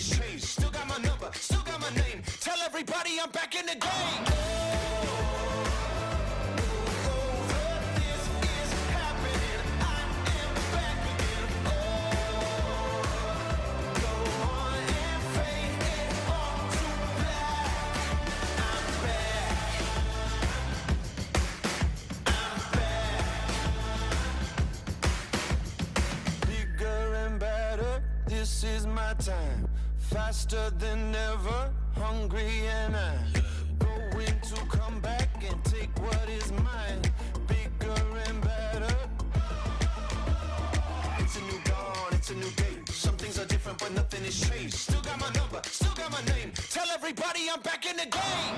has changed. Still got my number, still got my name. Tell everybody I'm back in the game. This is my time, faster than ever, hungry and I'm going to come back and take what is mine, bigger and better. It's a new dawn, it's a new day. Some things are different but nothing has changed. Still got my number, still got my name. Tell everybody I'm back in the game.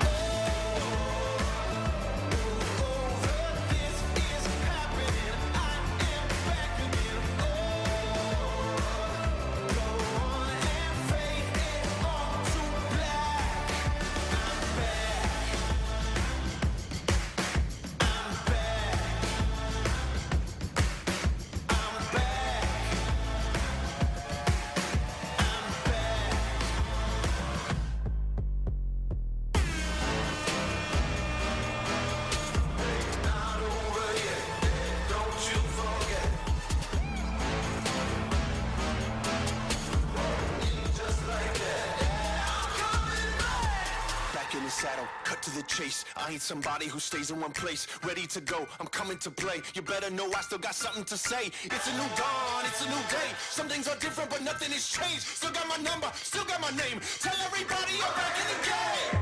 Saddle, cut to the chase. I ain't somebody who stays in one place. Ready to go, I'm coming to play. You better know I still got something to say. It's a new dawn, it's a new day. Some things are different but nothing has changed. Still got my number, still got my name. Tell everybody I'm back in the game.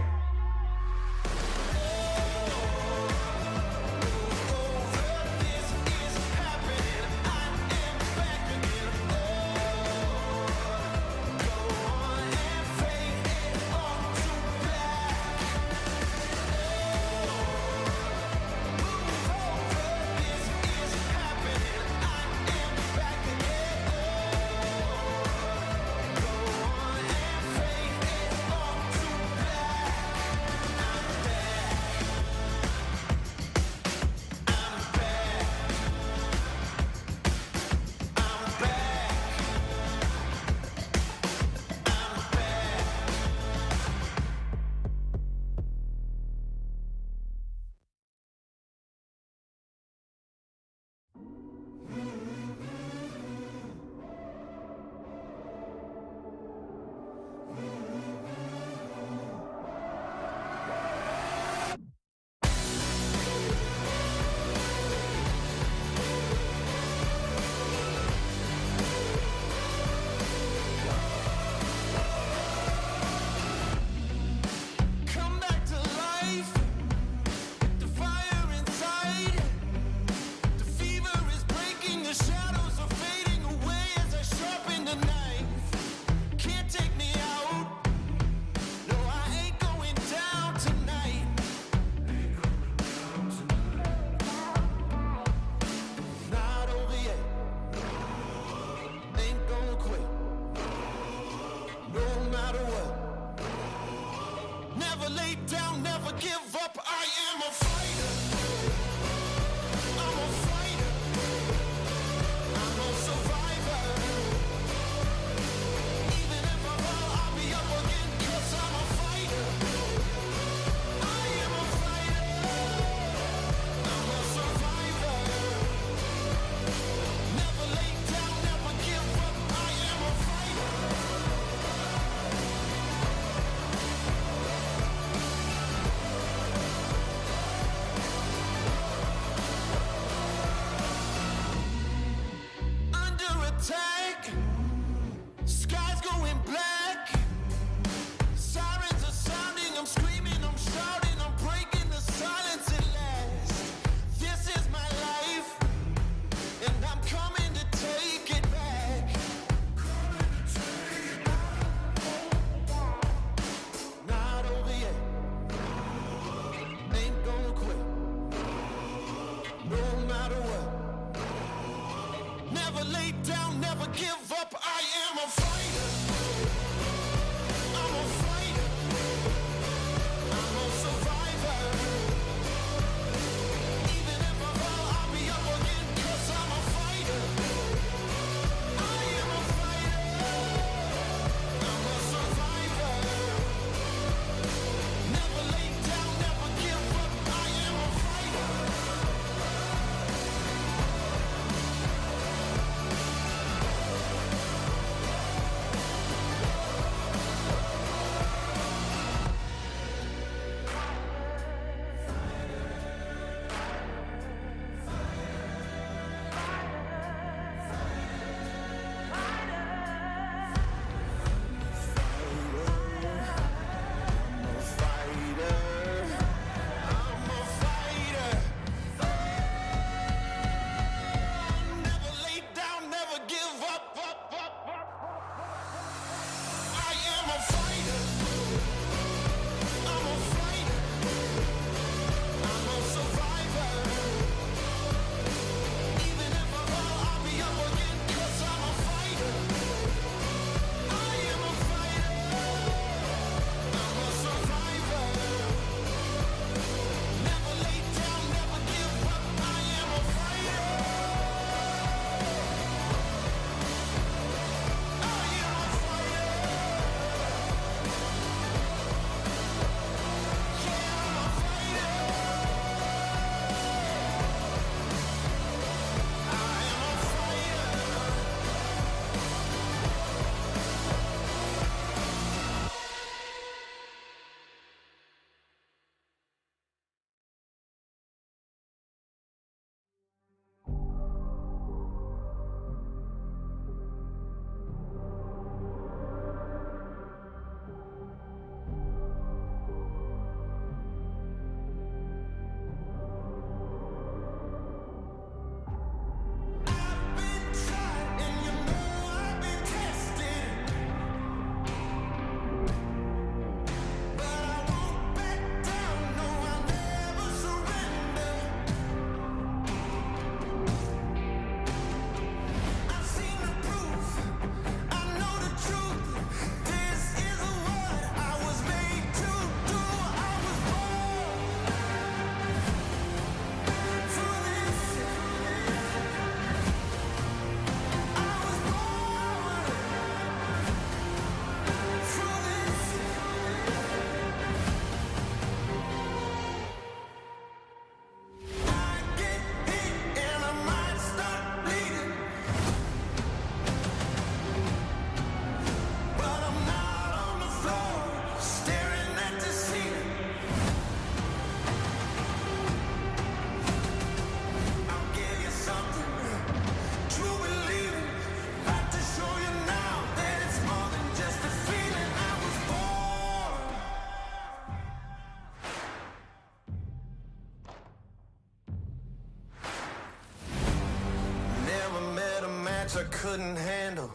match I couldn't handle.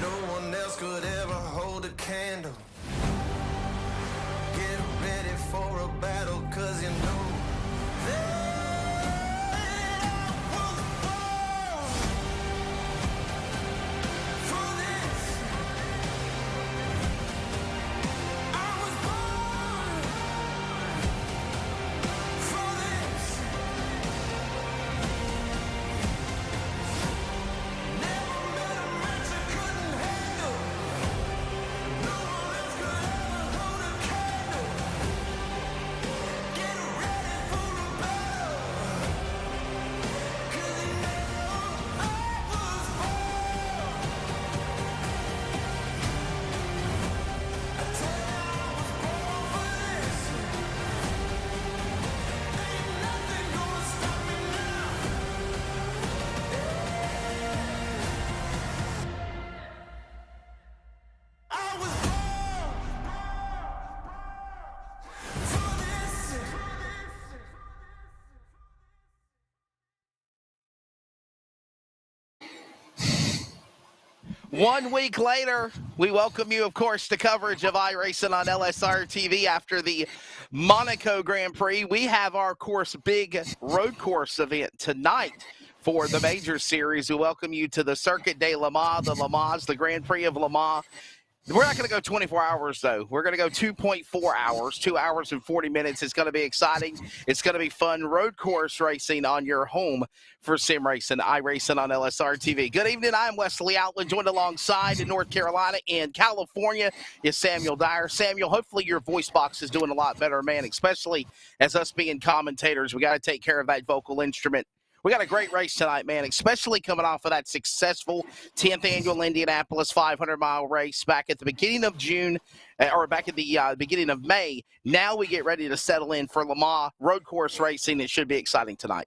No one else could ever hold a candle. Get ready for a battle, cause you know One week later, we welcome you, of course, to coverage of iRacing on LSRTV after the Monaco Grand Prix. We have our big road course event tonight for the Major Series. We welcome you to the Circuit de Le Mans, the Grand Prix of Le Mans. We're not going to go 24 hours, though. We're going to go 2.4 hours, 2 hours and 40 minutes. It's going to be exciting. It's going to be fun road course racing on your home for sim racing, iRacing on LSRTV. Good evening. I'm Wesley Outland, joined alongside in North Carolina and California is Samuel Dyer. Samuel, hopefully your voice box is doing a lot better, man, especially as us being commentators. We got to take care of that vocal instrument. We got a great race tonight, man, especially coming off of that successful 10th annual Indianapolis 500-mile race back at the beginning of June, or back at the beginning of May. Now we get ready to settle in for Le Mans road course racing. It should be exciting tonight.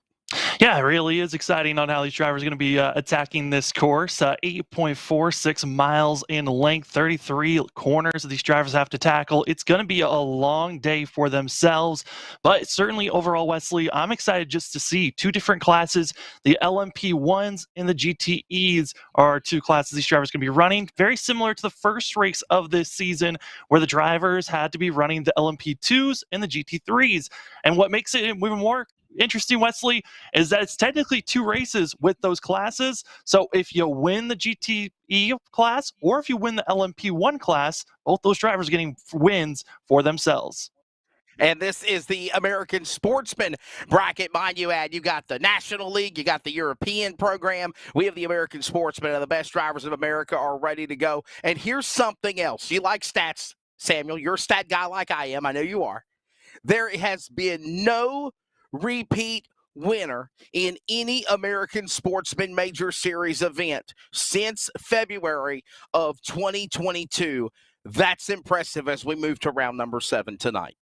Yeah, it really is exciting on how these drivers are going to be attacking this course. 8.46 miles in length, 33 corners that these drivers have to tackle. It's going to be a long day for themselves, but certainly overall, Wesley, I'm excited just to see two different classes. The LMP1s and the GTEs are two classes these drivers can be running, very similar to the first race of this season where the drivers had to be running the LMP2s and the GT3s. And what makes it even more interesting, Wesley, is that it's technically two races with those classes. So if you win the GTE class or if you win the LMP1 class, both those drivers are getting wins for themselves. And this is the American Sportsman bracket. Mind you, you got the National League, you got the European program. We have the American Sportsman, and the best drivers of America are ready to go. And here's something else. You like stats, Samuel. You're a stat guy like I am. I know you are. There has been no repeat winner in any American Sportsman Major Series event since February of 2022. That's impressive as we move to round number 7 tonight.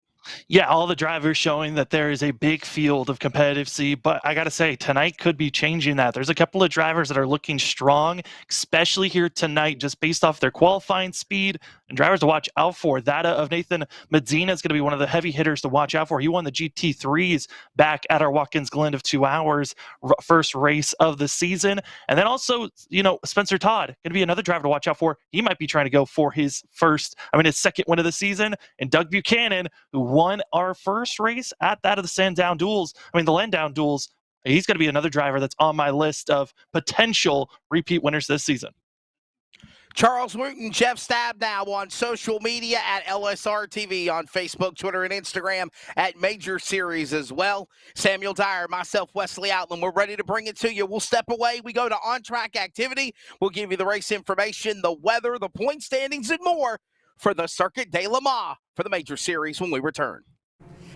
Yeah, all the drivers showing that there is a big field of competitive speed, but I got to say, tonight could be changing that. There's a couple of drivers that are looking strong, especially here tonight, just based off their qualifying speed, and drivers to watch out for. That of Nathan Medina is going to be one of the heavy hitters to watch out for. He won the GT3s back at our Watkins Glen of 2 hours, first race of the season. And then also, Spencer Todd, going to be another driver to watch out for. He might be trying to go for his second win of the season. And Doug Buchanan, who won our first race at that of the Sandown Duels. The Landown Duels. He's going to be another driver that's on my list of potential repeat winners this season. Charles Wooten, Jeff Stabnow on social media at LSRTV on Facebook, Twitter, and Instagram at Major Series as well. Samuel Dyer, myself, Wesley Outland, we're ready to bring it to you. We'll step away. We go to on-track activity. We'll give you the race information, the weather, the point standings, and more for the Circuit de Le Mans for the Major Series when we return.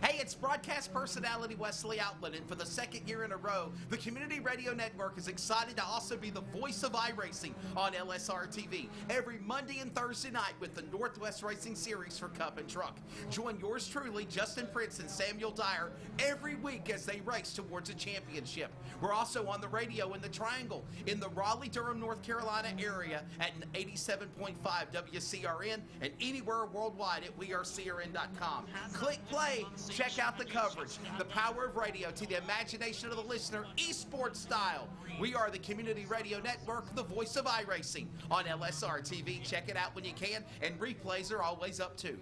Hey, it's broadcast personality Wesley Outland, and for the second year in a row, the Community Radio Network is excited to also be the voice of iRacing on LSRTV every Monday and Thursday night with the Northwest Racing Series for Cup and Truck. Join yours truly, Justin Prince and Samuel Dyer, every week as they race towards a championship. We're also on the radio in the Triangle in the Raleigh-Durham, North Carolina area at 87.5 WCRN and anywhere worldwide at wearecrn.com. Click play check out the coverage, the power of radio to the imagination of the listener, esports style. We are the Community Radio Network, the voice of iRacing on LSRTV. Check it out when you can, and replays are always up too.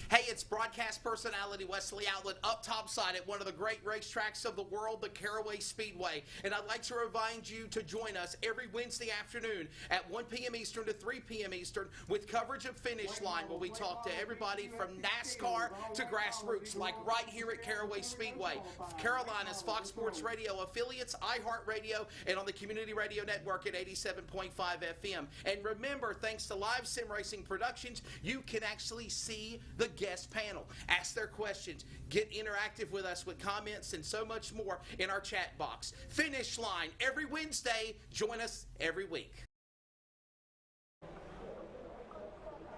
Hey, it's broadcast personality Wesley Outlet up topside at one of the great racetracks of the world, the Caraway Speedway. And I'd like to remind you to join us every Wednesday afternoon at 1 p.m. Eastern to 3 p.m. Eastern with coverage of Finish Line, where we talk to everybody from NASCAR to grassroots, like right here at Caraway Speedway. Carolina's Fox Sports Radio affiliates, iHeartRadio, and on the Community Radio Network at 87.5 FM. And remember, thanks to Live Sim Racing Productions, you can actually see the guest panel, ask their questions, get interactive with us with comments and so much more in our chat box. Finish Line every Wednesday. Join us every week.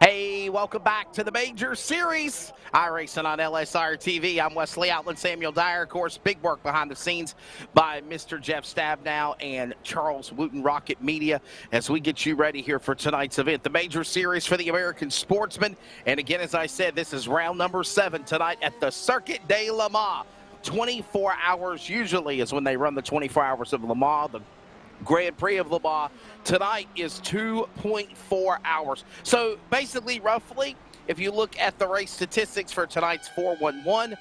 Hey, welcome back to the Major Series. iRacing on LSRTV. I'm Wesley Outland, Samuel Dyer. Of course, big work behind the scenes by Mr. Jeff Stabnow and Charles Wooten Rocket Media as we get you ready here for tonight's event. The Major Series for the American Sportsman. And again, as I said, this is round number 7 tonight at the Circuit de Le Mans. 24 hours usually is when they run the 24 hours of Le Mans. The Grand Prix of Le Mans tonight is 2.4 hours. So basically, roughly, if you look at the race statistics for tonight's 411,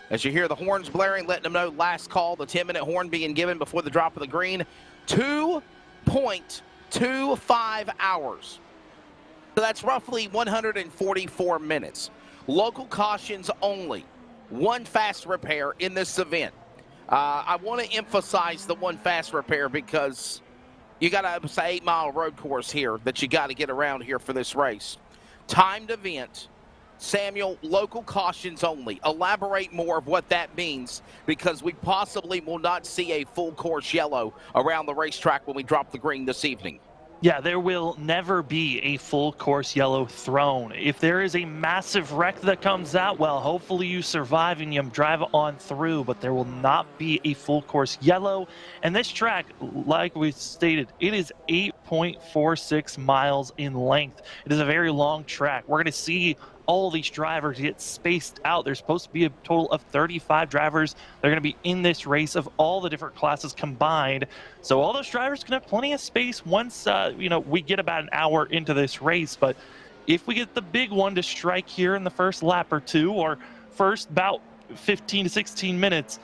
as you hear the horns blaring, letting them know last call, the 10-minute horn being given before the drop of the green, 2.25 hours. So that's roughly 144 minutes. Local cautions only. One fast repair in this event. I want to emphasize the one fast repair because you got a 8-mile road course here that you got to get around here for this race. Timed event. Samuel, local cautions only. Elaborate more of what that means, because we possibly will not see a full course yellow around the racetrack when we drop the green this evening. Yeah, there will never be a full course yellow thrown. If there is a massive wreck that comes out, well, hopefully you survive and you drive on through, but there will not be a full course yellow. And this track, like we stated, it is 8.46 miles in length. It is a very long track. We're going to see all these drivers get spaced out. There's supposed to be a total of 35 drivers. They're going to be in this race of all the different classes combined. So all those drivers can have plenty of space once, we get about an hour into this race. But if we get the big one to strike here in the first lap or two, or first about 15 to 16 minutes,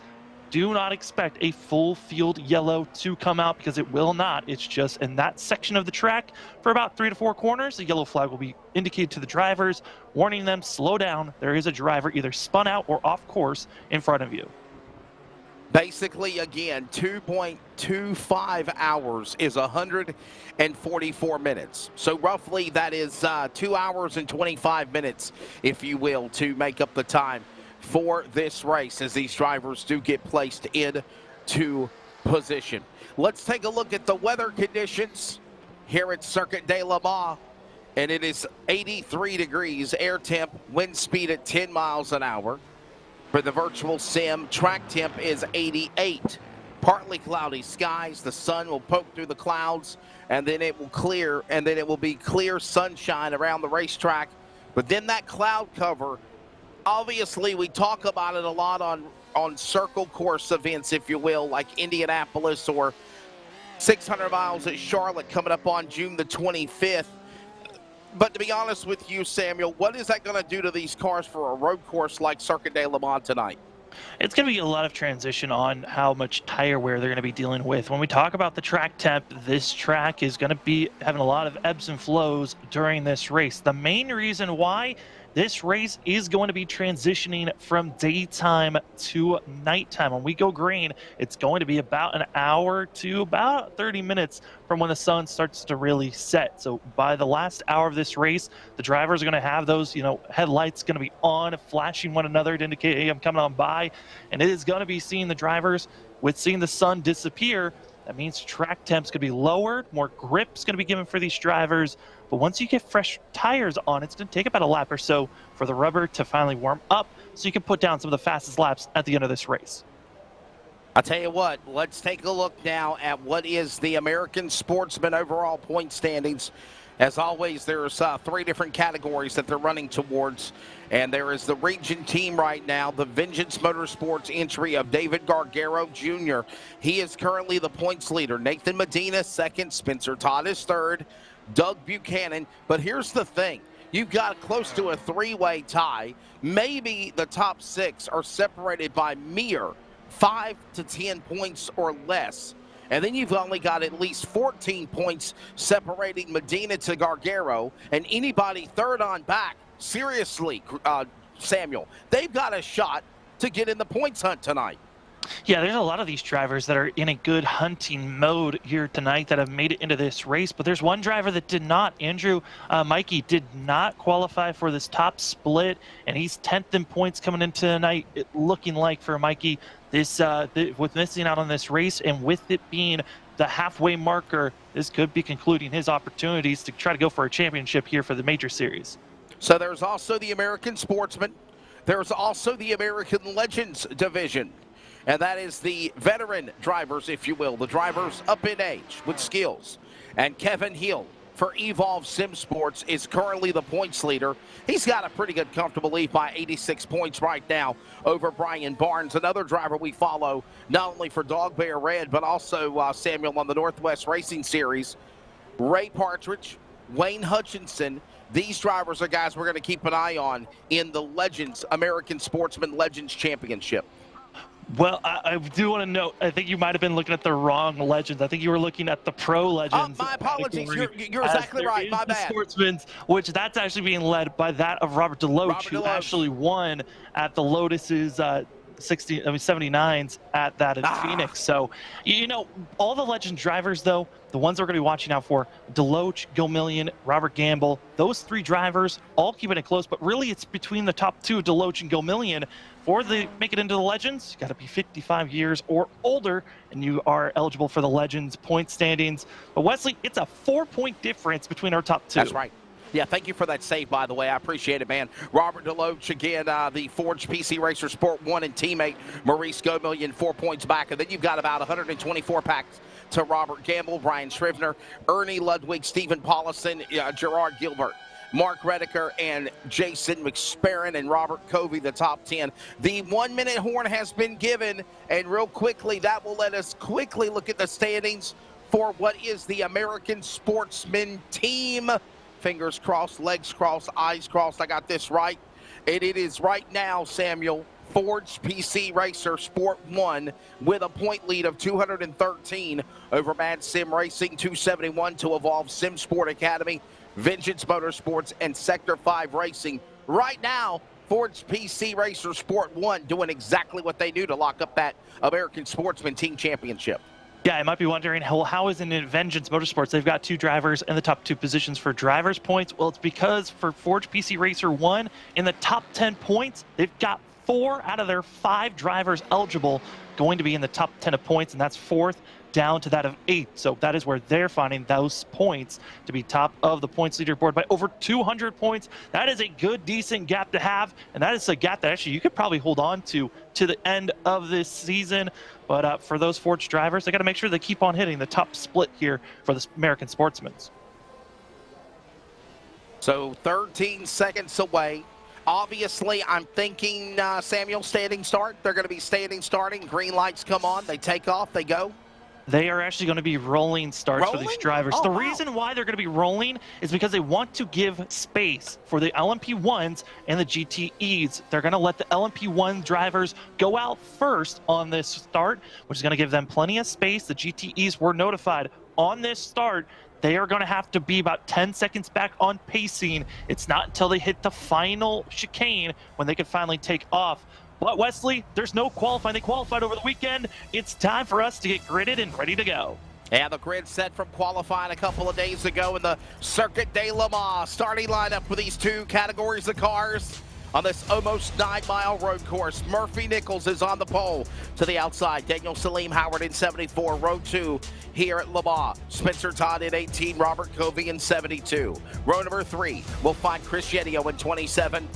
do not expect a full field yellow to come out, because it will not. It's just in that section of the track for about 3 to 4 corners. The yellow flag will be indicated to the drivers, warning them, slow down. There is a driver either spun out or off course in front of you. Basically, again, 2.25 hours is 144 minutes. So roughly that is 2 hours and 25 minutes, if you will, to make up the time for this race as these drivers do get placed into position. Let's take a look at the weather conditions here at Circuit de Le Mans. And it is 83 degrees, air temp, wind speed at 10 miles an hour. For the virtual sim, track temp is 88. Partly cloudy skies. The sun will poke through the clouds, and then it will clear, and then it will be clear sunshine around the racetrack. But then that cloud cover, obviously we talk about it a lot on circle course events, if you will, like Indianapolis or 600 miles at Charlotte coming up on June the 25th. But to be honest with you, Samuel, what is that going to do to these cars for a road course like Circuit de Le Mans tonight? It's going to be a lot of transition on how much tire wear they're going to be dealing with. When we talk about the track temp, this track is going to be having a lot of ebbs and flows during this race. The main reason why this race is going to be transitioning from daytime to nighttime. When we go green, it's going to be about an hour to about 30 minutes from when the sun starts to really set. So by the last hour of this race, the drivers are going to have those, headlights going to be on, flashing one another to indicate, hey, I'm coming on by. And it is going to be seeing the drivers with seeing the sun disappear. That means track temps could be lowered, more grip's going to be given for these drivers. But once you get fresh tires on, it's going to take about a lap or so for the rubber to finally warm up so you can put down some of the fastest laps at the end of this race. I'll tell you what, let's take a look now at what is the American Sportsman overall point standings. As always, there's 3 different categories that they're running towards. And there is the region team right now, the Vengeance Motorsports entry of David Gargaro Jr. He is currently the points leader. Nathan Medina second, Spencer Todd is third, Doug Buchanan. But here's the thing. You've got close to a 3-way tie. Maybe the top 6 are separated by mere 5 to 10 points or less. And then you've only got at least 14 points separating Medina to Gargaro. And anybody third on back, seriously, Samuel, they've got a shot to get in the points hunt tonight. Yeah, there's a lot of these drivers that are in a good hunting mode here tonight that have made it into this race, but there's one driver that did not. Andrew Mikey did not qualify for this top split, and he's 10th in points coming into tonight. It looking like for Mikey, with missing out on this race and with it being the halfway marker, this could be concluding his opportunities to try to go for a championship here for the Major Series. So there's also the American Sportsman. There's also the American Legends division. And that is the veteran drivers, if you will, the drivers up in age with skills. And Kevin Hill for Evolve Sim Sports is currently the points leader. He's got a pretty good comfortable lead by 86 points right now over Brian Barnes, another driver we follow not only for Dog Bear Red, but also Samuel on the Northwest Racing Series. Ray Partridge, Wayne Hutchinson. These drivers are guys we're going to keep an eye on in the Legends, American Sportsman Legends Championship. Well, I do want to note, I think you might have been looking at the wrong Legends. I think you were looking at the Pro Legends. Oh, my apologies. You're exactly right. My bad. Sportsman's, which that's actually being led by that of Robert DeLoach, who actually won at the Lotus's 79s at that in Phoenix. So, all the Legend drivers, though, the ones we're going to be watching out for, DeLoach, Gilmillion, Robert Gamble, those 3 drivers all keeping it close, but really it's between the top 2, DeLoach and Gilmillion. For the make it into the Legends, you got to be 55 years or older, and you are eligible for the Legends point standings. But Wesley, it's a 4-point difference between our top 2. That's right. Yeah, thank you for that save, by the way. I appreciate it, man. Robert DeLoach, again, the Forge PC Racer Sport 1 and teammate Maurice Gomillion, 4 points back. And then you've got about 124 packs to Robert Gamble, Brian Shrivner, Ernie Ludwig, Stephen Paulison, Gerard Gilbert, Mark Redeker, and Jason McSparron, and Robert Covey, the top 10. The 1-minute horn has been given, and real quickly, that will let us quickly look at the standings for what is the American Sportsman team. Fingers crossed, legs crossed, eyes crossed. I got this right. And it is right now, Samuel, Forge PC Racer Sport 1 with a point lead of 213 over Mad Sim Racing, 271 to Evolve Sim Sport Academy, Vengeance Motorsports, and Sector 5 Racing. Right now, Forge PC Racer Sport 1 doing exactly what they do to lock up that American Sportsman Team Championship. Yeah, I might be wondering, how is it in Vengeance Motorsports? They've got 2 drivers in the top 2 positions for drivers' points. Well, it's because for Forge PC Racer 1, in the top 10 points, they've got 4 out of their 5 drivers eligible going to be in the top 10 of points, and that's 4th down to that of 8th. So that is where they're finding those points to be top of the points leaderboard by over 200 points. That is a good, decent gap to have, and that is a gap that actually you could probably hold on to the end of this season. But for those Forge drivers, they got to make sure they keep on hitting the top split here for the American Sportsmen. So 13 seconds away. Obviously, I'm thinking, Samuel, standing start. They're going to be standing starting. Green lights come on. They take off. They go. They are actually going to be rolling starts for these drivers. Oh, the reason why they're going to be rolling is because they want to give space for the LMP1s and the GTEs. They're going to let the LMP1 drivers go out first on this start, which is going to give them plenty of space. The GTEs were notified on this start they are going to have to be about 10 seconds back on pacing. It's not until they hit the final chicane when they can finally take off. But Wesley, there's no qualifying. They qualified over the weekend. It's time for us to get gridded and ready to go. Yeah, the grid set from qualifying a couple of days ago in the Circuit de Le Mans. Starting lineup for these two categories of cars on this almost 9-mile road course. Murphy Nichols is on the pole to the outside. Daniel Salim Howard in 74, row 2 here at Le Mans. Spencer Todd in 18, Robert Covey in 72. Row number 3, we'll find Chris Yedio in 27.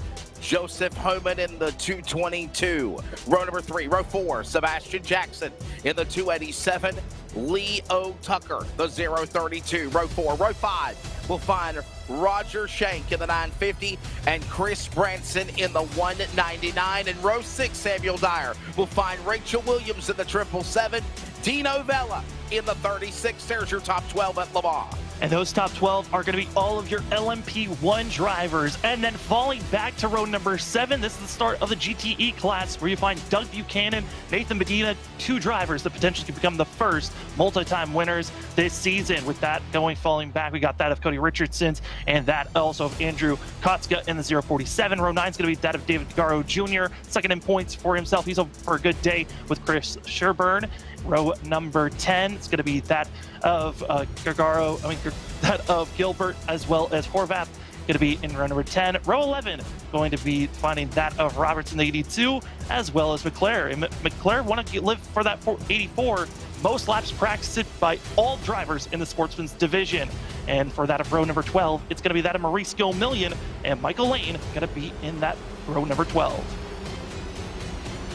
Joseph Homan in the 222. Row number 3, row 4, Sebastian Jackson in the 287. Leo Tucker, the 032. Row 4, row 5, we'll find Roger Shank in the 950 and Chris Branson in the 199. In row 6, Samuel Dyer, we'll find Rachel Williams in the 777. Dino Vella in the 36. There's your top 12 at Le Mans. And those top 12 are going to be all of your LMP1 drivers. And then falling back to row number 7, this is the start of the GTE class where you find Doug Buchanan, Nathan Medina, 2 drivers that potentially could become the first multi-time winners this season. With that falling back, we got that of Cody Richardson's and that also of Andrew Kotska in the 047. Row 9 is going to be that of David Garro Jr., second in points for himself. He's over for a good day with Chris Sherburne. Row number 10 is going to be that of that of Gilbert as well as Horvath. Going to be in row number 10. Row 11 going to be finding that of Robertson 82 as well as McClare. And McClare want to live for that 84. Most laps practiced by all drivers in the Sportsman's division. And for that of row number 12, it's going to be that of Maurice Gilmillion and Michael Lane going to be in that row number 12.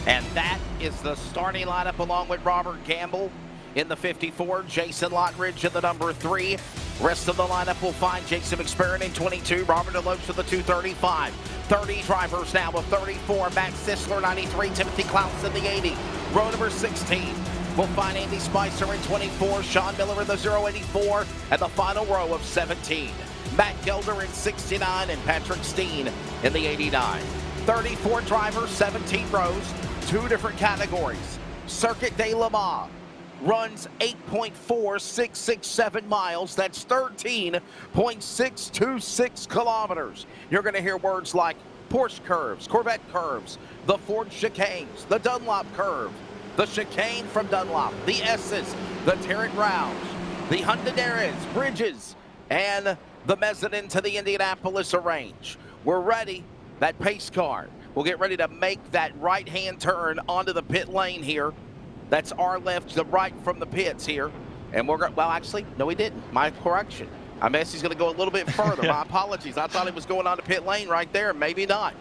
And that is the starting lineup along with Robert Gamble in the 54, Jason Lottridge in the number 3. Rest of the lineup will find Jason McSperrin in 22, Robert Deloach in the 235. 30 drivers now with 34, Matt Sisler 93, Timothy Klaus in the 80. Row number 16, we'll find Andy Spicer in 24, Sean Miller in the 084, and the final row of 17. Matt Gelder in 69 and Patrick Steen in the 89. 34 drivers, 17 rows, 2 different categories. Circuit de Le Mans runs 8.4667 miles. That's 13.626 kilometers. You're going to hear words like Porsche curves, Corvette curves, the Ford chicanes, the Dunlop curve, the chicane from Dunlop, the S's, the Tarrant Rouge, the Hyundai bridges, and the mezzanine to the Indianapolis range. We're ready. That pace car will get ready to make that right-hand turn onto the pit lane here. That's our left, the right from the pits here. And we're going, well, actually, no, he didn't. My correction. I guess he's going to go a little bit further. My apologies. I thought he was going on the pit lane right there. Maybe not.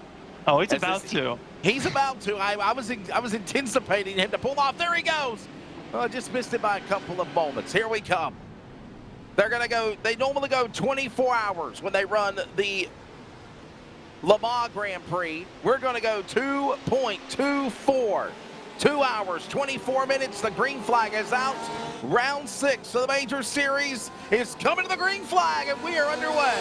Oh, he's about to. He's about to. I was anticipating him to pull off. There he goes. I just missed it by a couple of moments. Here we come. They're going to go, they normally go 24 hours when they run the Le Mans Grand Prix. We're going to go 2.24. 2 hours, 24 minutes. The green flag is out. Round 6 of the Major Series is coming to the green flag, and we are underway.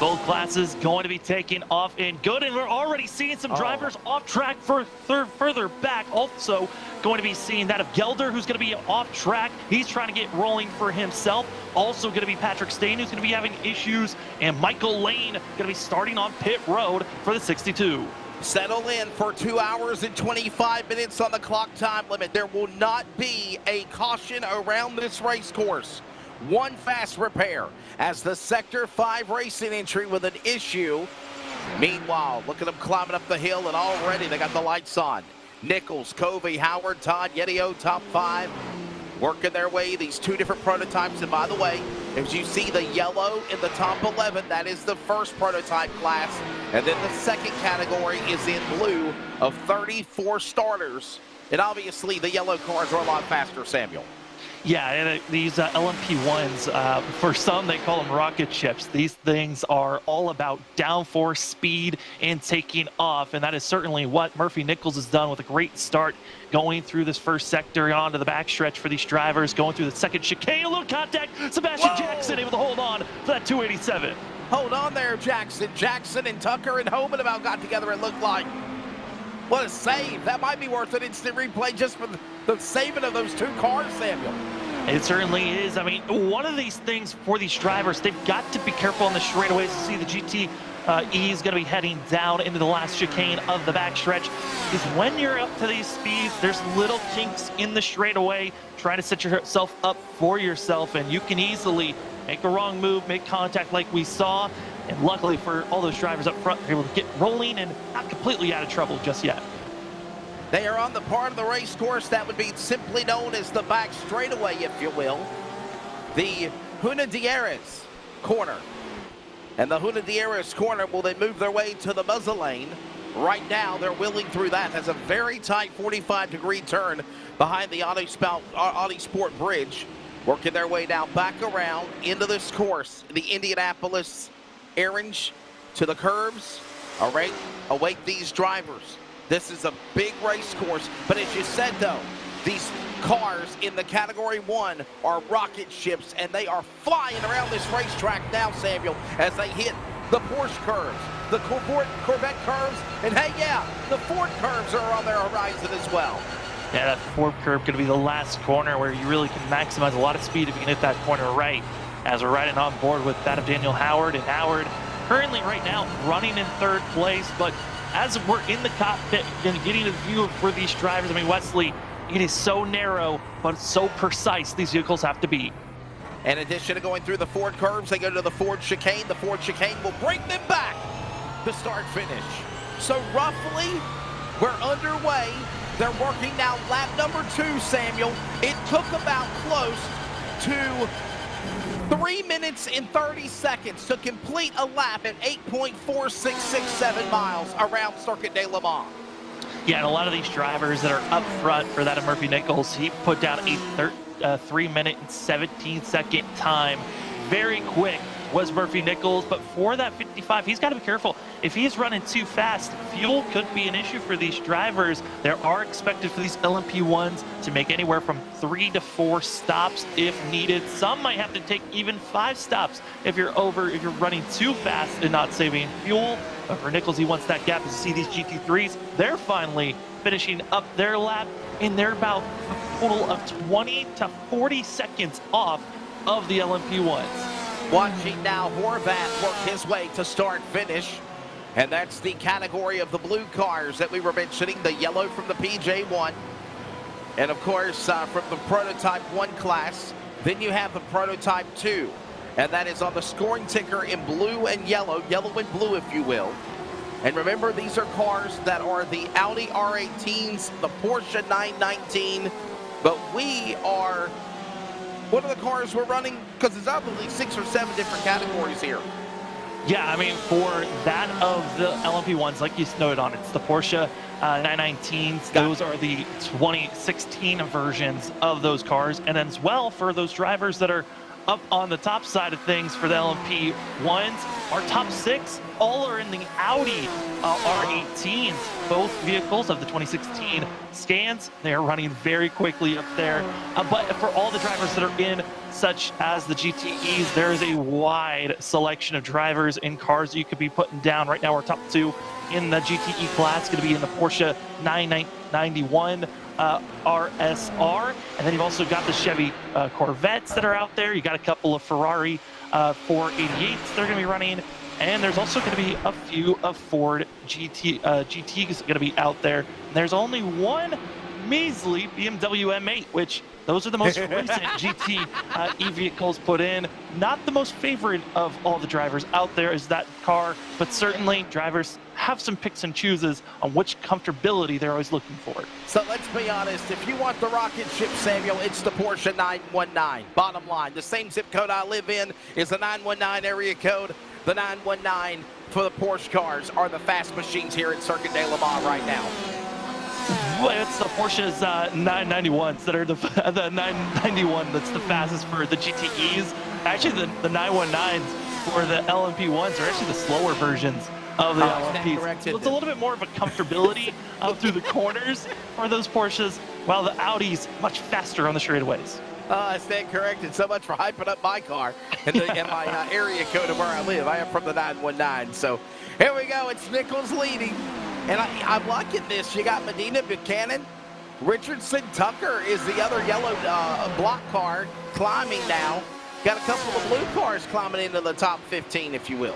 Both classes going to be taking off in good, and we're already seeing some drivers off track further back. Also going to be seeing that of Gelder, who's going to be off track. He's trying to get rolling for himself. Also going to be Patrick Stain, who's going to be having issues, and Michael Lane going to be starting on pit road for the 62. Settle in for 2 hours and 25 minutes on the clock time limit. There will not be a caution around this race course. One fast repair as the Sector 5 racing entry with an issue. Meanwhile, look at them climbing up the hill, and already they got the lights on. Nichols, Covey, Howard, Todd, Yedio, top 5. Working their way, these 2 different prototypes. And by the way, as you see the yellow in the top 11, that is the first prototype class. And then the second category is in blue of 34 starters. And obviously the yellow cars are a lot faster, Samuel. Yeah, and these LMP1s, for some they call them rocket ships. These things are all about downforce, speed, and taking off, and that is certainly what Murphy Nichols has done with a great start going through this first sector onto the backstretch for these drivers, going through the second chicane. A little contact. Sebastian Jackson able to hold on for that 287. Hold on there, Jackson. Jackson and Tucker and Homan about got together, it looked like. What a save. That might be worth an instant replay just for the saving of those 2 cars, Samuel. It certainly is. I mean, one of these things for these drivers, they've got to be careful on the straightaways. You see the GT E is going to be heading down into the last chicane of the backstretch. Is when you're up to these speeds, there's little kinks in the straightaway, trying to set yourself up for yourself, and you can easily make a wrong move, make contact like we saw. And luckily for all those drivers up front, they're able to get rolling and not completely out of trouble just yet. They are on the part of the race course that would be simply known as the back straightaway, if you will. The Heures corner. And the Heures corner will then move their way to the muzzle lane. Right now, they're wheeling through that. That's a very tight 45-degree turn behind the Audi Sport Bridge. Working their way now back around into this course. The Indianapolis Orange to the curves. Await these drivers. This is a big race course, but as you said though, these cars in the Category 1 are rocket ships, and they are flying around this racetrack now, Samuel, as they hit the Porsche curves, the Corvette curves, and hey, yeah, the Ford curves are on their horizon as well. Yeah, that Ford curve going to be the last corner where you really can maximize a lot of speed if you can hit that corner right. As we're riding on board with that of Daniel Howard, and Howard currently right now running in third place, but as we're in the cockpit and getting a view for these drivers, I mean, Wesley, it is so narrow, but so precise these vehicles have to be. In addition to going through the Ford curves, they go to the Ford chicane. The Ford chicane will bring them back to start-finish. So roughly, we're underway. They're working now lap number 2, Samuel. It took about close to 3 minutes and 30 seconds to complete a lap at 8.4667 miles around Circuit de Le Mans. Yeah, and a lot of these drivers that are up front for that of Murphy Nichols, he put down a 3 minute and 17 second time. Very quick was Murphy Nichols, but for that 55, he's got to be careful. If he's running too fast, fuel could be an issue for these drivers. There are expected for these LMP1s to make anywhere from 3 to 4 stops if needed. Some might have to take even 5 stops if you're running too fast and not saving fuel. But for Nichols, he wants that gap. As you see these GT3s, they're finally finishing up their lap, and they're about a total of 20 to 40 seconds off of the LMP1s. Watching now Horvath work his way to start-finish. And that's the category of the blue cars that we were mentioning, the yellow from the PJ1. And of course, from the Prototype 1 class, then you have the Prototype 2. And that is on the scoring ticker in blue and yellow and blue, if you will. And remember, these are cars that are the Audi R18s, the Porsche 919, but we are... What are the cars we're running? Because there's obviously 6 or 7 different categories here. Yeah, I mean, for that of the LMP1s, like you noted on, it's the Porsche 919s. Those are the 2016 versions of those cars. And then as well, for those drivers that are up on the top side of things for the LMP1s, our top 6 all are in the Audi R18s. Both vehicles of the 2016 scans, they're running very quickly up there. But for all the drivers that are in, such as the GTEs, there is a wide selection of drivers and cars you could be putting down. Right now, our top 2 in the GTE class going to be in the Porsche 991 RSR, and then you've also got the Chevy Corvettes that are out there. You got a couple of Ferrari 488s they're going to be running, and there's also going to be a few of Ford GTs going to be out there. And there's only one measly BMW M8, which those are the most recent GT e-vehicles put in. Not the most favorite of all the drivers out there is that car, but certainly drivers have some picks and chooses on which comfortability they're always looking for. So let's be honest, if you want the rocket ship, Samuel, it's the Porsche 919. Bottom line, the same zip code I live in is the 919 area code. The 919 for the Porsche cars are the fast machines here at Circuit de Le Mans right now. Well, it's the Porsche's 991s that are the 991 that's the fastest for the GTEs. Actually, the 919s for the LMP1s are actually the slower versions of the LMPs. So it's a little bit more of a comfortability through the corners for those Porsches, while the Audis much faster on the straightaways. I stand corrected. So much for hyping up my car and my area code of where I live. I am from the 919. So here we go. It's Nichols leading. And I'm liking this. You got Medina Buchanan Richardson Tucker is the other yellow block car climbing now. Got a couple of blue cars climbing into the top 15, if you will.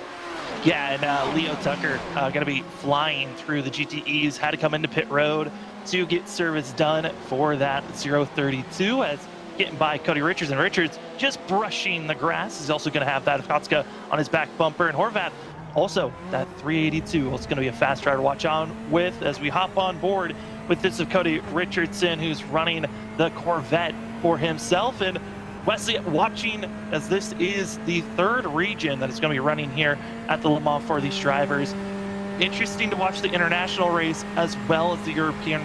Yeah, and Leo Tucker going to be flying through the GTEs. Had to come into pit road to get service done for that 032 as getting by Cody Richards. And Richards just brushing the grass. He's also going to have that Kotska on his back bumper. And Horvath also that 382. It's going to be a fast driver to watch on with as we hop on board with this of Cody Richardson, who's running the Corvette for himself. And Wesley watching as this is the third region that is going to be running here at the Le Mans for these drivers. Interesting to watch the international race as well as the European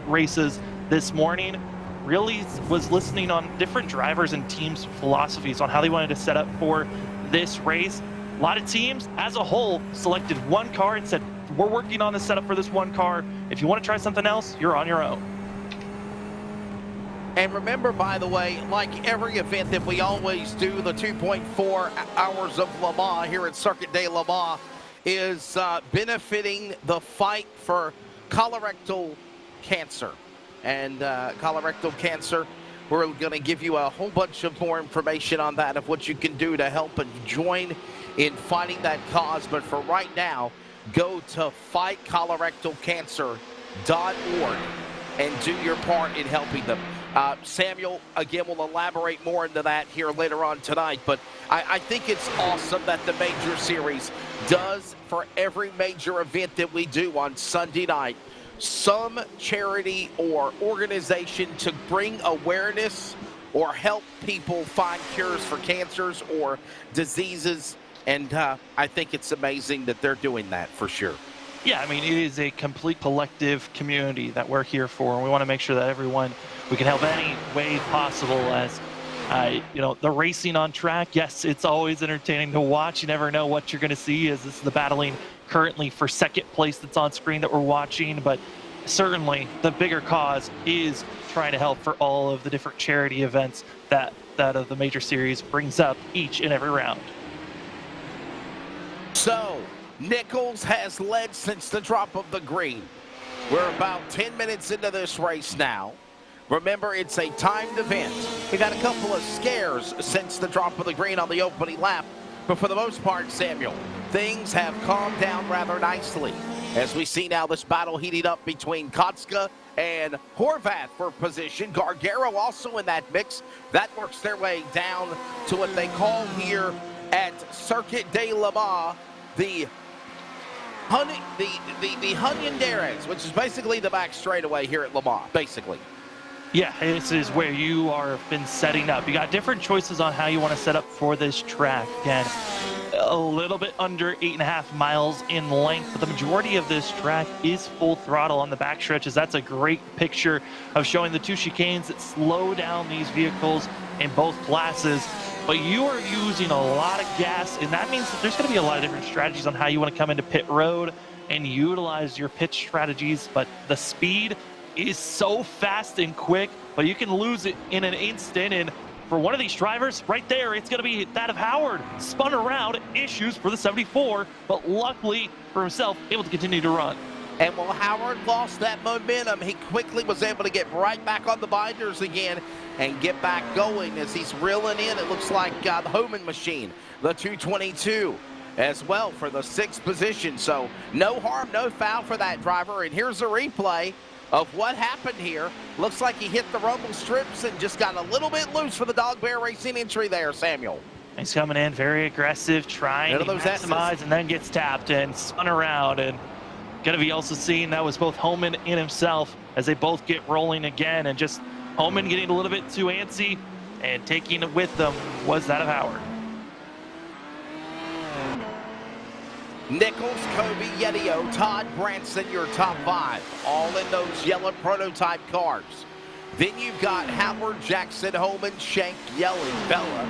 races this morning. Really was listening on different drivers and teams' philosophies on how they wanted to set up for this race. A lot of teams as a whole selected one car and said, we're working on the setup for this one car. If you want to try something else, you're on your own. And remember, by the way, like every event that we always do, the 2.4 hours of Le Mans here at Circuit de Le Mans is benefiting the fight for colorectal cancer. And colorectal cancer, we're going to give you a whole bunch of more information on that, of what you can do to help and join in fighting that cause. But for right now, go to fightcolorectalcancer.org and do your part in helping them. Samuel, again, will elaborate more into that here later on tonight, but I think it's awesome that the Major Series does, for every major event that we do on Sunday night, some charity or organization to bring awareness or help people find cures for cancers or diseases, and I think it's amazing that they're doing that for sure. Yeah, I mean, it is a complete collective community that we're here for, and we want to make sure that everyone, we can help any way possible as, you know, the racing on track. Yes, it's always entertaining to watch. You never know what you're going to see, as this is the battling currently for second place that's on screen that we're watching, but certainly the bigger cause is trying to help for all of the different charity events that of the Major Series brings up each and every round. So, Nichols has led since the drop of the green. We're about 10 minutes into this race now. Remember, it's a timed event. We got a couple of scares since the drop of the green on the opening lap, but for the most part, Samuel, things have calmed down rather nicely. As we see now this battle heating up between Kotska and Horvath for position. Gargaro also in that mix. That works their way down to what they call here at Circuit de Le Mans, the Hunyandares, which is basically the back straightaway here at Le Mans, basically. Yeah, this is where you are been setting up. You got different choices on how you want to set up for this track. Again, a little bit under 8.5 miles in length, but the majority of this track is full throttle on the back stretches. That's a great picture of showing the two chicanes that slow down these vehicles in both classes. But you are using a lot of gas, and that means that there's going to be a lot of different strategies on how you want to come into pit road and utilize your pit strategies. But the speed is so fast and quick, but you can lose it in an instant. And for one of these drivers right there, it's going to be that of Howard. Spun around, issues for the 74, but luckily for himself, able to continue to run. And while Howard lost that momentum, he quickly was able to get right back on the binders again and get back going as he's reeling in. It looks like the Homan machine, the 222 as well for the 6th position. So no harm, no foul for that driver. And here's a replay of what happened here. Looks like he hit the rumble strips and just got a little bit loose for the Dog Bear Racing entry there, Samuel. He's coming in very aggressive, trying to maximize, and then gets tapped and spun around. And going to be also seeing that was both Homan and himself as they both get rolling again, and just Homan getting a little bit too antsy, and taking it with them was that of Howard. Nichols, Kobe, Yedio, Todd Branson, your top 5, all in those yellow prototype cars. Then you've got Howard, Jackson, Homan, Shank, Yelly, Vela.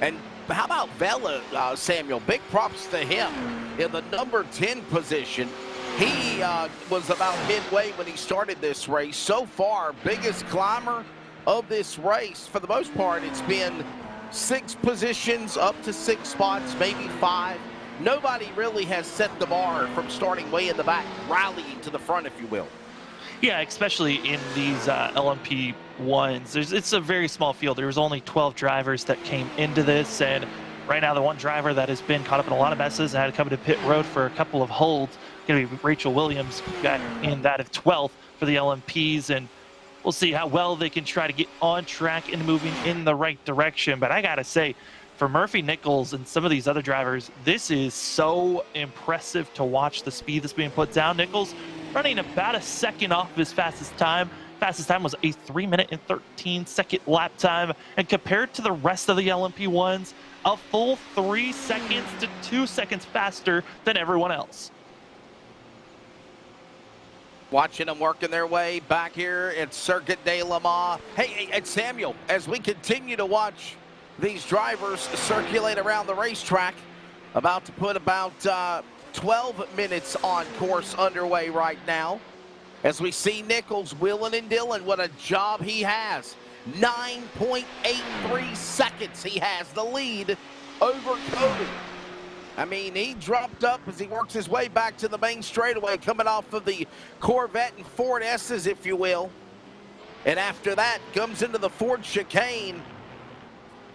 And how about Vela, Samuel? Big props to him in the number 10 position. He was about midway when he started this race. So far, biggest climber of this race. For the most part, it's been 6 positions, up to 6 spots, maybe 5. Nobody really has set the bar from starting way in the back, rallying to the front, if you will. Yeah, especially in these LMP ones. It's a very small field. There was only 12 drivers that came into this, and right now the one driver that has been caught up in a lot of messes and had to come to pit road for a couple of holds, going to be Rachel Williams, got in that at 12th for the LMPs, and we'll see how well they can try to get on track and moving in the right direction. But I gotta say, for Murphy Nichols and some of these other drivers, this is so impressive to watch the speed that's being put down. Nichols running about a second off of his fastest time. Fastest time was a 3-minute and 13-second lap time. And compared to the rest of the LMP1s, a full 3 seconds to 2 seconds faster than everyone else. Watching them working their way back here at Circuit de Le Mans. Hey, and Samuel, as we continue to watch these drivers circulate around the racetrack, about to put about 12 minutes on course underway right now. As we see Nichols wheeling and dealing, what a job he has. 9.83 seconds he has the lead over Cody. I mean, he dropped up as he works his way back to the main straightaway, coming off of the Corvette and Ford S's, if you will. And after that, comes into the Ford chicane.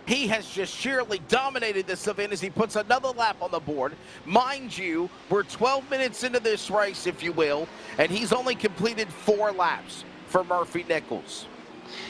He has just sheerly dominated this event as he puts another lap on the board. Mind you, we're 12 minutes into this race, if you will, and he's only completed 4 laps for Murphy Nichols.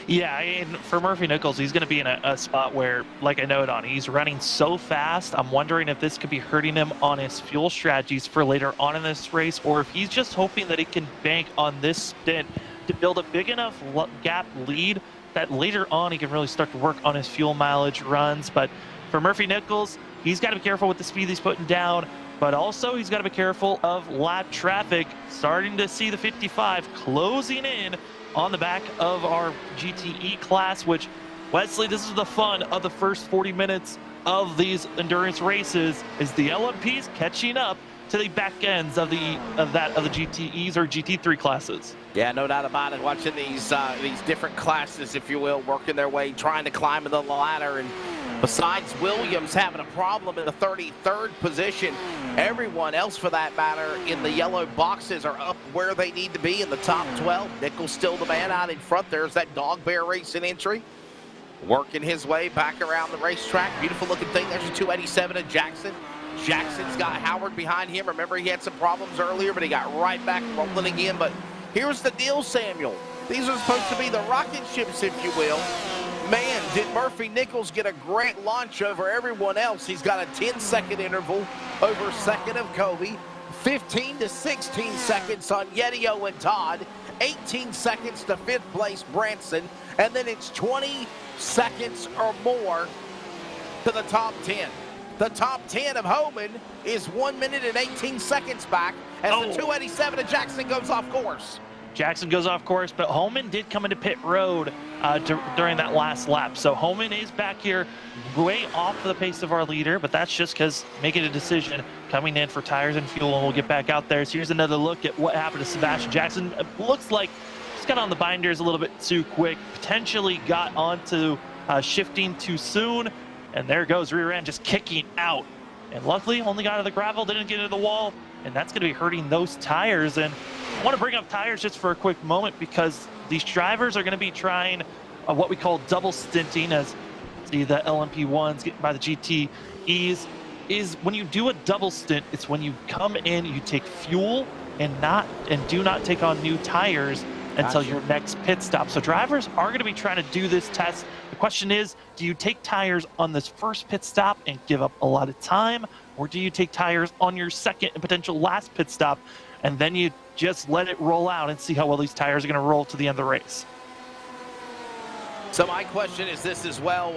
Yeah, and for Murphy Nichols, he's going to be in a spot where, like I noted on, he's running so fast. I'm wondering if this could be hurting him on his fuel strategies for later on in this race, or if he's just hoping that he can bank on this stint to build a big enough gap lead that later on he can really start to work on his fuel mileage runs. But for Murphy Nichols, he's got to be careful with the speed he's putting down, but also he's got to be careful of lap traffic. Starting to see the 55 closing in on the back of our GTE class, which, Wesley, this is the fun of the first 40 minutes of these endurance races, is the LMPs catching up to the back ends of the GTEs or GT3 classes. Yeah, no doubt about it. Watching these different classes, if you will, working their way, trying to climb the ladder. And besides Williams having a problem in the 33rd position, everyone else, for that matter, in the yellow boxes are up where they need to be in the top 12. Nichols still the man out in front. There's that Dog Bear Racing entry, working his way back around the racetrack. Beautiful looking thing. There's a 287 of Jackson. Jackson's got Howard behind him. Remember, he had some problems earlier, but he got right back rolling again. But here's the deal, Samuel. These are supposed to be the rocket ships, if you will. Man, did Murphy Nichols get a great launch over everyone else. He's got a 10-second interval over second of Kobe, 15 to 16 seconds on Yedio and Todd, 18 seconds to 5th place Branson, and then it's 20 seconds or more to the top 10. The top 10 of Homan is 1 minute and 18 seconds back as the 287 of Jackson goes off course. Jackson goes off course, but Homan did come into pit road during that last lap. So Homan is back here way off the pace of our leader, but that's just because making a decision, coming in for tires and fuel, and we'll get back out there. So here's another look at what happened to Sebastian Jackson. It looks like he's got on the binders a little bit too quick, potentially got onto shifting too soon, and there goes rear end just kicking out. And luckily only got out of the gravel, didn't get into the wall, and that's going to be hurting those tires. And I want to bring up tires just for a quick moment because these drivers are going to be trying what we call double stinting, as see the LMP1s getting by the GTEs. Is when you do a double stint, it's when you come in, you take fuel and do not take on new tires until your next pit stop. So drivers are going to be trying to do this test. The question is, do you take tires on this first pit stop and give up a lot of time, or do you take tires on your second and potential last pit stop and then you just let it roll out and see how well these tires are going to roll to the end of the race? So my question is this as well.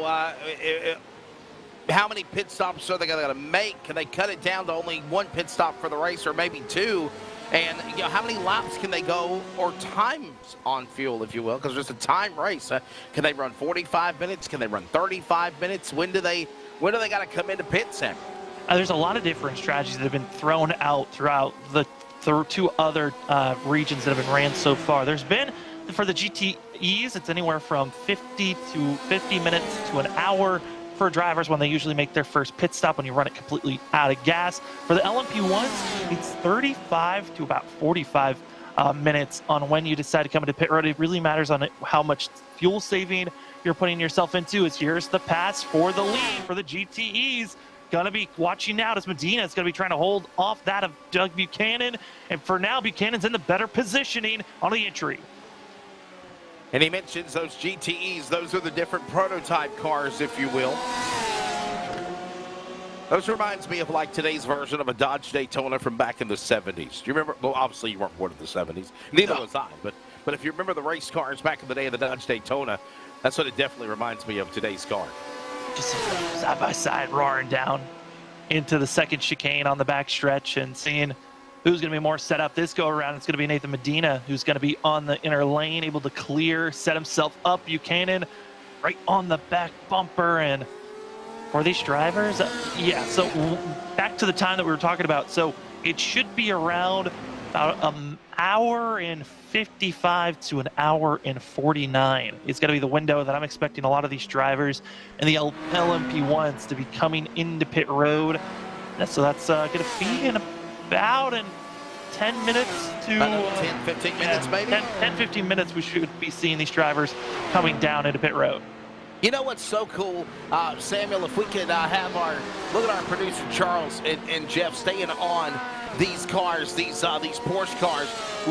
How many pit stops are they going to make? Can they cut it down to only 1 pit stop for the race, or maybe 2? And how many laps can they go, or times on fuel, if you will, because there's a time race. Can they run 45 minutes? Can they run 35 minutes? When do they got to come into pit, Sam? There's a lot of different strategies that have been thrown out throughout the 2 other regions that have been ran so far. There's been, for the GTEs, it's anywhere from 50 minutes to an hour for drivers when they usually make their first pit stop when you run it completely out of gas. For the LMP1s, it's 35 to about 45 minutes on when you decide to come into pit road. It really matters on how much fuel saving you're putting yourself into. As here's the pass for the lead for the GTEs. Gonna be watching now as Medina is gonna be trying to hold off that of Doug Buchanan. And for now, Buchanan's in the better positioning on the entry. And he mentions those GTEs. Those are the different prototype cars, if you will. Those reminds me of like today's version of a Dodge Daytona from back in the 70s. Do you remember? Well, obviously you weren't born in the 70s. Neither was I. But if you remember the race cars back in the day of the Dodge Daytona, that's what it definitely reminds me of today's car. Just side by side roaring down into the second chicane on the back stretch and seeing who's going to be more set up this go around. It's going to be Nathan Medina, who's going to be on the inner lane, able to clear, set himself up. Buchanan right on the back bumper. And for these drivers, yeah, so back to the time that we were talking about. So it should be around about an hour and 55 to an hour and 49. It's going to be the window that I'm expecting a lot of these drivers and the LMP1s to be coming into pit road. So that's going to be in about 10 minutes to 10, 15 minutes, maybe? 10, 15 minutes we should be seeing these drivers coming down into pit road. You know what's so cool, Samuel, if we could have look at our producer Charles and Jeff staying on these cars, these Porsche cars.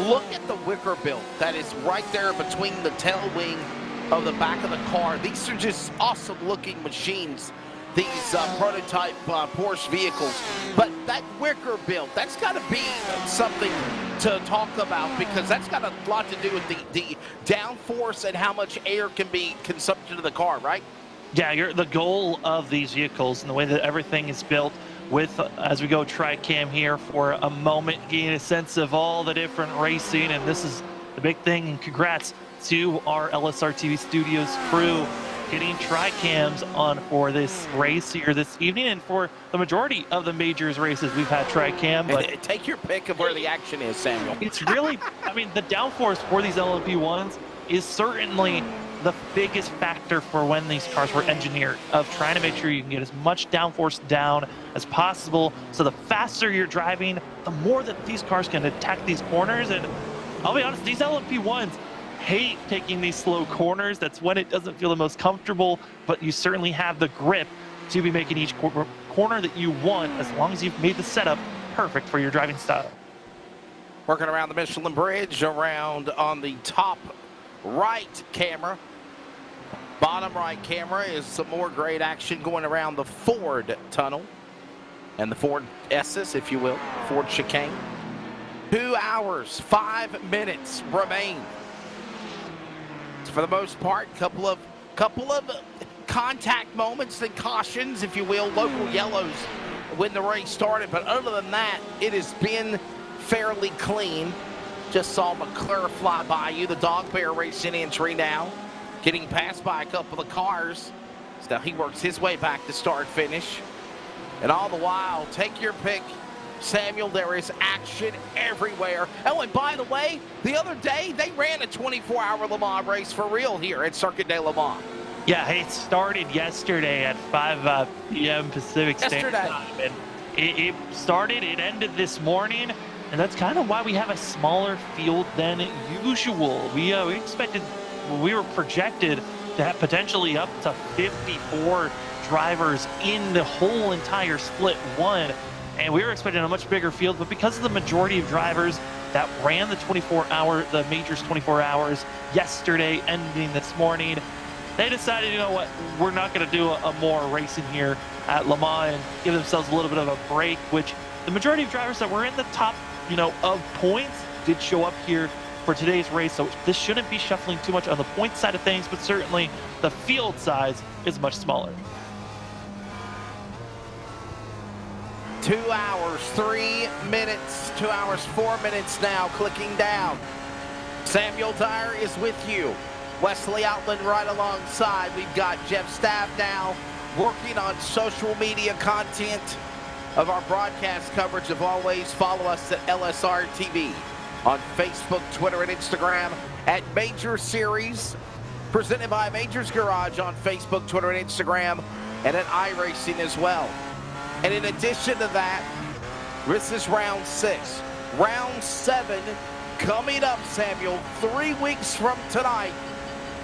Look at the wicker build that is right there between the tail wing of the back of the car. These are just awesome looking machines, these prototype Porsche vehicles. But that wicker build, that's got to be something to talk about, because that's got a lot to do with the downforce and how much air can be consumption of the car, right? Yeah, the goal of these vehicles and the way that everything is built with, as we go tri-cam here for a moment, getting a sense of all the different racing. And this is the big thing. And congrats to our LSRTV Studios crew getting tri-cams on for this race here this evening. And for the majority of the majors races, we've had tri-cam. But take your pick of where the action is, Samuel. It's really, I mean, the downforce for these LMP1s is certainly the biggest factor for when these cars were engineered, of trying to make sure you can get as much downforce down as possible. So the faster you're driving, the more that these cars can attack these corners. And I'll be honest, these LMP1s hate taking these slow corners. That's when it doesn't feel the most comfortable, but you certainly have the grip to be making each corner that you want, as long as you've made the setup perfect for your driving style. Working around the Michelin Bridge, around on the top right camera. Bottom right camera is some more great action going around the Ford tunnel and the Ford S's, if you will, Ford chicane. 2 hours, 5 minutes remain. For the most part, couple of contact moments and cautions, if you will, local yellows when the race started. But other than that, it has been fairly clean. Just saw McClure fly by you, the Dog Bear racing entry now, getting passed by a couple of cars. So he works his way back to start finish. And all the while, take your pick, Samuel, there is action everywhere. Oh, and by the way, the other day, they ran a 24-hour Le Mans race for real here at Circuit de Le Mans. Yeah, it started yesterday at 5 p.m. Pacific Standard Time. And it started, it ended this morning, and that's kind of why we have a smaller field than usual. We expected, we were projected to have potentially up to 54 drivers in the whole entire split one. And we were expecting a much bigger field, but because of the majority of drivers that ran the majors 24 hours yesterday, ending this morning, they decided, you know what, we're not going to do a more racing here at Le Mans and give themselves a little bit of a break, which the majority of drivers that were in the top, of points did show up here for today's race. So this shouldn't be shuffling too much on the point side of things, but certainly the field size is much smaller. 2 hours, 3 minutes, 2 hours, 4 minutes now, clicking down. Samuel Dyer is with you. Wesley Outland right alongside. We've got Jeff Stabb now working on social media content of our broadcast coverage. Of always, follow us at LSRTV on Facebook, Twitter, and Instagram, at Major Series, presented by Majors Garage on Facebook, Twitter, and Instagram, and at iRacing as well. And in addition to that, this is round 6. Round 7 Coming up, Samuel, 3 weeks from tonight,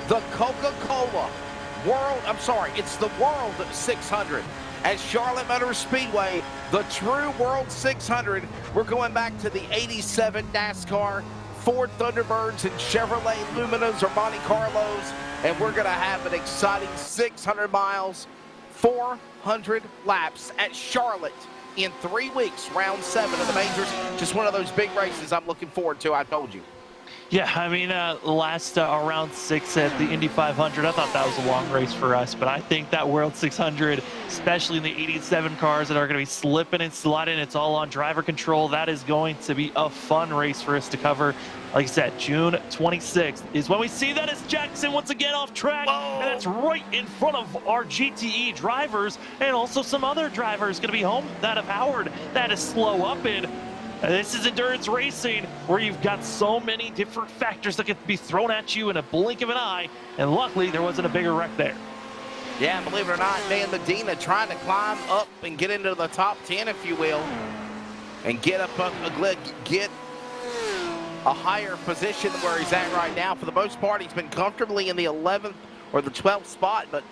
the Coca-Cola it's the World 600 at Charlotte Motor Speedway, the true World 600. We're going back to the 87 NASCAR, Ford Thunderbirds and Chevrolet Luminas or Monte Carlos, and we're going to have an exciting 600 miles, 400 laps at Charlotte in 3 weeks, round 7 of the majors. Just one of those big races I'm looking forward to, I told you. Yeah, I mean, last round 6 at the Indy 500, I thought that was a long race for us, but I think that World 600, especially in the 87 cars that are going to be slipping and sliding, it's all on driver control. That is going to be a fun race for us to cover. Like I said, June 26th is when we see that as Jackson once again off track. Whoa. And it's right in front of our GTE drivers and also some other drivers going to be home that have Howard that is slow up in. This is endurance racing where you've got so many different factors that can be thrown at you in a blink of an eye, and luckily there wasn't a bigger wreck there. Yeah, believe it or not, Dan Medina trying to climb up and get into the top 10, if you will, and get a higher position where he's at right now. For the most part, he's been comfortably in the 11th or the 12th spot, but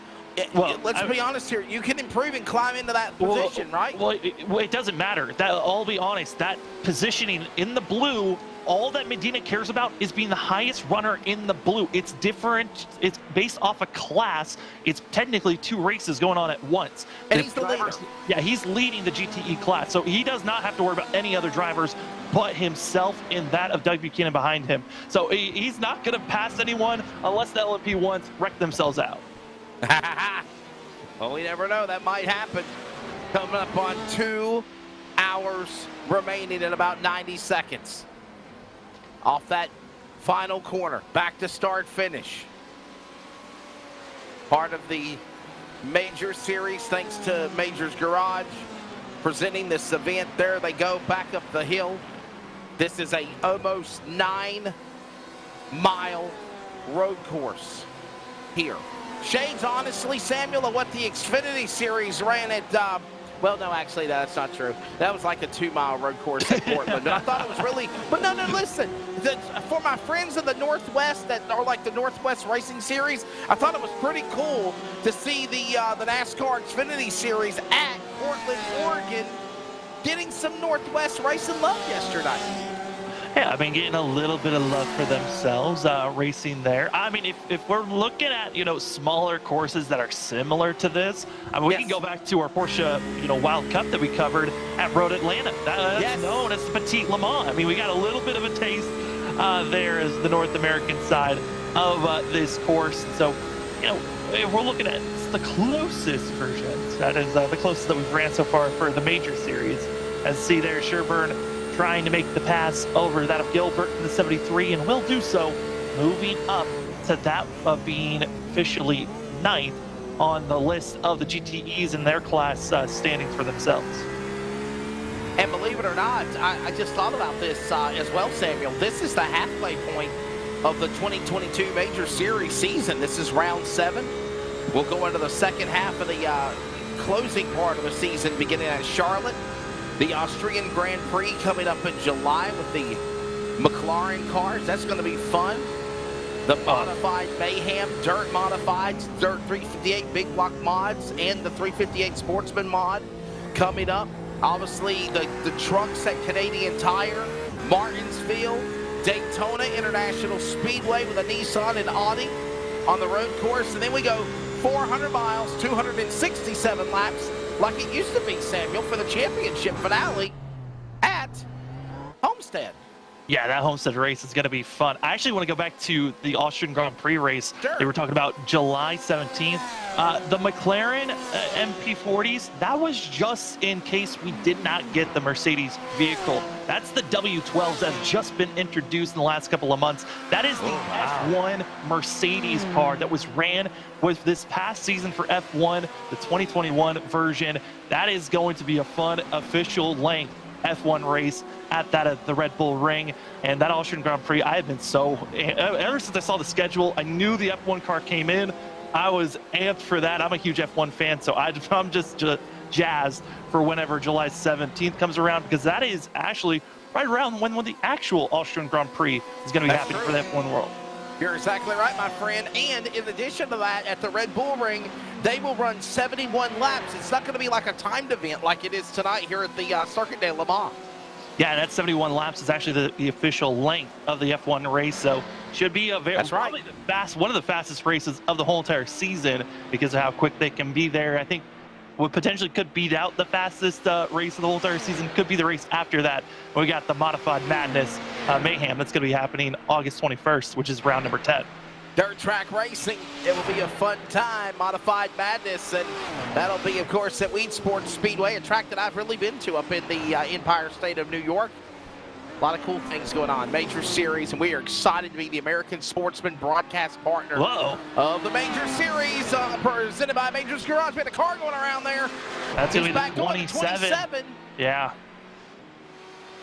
let's be honest here. You can improve and climb into that position, right? Well, it doesn't matter. I'll be honest. That positioning in the blue, all that Medina cares about is being the highest runner in the blue. It's different. It's based off a class. It's technically 2 races going on at once. And he's the leader. Yeah, he's leading the GTE class, so he does not have to worry about any other drivers but himself and that of Doug Buchanan behind him. So he's not going to pass anyone unless the LMP1s wreck themselves out. Well, we never know. That might happen. Coming up on 2 hours remaining in about 90 seconds. Off that final corner. Back to start finish. Part of the Major Series, thanks to Majors Garage presenting this event. There they go, back up the hill. This is a almost 9-mile road course here. Shades, honestly, Samuel, of what the Xfinity Series ran at, well, no, actually, that's not true. That was like a 2-mile road course at Portland. But I thought it was really, but no, listen. For my friends in the Northwest that are like the Northwest Racing Series, I thought it was pretty cool to see the NASCAR Xfinity Series at Portland, Oregon, getting some Northwest racing love yesterday. Yeah, I mean, getting a little bit of love for themselves racing there. I mean, if we're looking at, smaller courses that are similar to this, I mean, we can go back to our Porsche, Wild Cup that we covered at Road Atlanta. That's known as Petit Le Mans. I mean, we got a little bit of a taste there as the North American side of this course. So, if we're looking at the closest version, that is the closest that we've ran so far for the Major Series. As see there, Sherburne trying to make the pass over that of Gilbert in the 73, and will do so, moving up to that of being officially 9th on the list of the GTEs in their class standings for themselves. And believe it or not, I just thought about this as well, Samuel. This is the halfway point of the 2022 Major Series season. This is round 7. We'll go into the second half of the closing part of the season, beginning at Charlotte. The Austrian Grand Prix coming up in July with the McLaren cars. That's going to be fun. The modified Mayhem, dirt modifieds, dirt 358 big block mods, and the 358 Sportsman mod coming up. Obviously, the trucks at Canadian Tire, Martinsville, Daytona International Speedway with a Nissan and Audi on the road course. And then we go 400 miles, 267 laps, like it used to be, Samuel, for the championship finale at Homestead. Yeah, that Homestead race is going to be fun. I actually want to go back to the Austrian Grand Prix race. Sure. They were talking about July 17th. The McLaren MP40s, that was just in case we did not get the Mercedes vehicle. That's the W12s that have just been introduced in the last couple of months. That is the F1 Mercedes car that was ran with this past season for F1, the 2021 version. That is going to be a fun official length F1 race at the Red Bull Ring. And that Austrian Grand Prix, I have been ever since I saw the schedule, I knew the F1 car came in. I was amped for that. I'm a huge F1 fan, so I'm just jazzed for whenever July 17th comes around, because that is actually right around when the actual Austrian Grand Prix is going to be That's happening true. for the F1 world. You're exactly right, my friend. And in addition to that, at the Red Bull Ring, they will run 71 laps. It's not going to be like a timed event like it is tonight here at the Circuit de Le Mans. Yeah, that 71 laps is actually the official length of the F1 race, so should be a probably one of the fastest races of the whole entire season because of how quick they can be there. I think what potentially could beat out the fastest race of the whole entire season could be the race after that. We got the Modified Madness Mayhem that's going to be happening August 21st, which is round number 10. Dirt track racing, it will be a fun time, Modified Madness, and that'll be, of course, at Weed Sports Speedway, a track that I've really been to up in the Empire State of New York. A lot of cool things going on, Major Series, and we are excited to be the American Sportsman broadcast partner of the Major Series, presented by Majors Garage. We had a car going around there. That's going to be the 27. Yeah.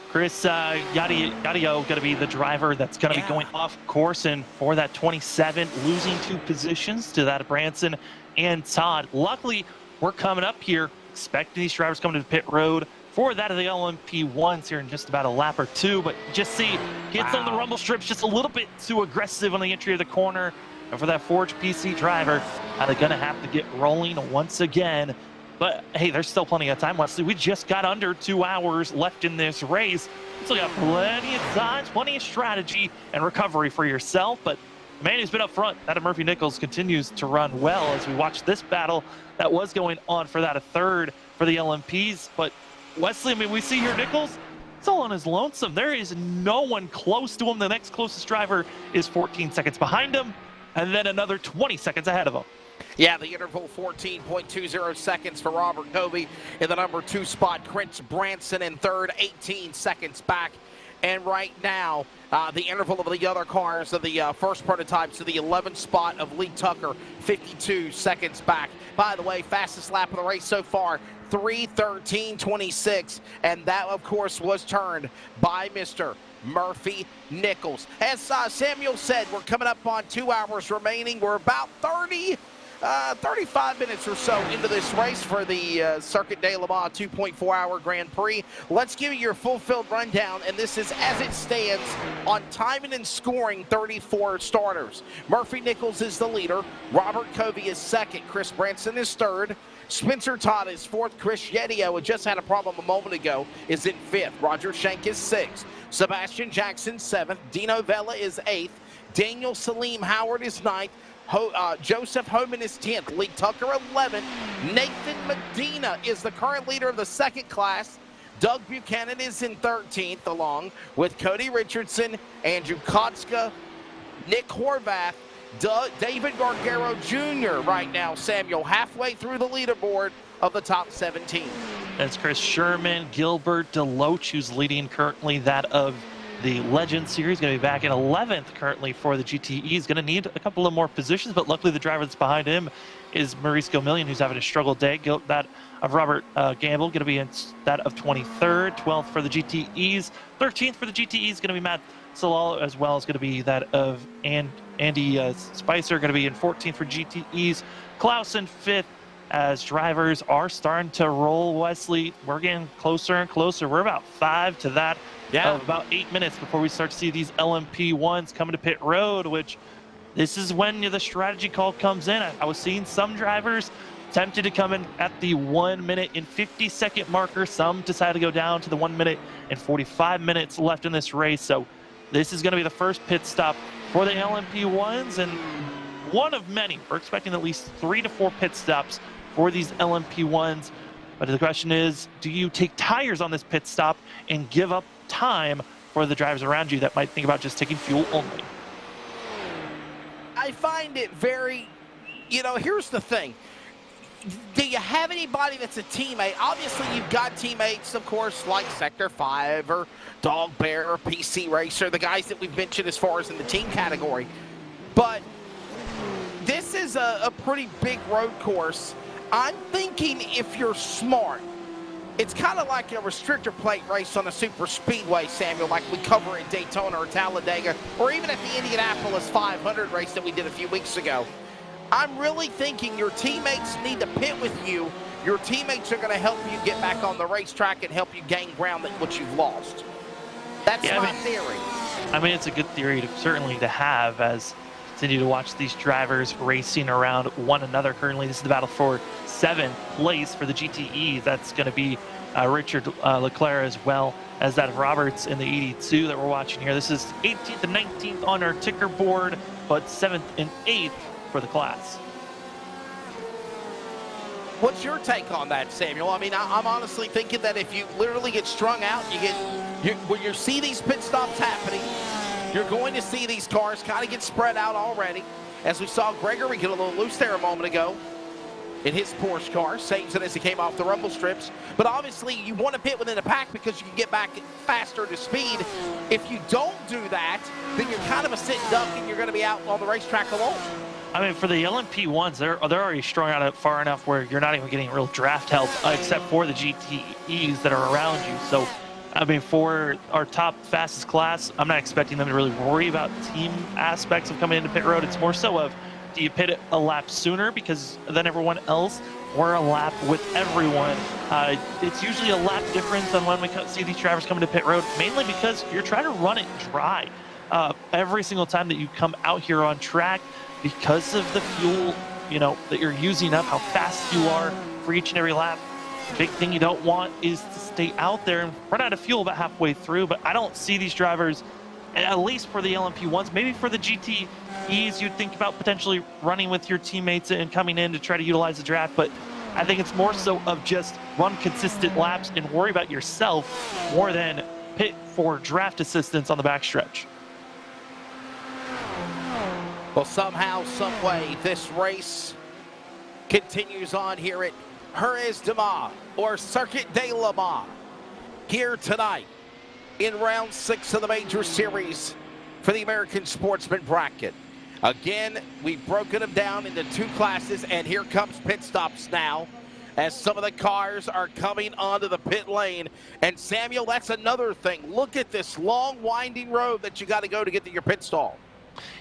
Chris Gadio going to be the driver that's going to be going off course, and for that 27, losing 2 positions to that of Branson and Todd. Luckily, we're coming up here expecting these drivers coming to the pit road for that of the LMP1s here in just about a lap or 2, but just see, gets on the rumble strips just a little bit too aggressive on the entry of the corner. And for that Forge PC driver, they're going to have to get rolling once again. But hey, there's still plenty of time, Wesley. We just got under 2 hours left in this race. Still got plenty of time, plenty of strategy and recovery for yourself. But the man who's been up front, that of Murphy Nichols, continues to run well as we watch this battle that was going on for that a third for the LMPs. But Wesley, I mean, we see here Nichols, it's all on his lonesome. There is no one close to him. The next closest driver is 14 seconds behind him, and then another 20 seconds ahead of him. Yeah, the interval 14.20 seconds for Robert Covey in the number 2 spot. Chris Branson in third, 18 seconds back. And right now, the interval of the other cars of the first prototypes to the 11th spot of Lee Tucker, 52 seconds back. By the way, fastest lap of the race so far, 3:13.26, and that, of course, was turned by Mr. Murphy Nichols. As Samuel said, we're coming up on 2 hours remaining. We're about 35 minutes or so into this race for the Circuit de Le Mans 2.4-hour Grand Prix. Let's give you your full-filled rundown, and this is as it stands on timing and scoring 34 starters. Murphy Nichols is the leader. Robert Covey is second. Chris Branson is third. Spencer Todd is fourth. Chris Yedio, who just had a problem a moment ago, is in fifth. Roger Shank is sixth. Sebastian Jackson, seventh. Dino Vella is eighth. Daniel Salim Howard is ninth. Joseph Homan is 10th. Lee Tucker 11th. Nathan Medina is the current leader of the second class. Doug Buchanan is in 13th, along with Cody Richardson, Andrew Kotska, Nick Horvath, David Gargaro Jr. right now, Samuel, halfway through the leaderboard of the top 17. That's Chris Sherman, Gilbert Deloach, who's leading currently that of the Legend Series. Going to be back in 11th currently for the GTE. He's going to need a couple of more positions, but luckily the driver that's behind him is Maurice Gomillion, who's having a struggle day. That of Robert Gamble going to be in that of 23rd, 12th for the GTEs. 13th for the GTEs going to be Matt Salal, as well as going to be that of Andy Spicer, going to be in 14th for GTEs. Clausen 5th, as drivers are starting to roll, Wesley. We're getting closer and closer. We're about 5 to that. Of about 8 minutes before we start to see these LMP1s coming to pit road, which this is when the strategy call comes in. I was seeing some drivers tempted to come in at the 1 minute and 50-second marker. Some decided to go down to the 1 minute and 45 minutes left in this race. So this is going to be the first pit stop for the LMP1s, and one of many. We're expecting at least 3 to 4 pit stops for these LMP1s. But the question is, do you take tires on this pit stop and give up time for the drivers around you that might think about just taking fuel only? I find it very, here's the thing. Do you have anybody that's a teammate? Obviously, you've got teammates, of course, like Sector 5 or Dog Bear or PC Racer, the guys that we've mentioned as far as in the team category. But this is a pretty big road course. I'm thinking if you're smart, it's kind of like a restrictor plate race on a super speedway, Samuel, like we cover at Daytona or Talladega, or even at the Indianapolis 500 race that we did a few weeks ago. I'm really thinking your teammates need to pit with you. Your teammates are going to help you get back on the racetrack and help you gain ground that what you've lost. That's Yeah, my theory. I mean, it's a good theory certainly to have as continue to watch these drivers racing around one another. Currently, this is the battle for 7th place for the GTE. That's going to be Richard Leclerc, as well as that of Roberts in the 82 that we're watching here. This is 18th and 19th on our ticker board, but 7th and 8th for the class. What's your take on that, Samuel? I mean, I'm honestly thinking that if you literally get strung out, when you see these pit stops happening, you're going to see these cars kind of get spread out already. As we saw Gregory get a little loose there a moment ago in his Porsche car, saves it as he came off the rumble strips. But obviously, you want to pit within a pack because you can get back faster to speed. If you don't do that, then you're kind of a sit duck and you're going to be out on the racetrack alone. I mean, for the LMP1s, they're already strung out far enough where you're not even getting real draft help, except for the GTEs that are around you. So, I mean, for our top fastest class, I'm not expecting them to really worry about team aspects of coming into pit road. It's more so of, do you pit a lap sooner because than everyone else, or a lap with everyone? It's usually a lap difference on when we see these drivers coming to pit road, mainly because you're trying to run it dry. Every single time that you come out here on track, because of the fuel, that you're using up, how fast you are for each and every lap. The big thing you don't want is to stay out there and run out of fuel about halfway through. But I don't see these drivers, at least for the LMP1s, maybe for the GTEs, you'd think about potentially running with your teammates and coming in to try to utilize the draft. But I think it's more so of just run consistent laps and worry about yourself more than pit for draft assistance on the backstretch. Well, somehow, some way, this race continues on here at Heures de Mans, or Circuit de Le Mans, here tonight in round 6 of the Major Series for the American Sportsman bracket. Again, we've broken them down into 2 classes, and here comes pit stops now as some of the cars are coming onto the pit lane. And Samuel, that's another thing. Look at this long, winding road that you got to go to get to your pit stall.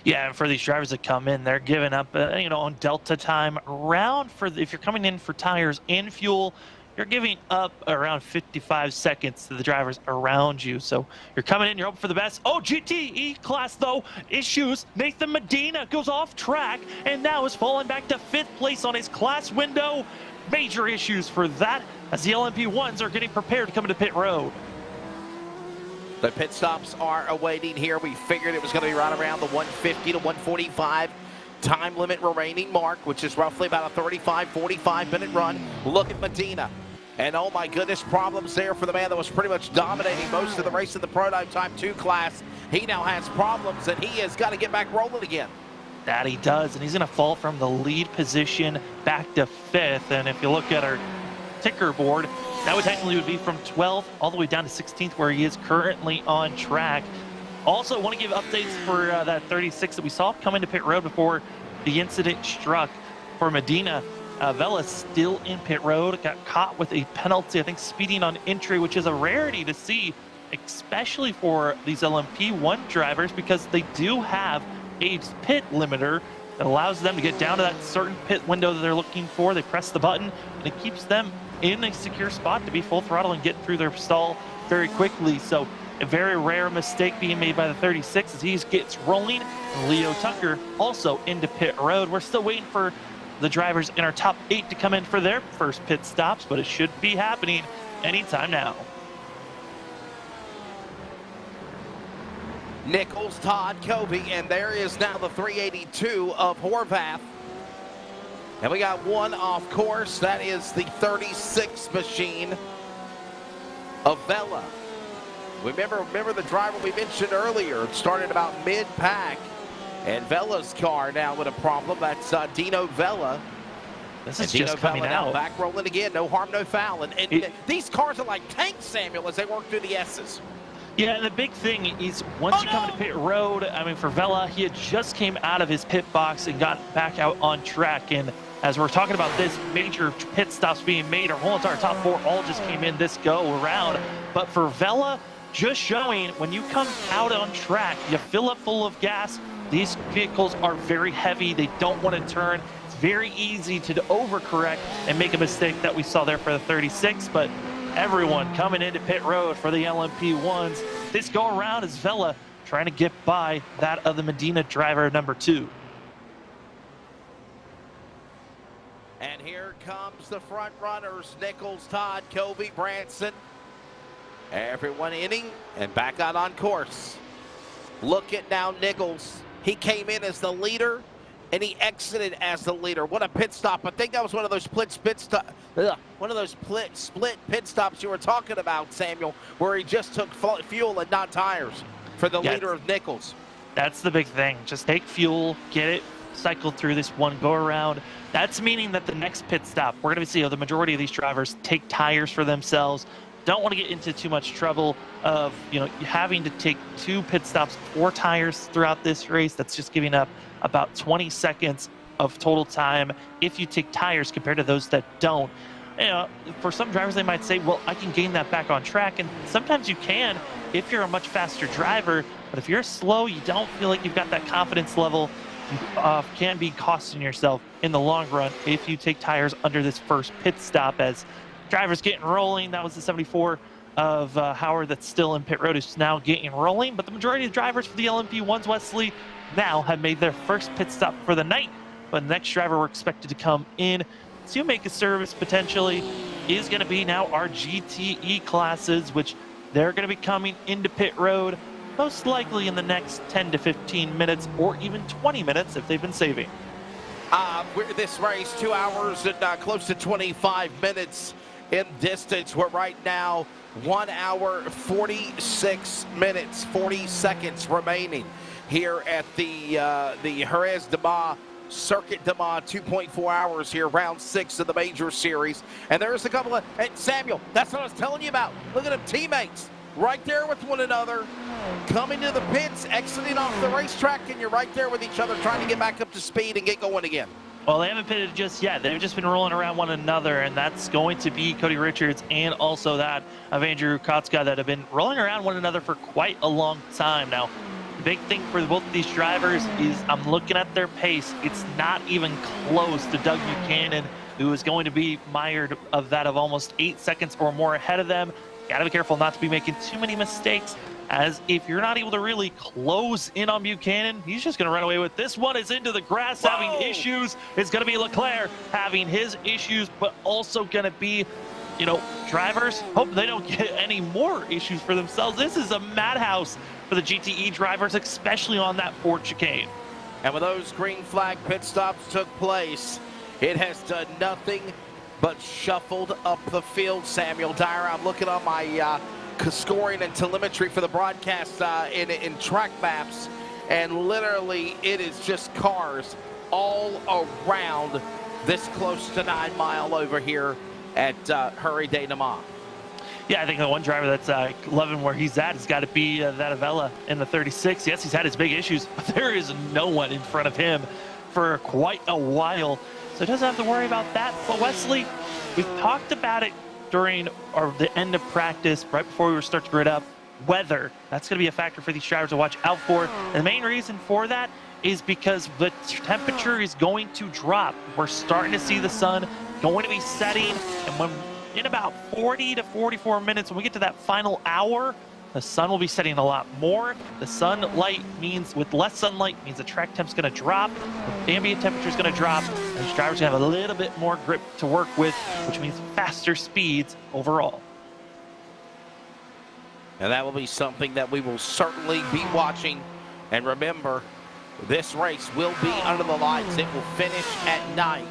Yeah, and for these drivers that come in, they're giving up, on delta time around if you're coming in for tires and fuel, you're giving up around 55 seconds to the drivers around you. So you're coming in, you're hoping for the best. Oh, GTE class, though, issues. Nathan Medina goes off track and now is falling back to 5th place on his class window. Major issues for that as the LMP1s are getting prepared to come into pit road. The pit stops are awaiting here. We figured it was going to be right around the 150 to 145 time limit remaining mark, which is roughly about a 35-45 minute run. Look at Medina. And oh my goodness, problems there for the man that was pretty much dominating most of the race in the Prototype Type 2 class. He now has problems, and he has got to get back rolling again. That he does, and he's going to fall from the lead position back to 5th. And if you look at our ticker board, that would technically be from 12th all the way down to 16th, where he is currently on track. Also, want to give updates for that 36 that we saw come into pit road before the incident struck for Medina. Vela still in pit road, got caught with a penalty, I think speeding on entry, which is a rarity to see, especially for these LMP1 drivers, because they do have a pit limiter that allows them to get down to that certain pit window that they're looking for. They press the button, and it keeps them in a secure spot to be full throttle and get through their stall very quickly. So a very rare mistake being made by the 36 as he gets rolling. Leo Tucker also into pit road. We're still waiting for the drivers in our top 8 to come in for their first pit stops, but it should be happening anytime now. Nichols, Todd, Kobe, and there is now the 382 of Horvath. And we got one off course. That is the 36 machine of Vela. Remember the driver we mentioned earlier. It started about mid-pack. And Vela's car now with a problem. That's Dino Vela. This is just coming out. Back rolling again. No harm, no foul. And these cars are like tanks, Samuel, as they work through the S's. Yeah, and the big thing is once you come to pit road, I mean, for Vela, he had just came out of his pit box and got back out on track. And as we're talking about this major pit stops being made, our whole entire top 4 all just came in this go around. But for Vela, just showing when you come out on track, you fill up full of gas. These vehicles are very heavy. They don't want to turn. It's very easy to overcorrect and make a mistake that we saw there for the 36. But everyone coming into pit road for the LMP1s, this go around as Vela trying to get by that of the Medina driver number 2. And here comes the front runners, Nichols, Todd, Covey, Branson. Everyone inning and back out on course. Look at now Nichols. He came in as the leader and he exited as the leader. What a pit stop. I think that was one of those split pit stops you were talking about, Samuel, where he just took fuel and not tires for the leader of Nichols. That's the big thing. Just take fuel, get it cycled through this one go around. That's meaning that the next pit stop, we're going to see the majority of these drivers take tires for themselves. Don't want to get into too much trouble of, having to take 2 pit stops, 4 tires throughout this race. That's just giving up about 20 seconds of total time if you take tires compared to those that don't. For some drivers, they might say, well, I can gain that back on track. And sometimes you can if you're a much faster driver. But if you're slow, you don't feel like you've got that confidence level. You can be costing yourself in the long run if you take tires under this first pit stop. As drivers getting rolling, that was the 74 of Howard that's still in pit road, is now getting rolling. But the majority of the drivers for the LMP1s, Wesley, now have made their first pit stop for the night. But the next driver we're expected to come in to make a service potentially is going to be now our GTE classes, which they're going to be coming into pit road most likely in the next 10 to 15 minutes or even 20 minutes if they've been saving. This race, 2 hours and close to 25 minutes in distance. We're right now 1 hour, 46 minutes, 40 seconds remaining here at the Heures de Mans Circuit de Mans, 2.4 hours here, round 6 of the Major Series. And there's a couple of, hey, Samuel, that's what I was telling you about. Look at them teammates right there with one another, coming to the pits, exiting off the racetrack, and you're right there with each other trying to get back up to speed and get going again. Well, they haven't pitted just yet. They've just been rolling around one another, and that's going to be Cody Richards and also that of Andrew Kotska that have been rolling around one another for quite a long time now. The big thing for both of these drivers is I'm looking at their pace. It's not even close to Doug Buchanan, who is going to be mired of that of almost 8 seconds or more ahead of them. Got to be careful not to be making too many mistakes, as if you're not able to really close in on Buchanan, he's just going to run away with this one. Is into the grass. Whoa. Having issues. It's going to be Leclerc having his issues, but also going to be, drivers hope they don't get any more issues for themselves. This is a madhouse for the GTE drivers, especially on that Ford chicane. And when those green flag pit stops took place, it has done nothing but shuffled up the field, Samuel Dyer. I'm looking on my scoring and telemetry for the broadcast in track maps, and literally it is just cars all around this close to 9 Mile over here at Heures de Mans. Yeah, I think the one driver that's loving where he's at has got to be that of Vela in the 36. Yes, he's had his big issues, but there is no one in front of him for quite a while. So he doesn't have to worry about that. But Wesley, we've talked about it during the end of practice, right before we were start to grid up. Weather, that's going to be a factor for these drivers to watch out for. And the main reason for that is because the temperature is going to drop. We're starting to see the sun going to be setting. And when in about 40 to 44 minutes, when we get to that final hour, the sun will be setting a lot more. The sunlight means, with less sunlight, means the track temp's going to drop. The ambient temperature is going to drop. And these drivers are going to have a little bit more grip to work with, which means faster speeds overall. And that will be something that we will certainly be watching. And remember, this race will be under the lights. It will finish at night,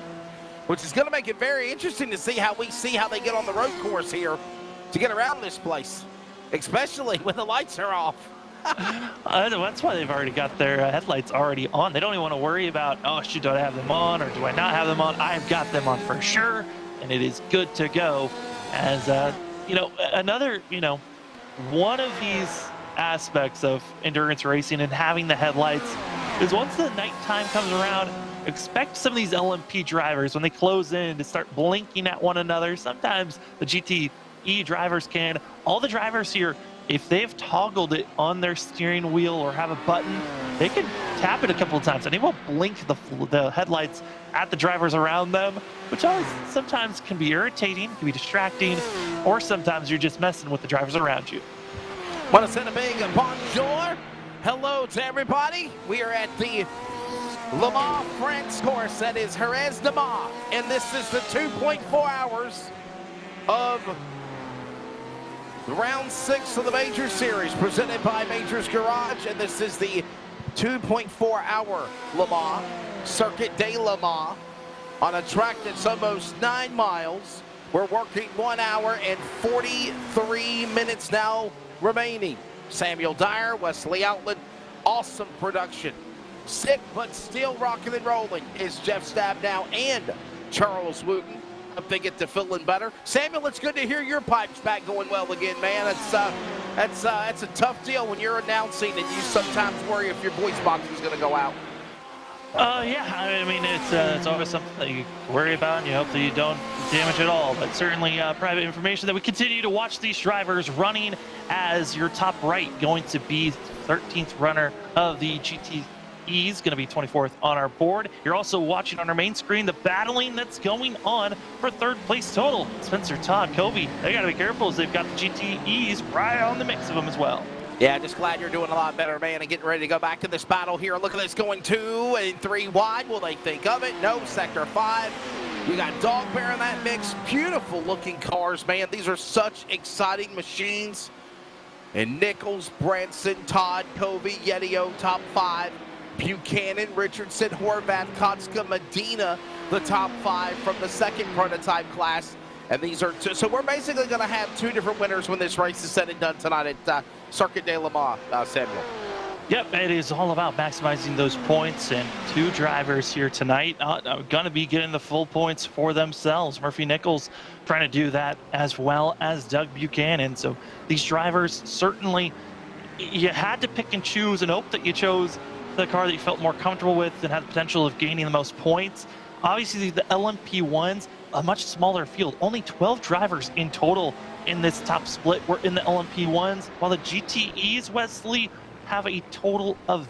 which is going to make it very interesting to see how they get on the road course here to get around this place, especially when the lights are off. That's why they've already got their headlights already on. They don't even want to worry about, oh, do I have them on or do I not have them on? I've got them on for sure, and it is good to go. As, another, one of these aspects of endurance racing and having the headlights is once the nighttime comes around, expect some of these LMP drivers, when they close in, to start blinking at one another. Sometimes the GTE drivers can. All the drivers here, if they've toggled it on their steering wheel or have a button, they can tap it a couple of times and they won't blink the headlights at the drivers around them, which always sometimes can be irritating, can be distracting, or sometimes you're just messing with the drivers around you. Want to send a big bonjour. Hello to everybody. We are at the Le Mans France course. That is Heures de Mans. And this is the 2.4 hours of round 6 of the Major Series presented by Majors Garage. And this is the 2.4 hour Le Mans, Circuit de Le Mans, on a track that's almost 9 miles. We're working 1 hour and 43 minutes now remaining. Samuel Dyer, Wesley Outland, awesome production. Sick but still rocking and rolling is Jeff Stabnow and Charles Wooten. Hope they get to feeling better. Samuel, it's good to hear your pipes back going well again, man. That's a tough deal when you're announcing and you sometimes worry if your voice box is going to go out. Yeah, I mean, it's always something that you worry about, and you hope that you don't damage it all. But certainly private information that we continue to watch these drivers running as your top right going to be 13th runner of the GTEs, going to be 24th on our board. You're also watching on our main screen the battling that's going on for third place total. Spencer, Todd, Kobe, they got to be careful as they've got the GTEs right on the mix of them as well. Yeah, just glad you're doing a lot better, man, and getting ready to go back to this battle here. Look at this, going 2 and 3 wide. Will they think of it? No, sector 5. You got Dog Bear in that mix. Beautiful looking cars, man. These are such exciting machines. And Nichols, Branson, Todd, Covey, Yetio, top 5. Buchanan, Richardson, Horvath, Kotska, Medina, the top 5 from the second prototype class. And these are two. So we're basically going to have 2 different winners when this race is said and done tonight at Circuit de Le Mans, Samuel. Yep, it is all about maximizing those points, and 2 drivers here tonight are going to be getting the full points for themselves. Murphy Nichols trying to do that, as well as Doug Buchanan. So these drivers, certainly, you had to pick and choose and hope that you chose the car that you felt more comfortable with and had the potential of gaining the most points. Obviously, the LMP1s, a much smaller field, only 12 drivers in total in this top split were in the LMP1s, while the GTEs, Wesley, have a total of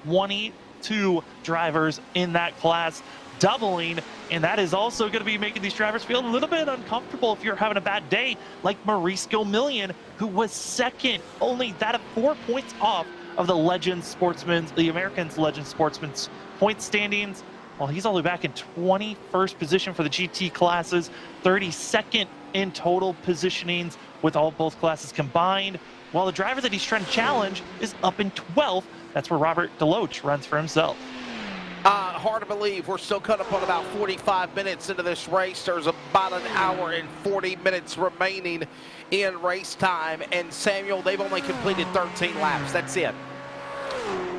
22 drivers in that class, doubling, and that is also going to be making these drivers feel a little bit uncomfortable if you're having a bad day, like Maurice Gilmillion, who was second, only that of 4 points off of the Legend Sportsman's, the Americans Legend Sportsman's point standings. Well, he's all the way back in 21st position for the GT classes, 32nd in total positionings with both classes combined, while the driver that he's trying to challenge is up in 12th. That's where Robert Deloach runs for himself. Hard to believe we're still cut up on about 45 minutes into this race. There's about an hour and 40 minutes remaining in race time. And Samuel, they've only completed 13 laps. That's it.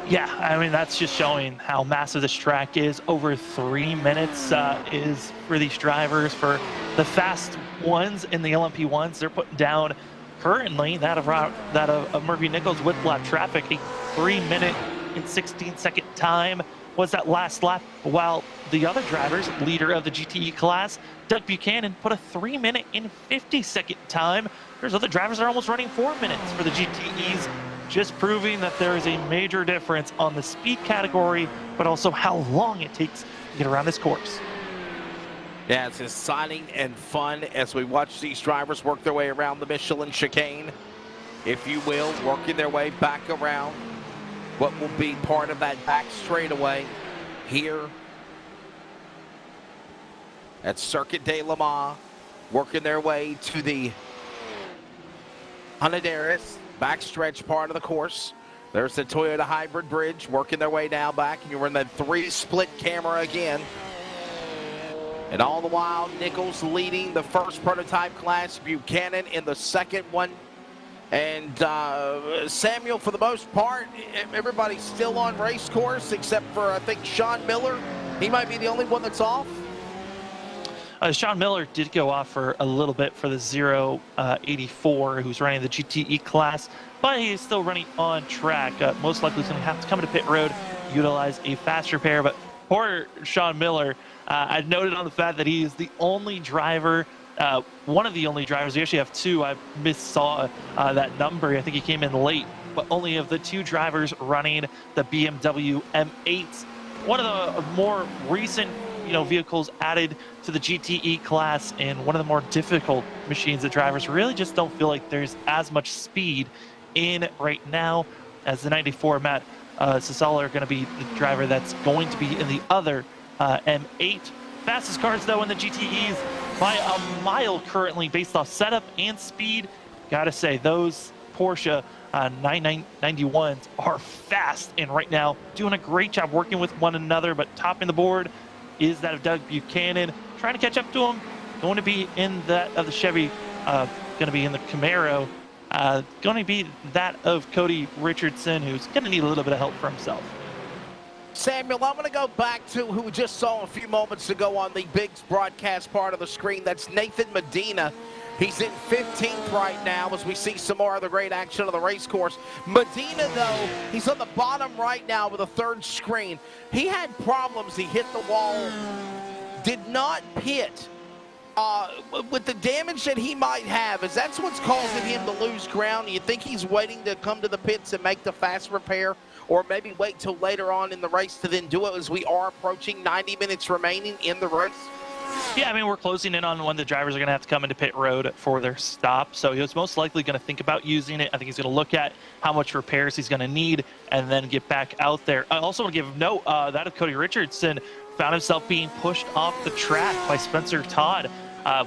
Yeah, I mean, that's just showing how massive this track is. Over 3 minutes is for these drivers. For the fast ones in the LMP1s, they're putting down currently that of Murphy Nichols with lap traffic, a 3 minute and 16-second time was that last lap, while the other drivers, leader of the GTE class, Doug Buchanan, put a 3 minute and 50-second time. There's other drivers that are almost running 4 minutes for the GTEs, just proving that there is a major difference on the speed category, but also how long it takes to get around this course. Yeah, it's exciting and fun as we watch these drivers work their way around the Michelin chicane, if you will, working their way back around what will be part of that back straightaway here at Circuit de Le Mans, working their way to the Honduras backstretch part of the course. There's the Toyota Hybrid Bridge working their way now back, and you're in the 3-split camera again. And all the while, Nichols leading the first prototype class, Buchanan in the second one. And Samuel, for the most part, everybody's still on race course except for, I think, Sean Miller. He might be the only one that's off. Sean Miller did go off for a little bit for the 084, who's running the GTE class, but he is still running on track. Most likely he's going to have to come to pit road, utilize a faster pair. But poor Sean Miller, I noted on the fact that he is the only driver, one of the only drivers. We actually have 2. I missaw that number. I think he came in late, but only of the 2 drivers running the BMW M8s. One of the more recent vehicles added to the GTE class, and one of the more difficult machines that drivers really just don't feel like there's as much speed in right now, as the 94 Matt Sasala are going to be the driver that's going to be in the other M8. Fastest cars, though, in the GTEs by a mile currently based off setup and speed. Gotta say, those Porsche 991s are fast and right now doing a great job working with one another, but topping the board is that of Doug Buchanan. Trying to catch up to him, going to be in that of the Chevy, going to be in the Camaro, going to be that of Cody Richardson, who's going to need a little bit of help for himself. Samuel, I'm going to go back to who we just saw a few moments ago on the big broadcast part of the screen. That's Nathan Medina. He's in 15th right now as we see some more of the great action on the race course. Medina, though, he's on the bottom right now with a third screen. He had problems. He hit the wall, did not pit. With the damage that he might have, is that's what's causing him to lose ground? You think he's waiting to come to the pits and make the fast repair, or maybe wait till later on in the race to then do it, as we are approaching 90 minutes remaining in the race? Yeah, I mean, we're closing in on when the drivers are going to have to come into pit road for their stop. So he was most likely going to think about using it. I think he's going to look at how much repairs he's going to need and then get back out there. I also want to give note that of Cody Richardson found himself being pushed off the track by Spencer Todd.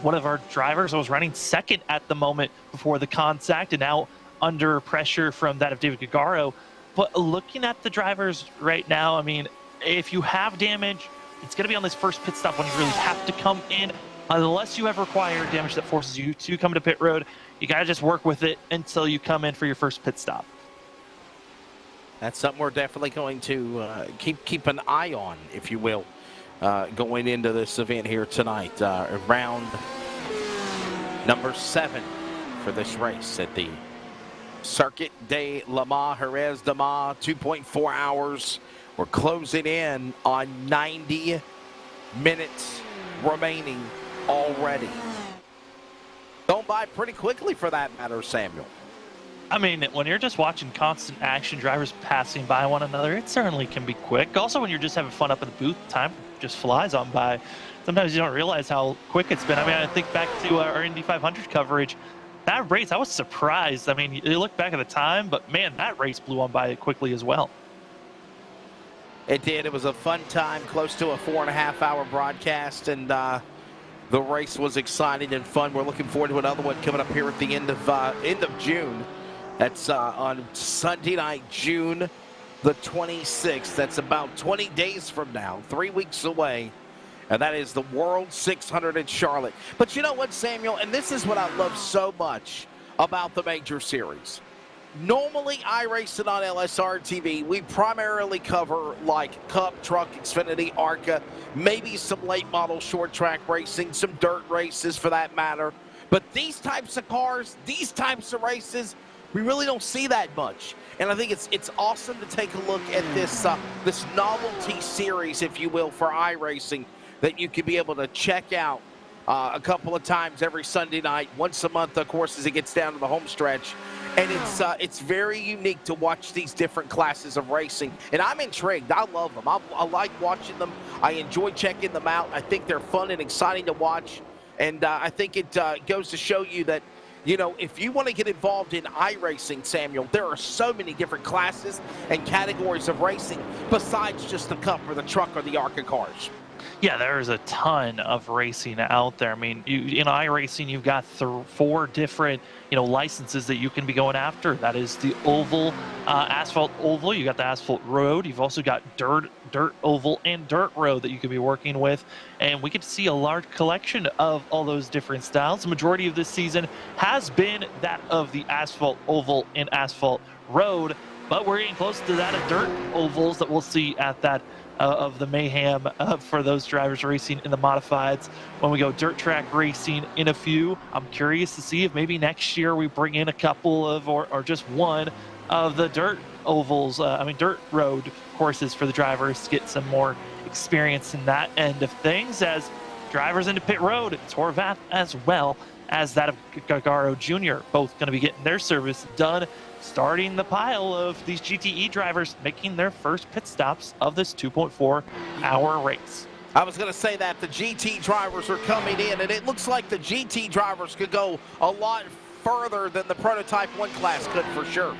One of our drivers was running second at the moment before the contact, and now under pressure from that of David Gagaro. But looking at the drivers right now, I mean, if you have damage, it's going to be on this first pit stop when you really have to come in. Unless you have required damage that forces you to come to pit road, you got to just work with it until you come in for your first pit stop. That's something we're definitely going to keep an eye on, if you will, going into this event here tonight. Round number 7 for this race at the Circuit de Le Mans, Heures de Mans, 2.4 hours. We're closing in on 90 minutes remaining already. Going by pretty quickly for that matter, Samuel. I mean, when you're just watching constant action, drivers passing by one another, it certainly can be quick. Also, when you're just having fun up in the booth, time just flies on by. Sometimes you don't realize how quick it's been. I mean, I think back to our Indy 500 coverage. That race, I was surprised. I mean, you look back at the time, but man, that race blew on by quickly as well. It did. It was a fun time, close to a 4.5-hour broadcast, and the race was exciting and fun. We're looking forward to another one coming up here at the end of June. That's on Sunday night, June the 26th. That's about 20 days from now, 3 weeks away. And that is the World 600 in Charlotte. But you know what, Samuel? And this is what I love so much about the Major Series. Normally, iRacing on LSRTV, we primarily cover like Cup, Truck, Xfinity, ARCA, maybe some late model short track racing, some dirt races for that matter. But these types of cars, these types of races, we really don't see that much. And I think it's awesome to take a look at this this novelty series, if you will, for iRacing that you can be able to check out a couple of times every Sunday night, once a month, of course, as it gets down to the home stretch. And it's very unique to watch these different classes of racing. And I'm intrigued. I love them. I like watching them. I enjoy checking them out. I think they're fun and exciting to watch. And I think it goes to show you that, you know, if you want to get involved in iRacing, Samuel, there are so many different classes and categories of racing besides just the Cup or the Truck or the ARCA cars. Yeah, there's a ton of racing out there. I mean, in iRacing, you've got 4 different, licenses that you can be going after. That is the oval, asphalt oval. You got the asphalt road. You've also got dirt oval, and dirt road that you could be working with. And we get to see a large collection of all those different styles. The majority of this season has been that of the asphalt oval and asphalt road, but we're getting close to that of dirt ovals that we'll see at that of the mayhem for those drivers racing in the modifieds. When we go dirt track racing in a few, I'm curious to see if maybe next year we bring in a couple of or just one of the dirt ovals, dirt road courses for the drivers to get some more experience in that end of things, as drivers into pit road, it's Horvath as well as that of Gagaro Jr., both going to be getting their service done, starting the pile of these GTE drivers making their first pit stops of this 2.4-hour race. I was going to say that the GT drivers are coming in, and it looks like the GT drivers could go a lot further than the Prototype 1 class could for sure.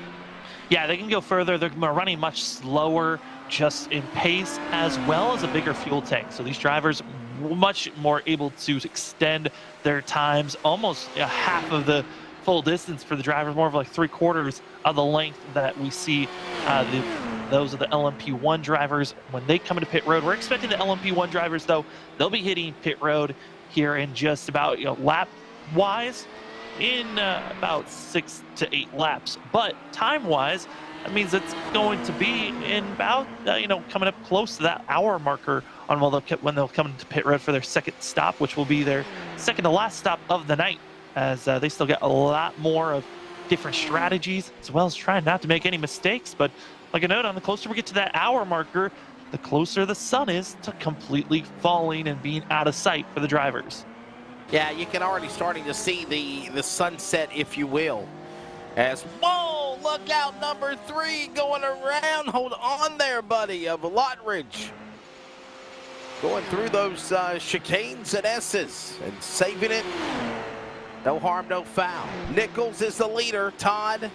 Yeah, they can go further. They're running much slower, just in pace, as well as a bigger fuel tank. So these drivers much more able to extend their times, almost half of the full distance for the drivers, more of like 3/4 of the length that we see those are the LMP1 drivers when they come into pit road. We're expecting the LMP1 drivers, though, they'll be hitting pit road here in just about, lap-wise, in about 6 to 8 laps. But time-wise, that means it's going to be in about, coming up close to that hour marker on when they'll come into pit road for their second stop, which will be their second to last stop of the night, as they still get a lot more of different strategies, as well as trying not to make any mistakes. But like I noted, the closer we get to that hour marker, the closer the sun is to completely falling and being out of sight for the drivers. Yeah, you can already starting to see the sunset, if you will. As, whoa, look out, number 3 going around. Hold on there, buddy, of Lottridge. Going through those chicanes and S's and saving it. No harm, no foul. Nichols is the leader. Todd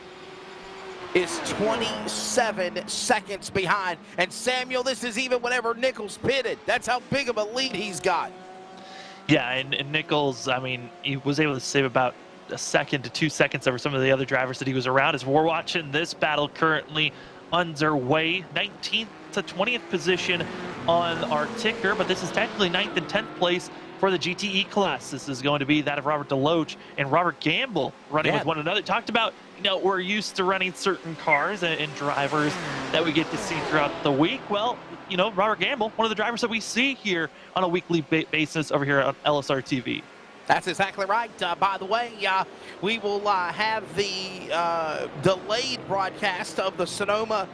is 27 seconds behind. And Samuel, this is even whenever Nichols pitted. That's how big of a lead he's got. Yeah, and Nichols, he was able to save about a second to 2 seconds over some of the other drivers that he was around. As we're watching this battle currently underway, 19th to 20th position on our ticker, but this is technically 9th and 10th place for the GTE class. This is going to be that of Robert DeLoach and Robert Gamble running with one another. Talked about, we're used to running certain cars and drivers that we get to see throughout the week. Well, Robert Gamble, one of the drivers that we see here on a weekly basis over here on LSRTV. That's exactly right. By the way, we will have the delayed broadcast of the Sonoma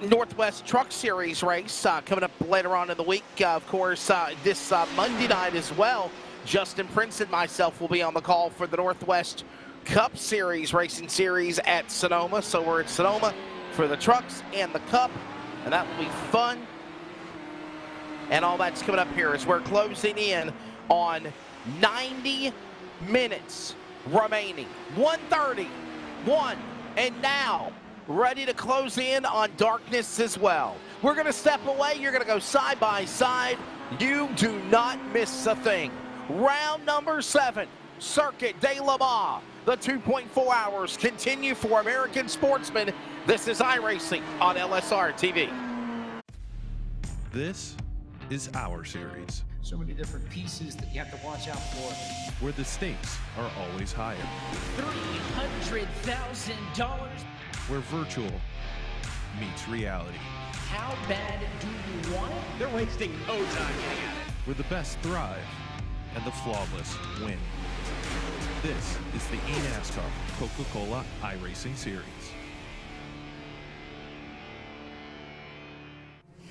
Northwest Truck Series race coming up later on in the week. Of course, this Monday night as well, Justin Prince and myself will be on the call for the Northwest Cup Series racing series at Sonoma. So we're at Sonoma for the trucks and the Cup, and that will be fun. And all that's coming up here as we're closing in on 90 minutes remaining. 1:31, and now ready to close in on darkness as well. We're going to step away. You're going to go side by side. You do not miss a thing. Round number 7, Circuit de Le Mans. The 2.4 hours continue for American Sportsman. This is iRacing on LSRTV. This is our series, So many different pieces that you have to watch out for. where the stakes are always higher, $300,000. where virtual meets reality, How bad do you want it? They're wasting no time getting at it. where the best thrive and the flawless win. This is the eNASCAR Coca-Cola iRacing Series.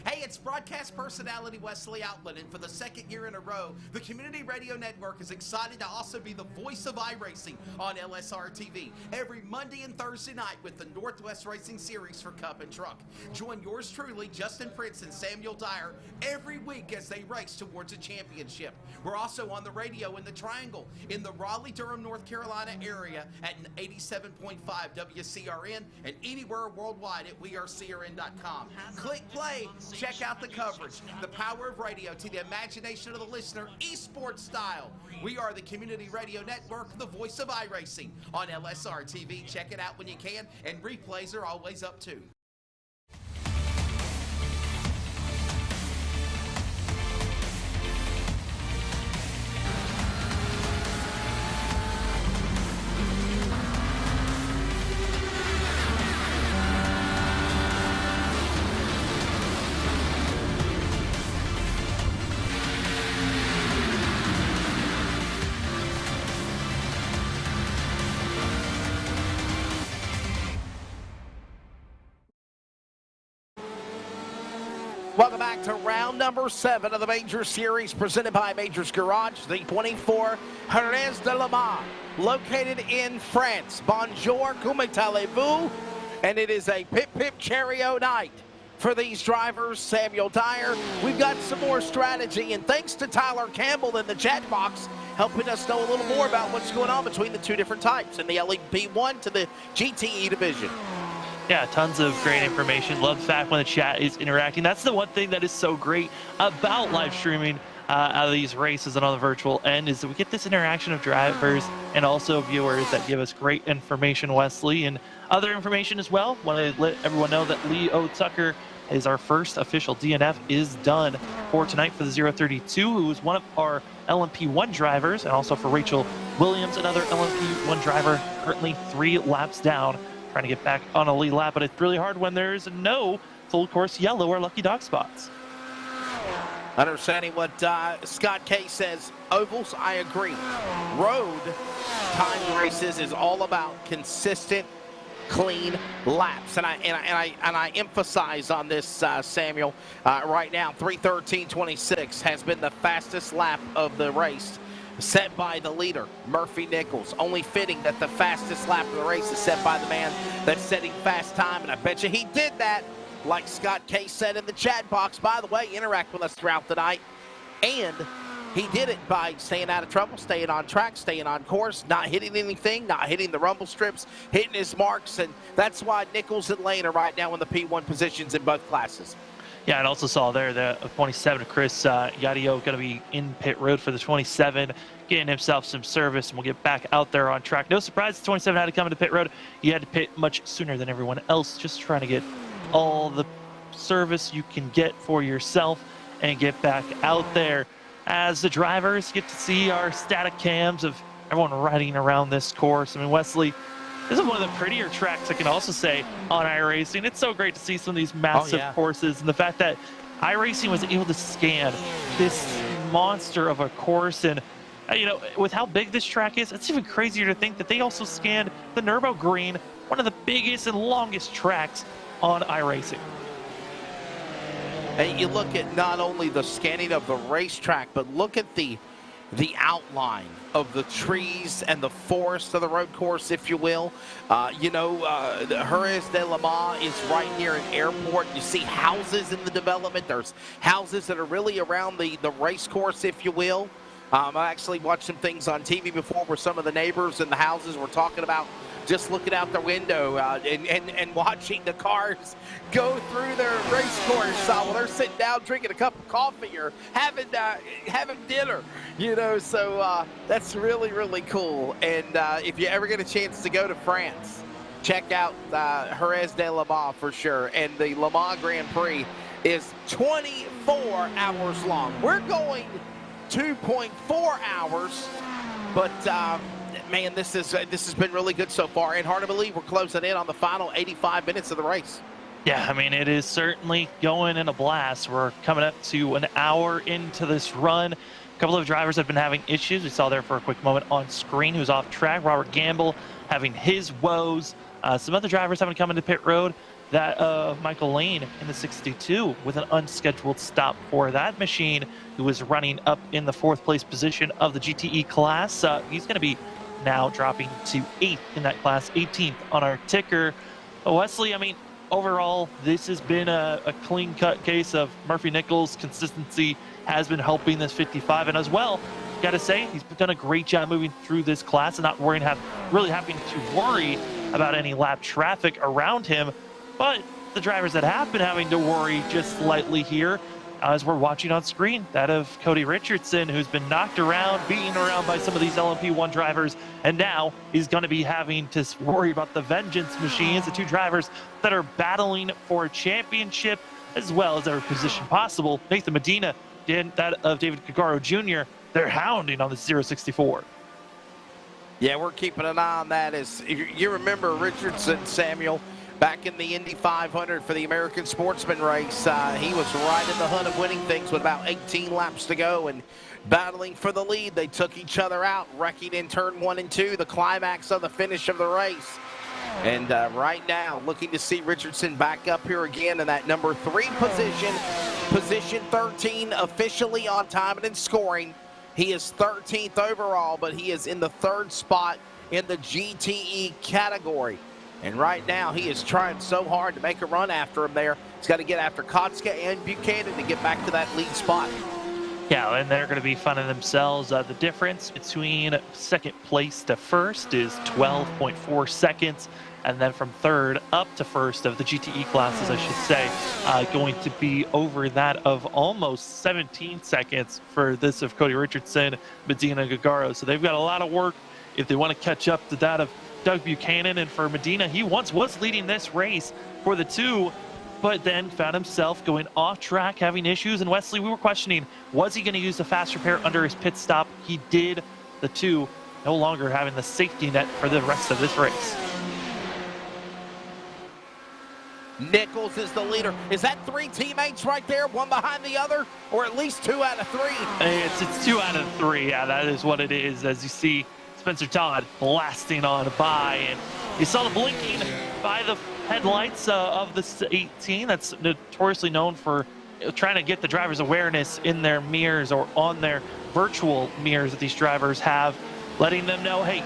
Hey, it's broadcast personality Wesley Outland, and for the second year in a row, the Community Radio Network is excited to also be the voice of iRacing on LSRTV every Monday and Thursday night with the Northwest Racing Series for Cup and Truck. Join yours truly, Justin Prince and Samuel Dyer, every week as they race towards a championship. We're also on the radio in the Triangle in the Raleigh-Durham, North Carolina area at 87.5 WCRN and anywhere worldwide at wearecrn.com. Click play. Check out the coverage, the power of radio to the imagination of the listener, esports style. We are the Community Radio Network, the voice of iRacing on LSRTV. Check it out when you can, and replays are always up too. Welcome back to round number 7 of the Major Series presented by Majors Garage, the 24 Heures de Le Mans, located in France. Bonjour, comment allez-vous? And it is a pip-pip chariot night for these drivers, Samuel Dyer. We've got some more strategy, and thanks to Tyler Campbell in the chat box, helping us know a little more about what's going on between the two different types, in the LEP1 to the GTE division. Yeah, tons of great information. Love the fact when the chat is interacting. That's the one thing that is so great about live streaming out of these races and on the virtual end, is that we get this interaction of drivers and also viewers that give us great information, Wesley, and other information as well. Want to let everyone know that Leo Tucker is our first official DNF is done for tonight for the 032, who is one of our LMP1 drivers, and also for Rachel Williams, another LMP1 driver, currently 3 laps down, trying to get back on a lead lap, but it's really hard when there's no full course yellow or lucky dog spots. Understanding what Scott K says, ovals, I agree. Road time races is all about consistent, clean laps, and I emphasize on this, Samuel. Right now, 3:13.26 has been the fastest lap of the race, set by the leader, Murphy Nichols. Only fitting that the fastest lap of the race is set by the man that's setting fast time, and I bet you he did that. Like Scott K said in the chat box, by the way, interact with us throughout the night. And he did it by staying out of trouble, staying on track, staying on course, not hitting anything, not hitting the rumble strips, hitting his marks. And that's why Nichols and Lane are right now in the P1 positions in both classes. Yeah, and also saw there the 27, Chris Yadio, going to be in pit road for the 27, getting himself some service, and we'll get back out there on track. No surprise, the 27 had to come into pit road. He had to pit much sooner than everyone else, just trying to get all the service you can get for yourself and get back out there. As the drivers get to see our static cams of everyone riding around this course. I mean, Wesley, this is one of the prettier tracks, I can also say, on iRacing. It's so great to see some of these massive courses, and the fact that iRacing was able to scan this monster of a course. And you know, with how big this track is, it's even crazier to think that they also scanned the Nürburgring, one of the biggest and longest tracks on iRacing. And you look at not only the scanning of the racetrack, but look at the outline of the trees and the forest of the road course, if you will. The Heures de la Ma is right near an airport. You see houses in the development. There's houses that are really around the race course, if you will. I actually watched some things on TV before where some of the neighbors and the houses were talking about just looking out the window and watching the cars go through their race course while they're sitting down drinking a cup of coffee or having dinner, so that's really, really cool. And if you ever get a chance to go to France, check out Heures de la Ma for sure. And the Le Mans Grand Prix is 24 hours long. We're going 2.4 hours, but man, this has been really good so far, and hard to believe we're closing in on the final 85 minutes of the race. Yeah, I mean, it is certainly going in a blast. We're coming up to an hour into this run. A couple of drivers have been having issues. We saw there for a quick moment on screen who's off track. Robert Gamble having his woes. Some other drivers having to come into pit road. That Michael Lane in the 62 with an unscheduled stop for that machine, who was running up in the 4th place position of the GTE class. He's going to be now dropping to 8th in that class, 18th on our ticker. Wesley, I mean, overall, this has been a clean-cut case of Murphy Nichols. Consistency has been helping this 55, and as well, got to say, he's done a great job moving through this class and not really having to worry about any lap traffic around him. But the drivers that have been having to worry just slightly here, as we're watching on screen, that of Cody Richardson, who's been knocked around, beaten around by some of these LMP1 drivers, and now he's going to be having to worry about the Vengeance machines, the 2 drivers that are battling for a championship as well as every position possible. Nathan Medina and that of David Kagaro Jr., they're hounding on the 064. Yeah, we're keeping an eye on that. As you remember Richardson, Samuel, back in the Indy 500 for the American Sportsman race, he was right in the hunt of winning things with about 18 laps to go and battling for the lead. They took each other out, wrecking in turn 1 and 2, the climax of the finish of the race. And right now, looking to see Richardson back up here again in that number 3 position 13, officially on time and in scoring. He is 13th overall, but he is in the 3rd spot in the GTE category. And right now, he is trying so hard to make a run after him there. He's got to get after Kotska and Buchanan to get back to that lead spot. Yeah, and they're going to be finding themselves. The difference between second place to first is 12.4 seconds. And then from third up to first of the GTE classes, I should say, going to be over that of almost 17 seconds for this of Cody Richardson, Medina, Gagaro. So they've got a lot of work if they want to catch up to that of Doug Buchanan. And for Medina, he once was leading this race for the 2, but then found himself going off track, having issues. And Wesley, we were questioning, was he going to use the fast repair under his pit stop? He did. The 2 no longer having the safety net for the rest of this race. Nichols is the leader. Is that 3 teammates right there, one behind the other, or at least 2 out of 3? It's 2 out of 3. Yeah, that is what it is. As you see, Spencer Todd blasting on by, and you saw the blinking by the headlights of the 18. That's notoriously known for trying to get the driver's awareness in their mirrors or on their virtual mirrors that these drivers have, letting them know, hey,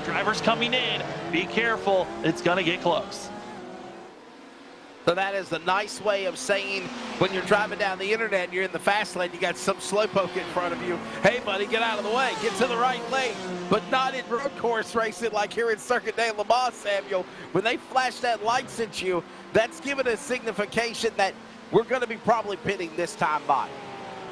drivers coming in, be careful, it's gonna get close. So that is a nice way of saying when you're driving down the internet and you're in the fast lane, you got some slowpoke in front of you. Hey, buddy, get out of the way. Get to the right lane. But not in road course racing like here in Circuit de Le Mans, Samuel. When they flash that lights at you, that's giving a signification that we're going to be probably pitting this time by.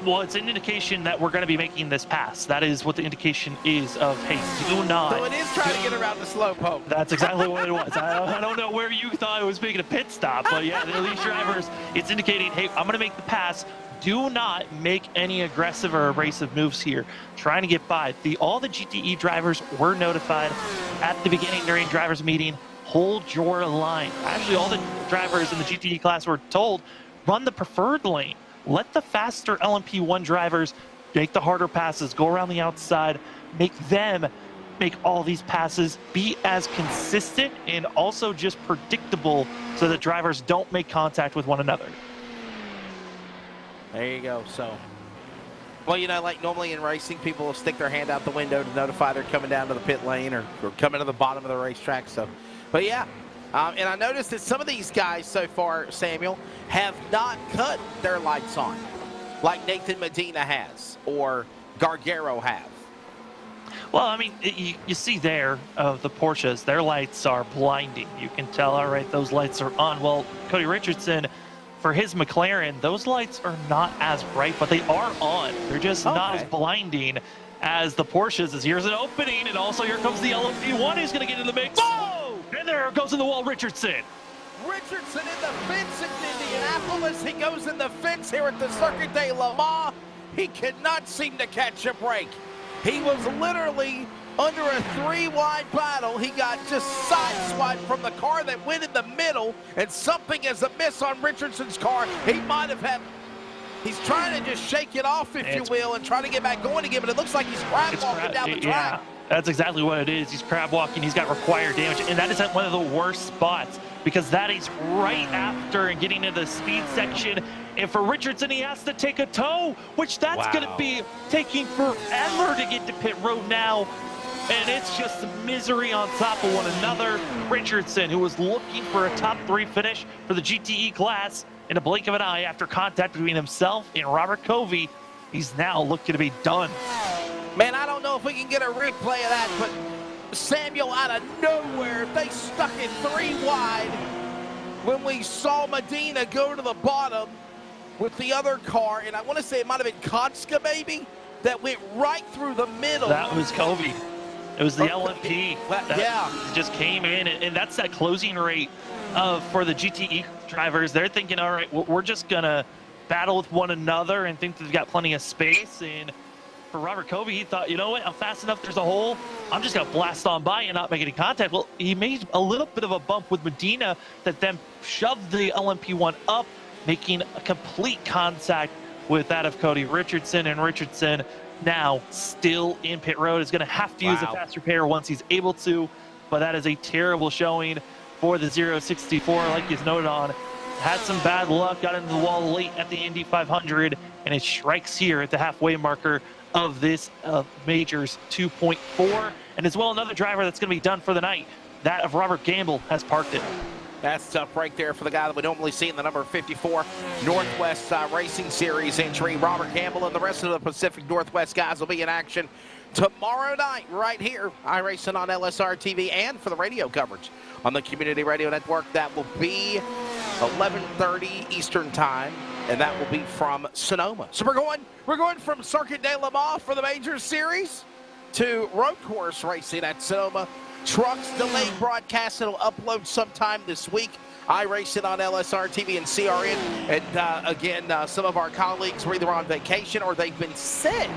Well, it's an indication that we're going to be making this pass. That is what the indication is of, hey, do not. So it is trying to get around the slowpoke. That's exactly what it was. I don't know where you thought it was making a pit stop, but yeah, these drivers, it's indicating, hey, I'm going to make the pass. Do not make any aggressive or abrasive moves here. Trying to get by. All the GTE drivers were notified at the beginning during drivers meeting, hold your line. Actually, all the drivers in the GTE class were told, run the preferred lane. Let the faster LMP1 drivers make the harder passes, go around the outside, make them make all these passes, be as consistent and also just predictable so that drivers don't make contact with one another. There you go. So, well, you know, like normally in racing, people will stick their hand out the window to notify they're coming down to the pit lane or coming to the bottom of the racetrack. So, but yeah. And I noticed that some of these guys so far, Samuel, have not cut their lights on, like Nathan Medina has or Gargaro have. Well, I mean, you see there, the Porsches, their lights are blinding. You can tell, all right, those lights are on. Well, Cody Richardson, for his McLaren, those lights are not as bright, but they are on. They're just not as blinding as the Porsches. As here's an opening, and also here comes the LMP1 who's going to get in the mix. Oh! And there goes in the wall, Richardson. Richardson in the fence in Indianapolis. He goes in the fence here at the Circuit de Le Mans. He cannot seem to catch a break. He was literally under a 3-wide battle. He got just sideswiped from the car that went in the middle, and something is amiss on Richardson's car. He might have had... He's trying to just shake it off, if you will, and try to get back going again, but it looks like he's crab walking down the track. That's exactly what it is. He's crab walking. He's got required damage, and that is at one of the worst spots because that is right after and getting into the speed section. And for Richardson, he has to take a tow, which that's going to be taking forever to get to pit road now. And it's just misery on top of one another. Richardson, who was looking for a top 3 finish for the GTE class, in a blink of an eye after contact between himself and Robert Covey, he's now looking to be done. Man, I don't know if we can get a replay of that, but Samuel, out of nowhere, they stuck it 3 wide when we saw Medina go to the bottom with the other car, and I want to say it might have been Kotska maybe, that went right through the middle. That was Covey. It was the LMP that just came in, and that's that closing rate for the GTE drivers. They're thinking, all right, we're just going to battle with one another and think they've got plenty of space. And for Robert Covey, he thought, you know what, I'm fast enough, there's a hole, I'm just going to blast on by and not make any contact. Well, he made a little bit of a bump with Medina that then shoved the LMP1 up, making a complete contact with that of Cody Richardson. And Richardson, now still in pit road, is going to have to use a fast repair once he's able to. But that is a terrible showing for the 064, like he's noted on. Had some bad luck, got into the wall late at the Indy 500, and it strikes here at the halfway marker of this Majors 2.4. And as well, another driver that's going to be done for the night, that of Robert Gamble, has parked it. That's tough break there for the guy that we normally see in the number 54 Northwest Racing Series entry. Robert Campbell and the rest of the Pacific Northwest guys will be in action tomorrow night right here, iRacing on LSRTV, and for the radio coverage on the Community Radio Network. That will be 11:30 Eastern Time, and that will be from Sonoma. So we're going from Circuit de Le Mans for the Majors Series to road course racing at Sonoma. Trucks delayed broadcast. It'll upload sometime this week. iRacing on LSRTV and CRN. And again, some of our colleagues were either on vacation or they've been sick,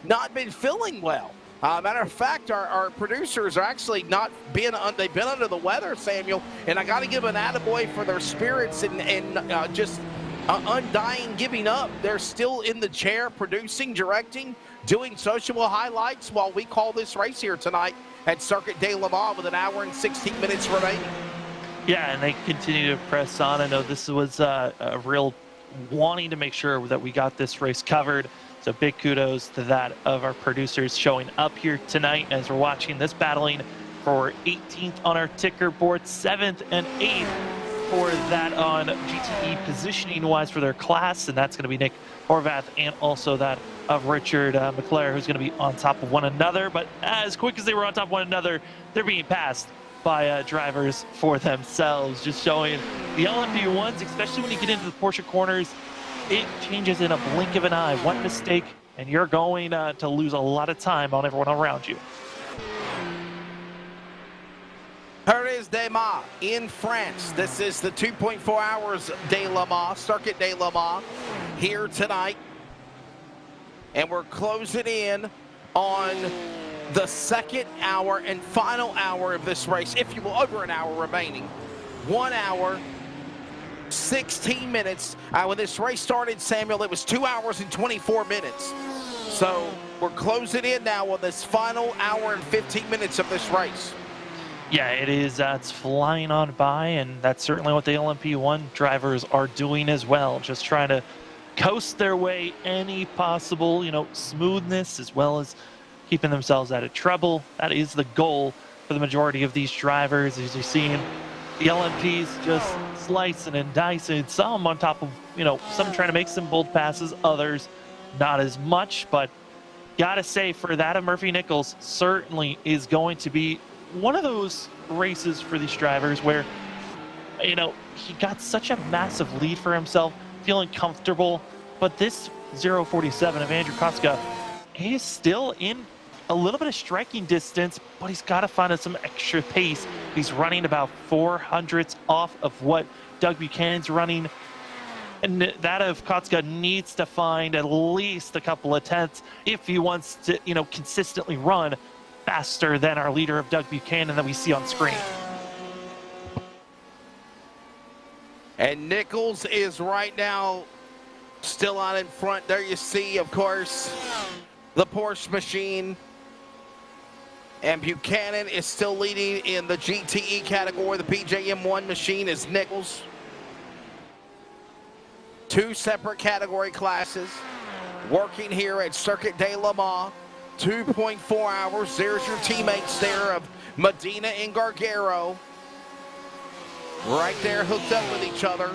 not been feeling well. Matter of fact, our producers are actually not being, they've been under the weather, Samuel, and I got to give an attaboy for their spirits and just undying giving up. They're still in the chair, producing, directing, doing social highlights while we call this race here tonight at Circuit de Le Mans with an hour and 16 minutes remaining. Yeah, and they continue to press on. I know this was a real wanting to make sure that we got this race covered. So big kudos to that of our producers showing up here tonight as we're watching this battling for 18th on our ticker board, 7th and 8th for that on GTE positioning-wise for their class, and that's going to be Nick Horvath and also that of Richard McClare, who's going to be on top of one another. But as quick as they were on top of one another, they're being passed by drivers for themselves, just showing the LMP1s, especially when you get into the Porsche corners, it changes in a blink of an eye. One mistake, and you're going to lose a lot of time on everyone around you. Heures de Mans in France. This is the 2.4 hours de Le Mans, Circuit de Le Mans, here tonight. And we're closing in on the second hour and final hour of this race, if you will, over an hour remaining. 1 hour, 16 minutes. When this race started, Samuel, it was 2 hours and 24 minutes. So we're closing in now on this final hour and 15 minutes of this race. Yeah, it is. It's flying on by, and that's certainly what the LMP1 drivers are doing as well, just trying to coast their way any possible, smoothness, as well as keeping themselves out of trouble. That is the goal for the majority of these drivers, as you're seeing the LMPs just slicing and dicing, some on top of, some trying to make some bold passes, others not as much. But gotta say, for that of Murphy Nichols, certainly is going to be one of those races for these drivers where, he got such a massive lead for himself, feeling comfortable. But this 0.47 of Andrew Kotska, he is still in a little bit of striking distance, but he's got to find some extra pace. He's running about 400ths off of what Doug Buchanan's running. And that of Kotska needs to find at least a couple of tenths if he wants to, consistently run faster than our leader of Doug Buchanan that we see on screen. And Nichols is right now still out in front. There you see, of course, the Porsche machine. And Buchanan is still leading in the GTE category. The PJM1 machine is Nichols. Two separate category classes working here at Circuit de Le Mans. 2.4 hours. There's your teammates there of Medina and Gargaro. Right there hooked up with each other.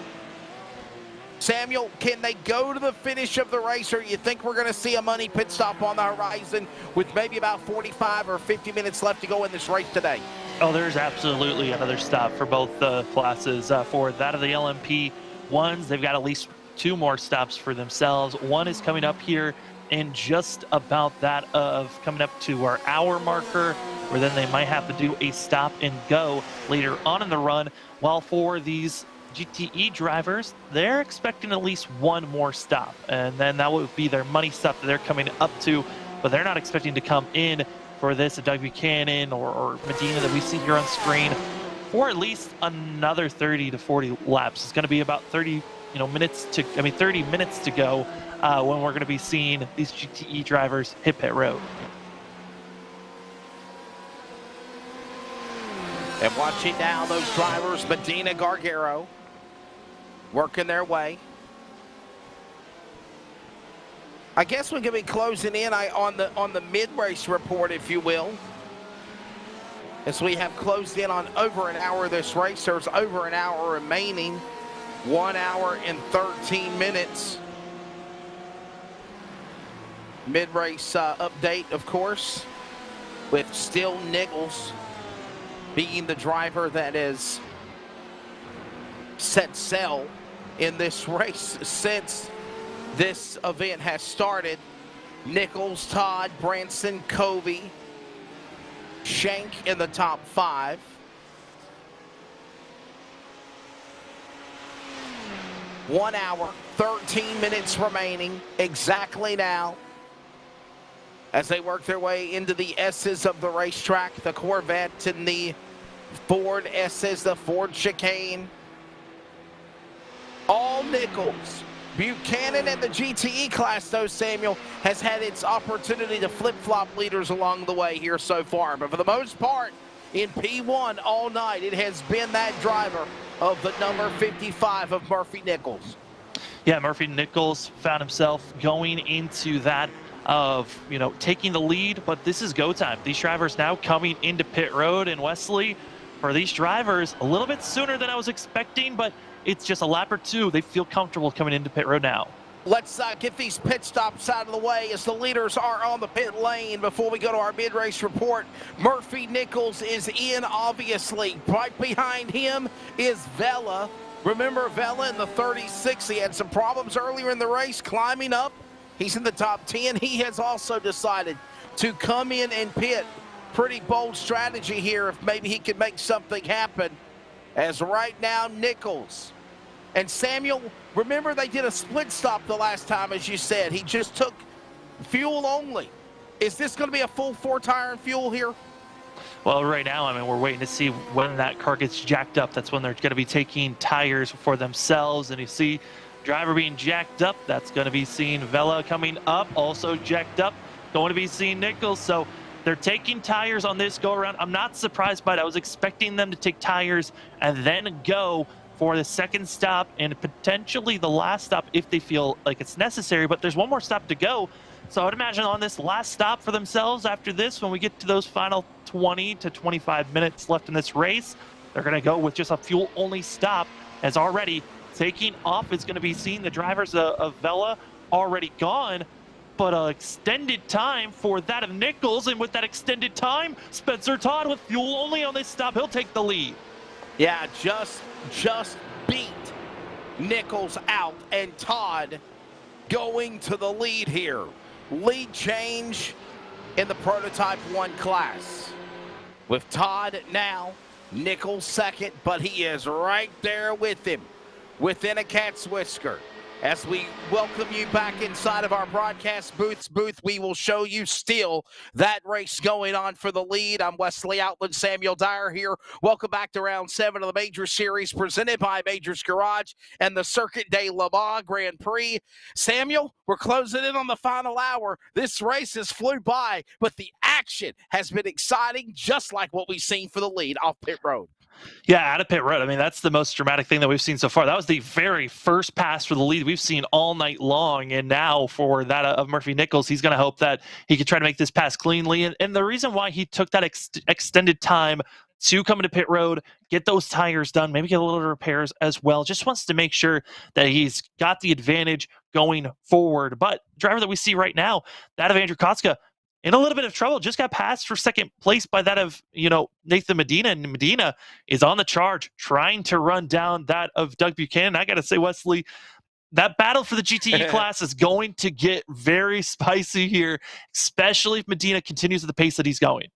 Samuel, can they go to the finish of the race, or you think we're going to see a money pit stop on the horizon with maybe about 45 or 50 minutes left to go in this race today? Oh, there's absolutely another stop for both the classes. For that of the LMP1s, they've got at least 2 more stops for themselves. One is coming up here in just about that of coming up to our hour marker, where then they might have to do a stop and go later on in the run. While for these GTE drivers, they're expecting at least 1 more stop, and then that would be their money stop that they're coming up to, but they're not expecting to come in for this Doug Buchanan or Medina that we see here on screen for at least another 30 to 40 laps. It's going to be about 30 minutes to go when we're going to be seeing these GTE drivers hit pit road. And watching now those drivers, Medina, Gargaro, working their way. I guess we're going to be closing in on the mid-race report, if you will. as we have closed in on over an hour of this race. There's over an hour remaining, 1 hour and 13 minutes. Mid-race update, of course, with still Nichols being the driver that is set sail in this race since this event has started. Nichols, Todd, Branson, Covey, Shank in the top 5. One hour, 13 minutes remaining exactly now as they work their way into the S's of the racetrack. The Corvette and the Ford S's, the Ford Chicane. All Nichols. Buchanan and the GTE class, though, Samuel, has had its opportunity to flip-flop leaders along the way here so far. But for the most part, in P1 all night, it has been that driver of the number 55 of Murphy Nichols. Yeah, Murphy Nichols found himself going into that of, taking the lead, but this is go time. These drivers now coming into pit road, and Wesley, for these drivers, a little bit sooner than I was expecting, but it's just a lap or two. They feel comfortable coming into pit road now. Let's get these pit stops out of the way as the leaders are on the pit lane before we go to our mid-race report. Murphy Nichols is in, obviously. Right behind him is Vela. Remember Vela in the 36. He had some problems earlier in the race climbing up. He's in the top 10. He has also decided to come in and pit. Pretty bold strategy here if maybe he can make something happen. As right now, Nichols. And Samuel, remember they did a split stop the last time, as you said. He just took fuel only. Is this going to be a full 4-tire and fuel here? Well, right now, we're waiting to see when that car gets jacked up. That's when they're going to be taking tires for themselves. And you see driver being jacked up. That's going to be seeing Vela coming up, also jacked up. Going to be seeing Nichols. So they're taking tires on this go-around. I'm not surprised by it. I was expecting them to take tires and then go for the second stop and potentially the last stop if they feel like it's necessary. But there's one more stop to go. So I would imagine on this last stop for themselves after this, when we get to those final 20 to 25 minutes left in this race, they're going to go with just a fuel-only stop, as already taking off is going to be seeing the drivers of Vela already gone. But extended time for that of Nichols, and with that extended time, Spencer Todd with fuel only on this stop, he'll take the lead. Yeah, just beat Nichols out, and Todd going to the lead here. Lead change in the Prototype 1 class. With Todd now, Nichols second, but he is right there with him, within a cat's whisker. As we welcome you back inside of our broadcast booth, we will show you still that race going on for the lead. I'm Wesley Outland, Samuel Dyer here. Welcome back to round 7 of the Major Series presented by Majors Garage and the Circuit de Le Mans Grand Prix. Samuel, we're closing in on the final hour. This race has flew by, but the action has been exciting, just like what we've seen for the lead off pit road. Yeah, out of pit road. That's the most dramatic thing that we've seen so far. That was the very first pass for the lead we've seen all night long. And now for that of Murphy Nichols, he's going to hope that he can try to make this pass cleanly. And the reason why he took that extended time to come into pit road, get those tires done, maybe get a little repairs as well, just wants to make sure that he's got the advantage going forward. But driver that we see right now, that of Andrew Kotska, in a little bit of trouble, just got passed for second place by that of, Nathan Medina, and Medina is on the charge, trying to run down that of Doug Buchanan. I got to say, Wesley, that battle for the GTE class is going to get very spicy here, especially if Medina continues at the pace that he's going.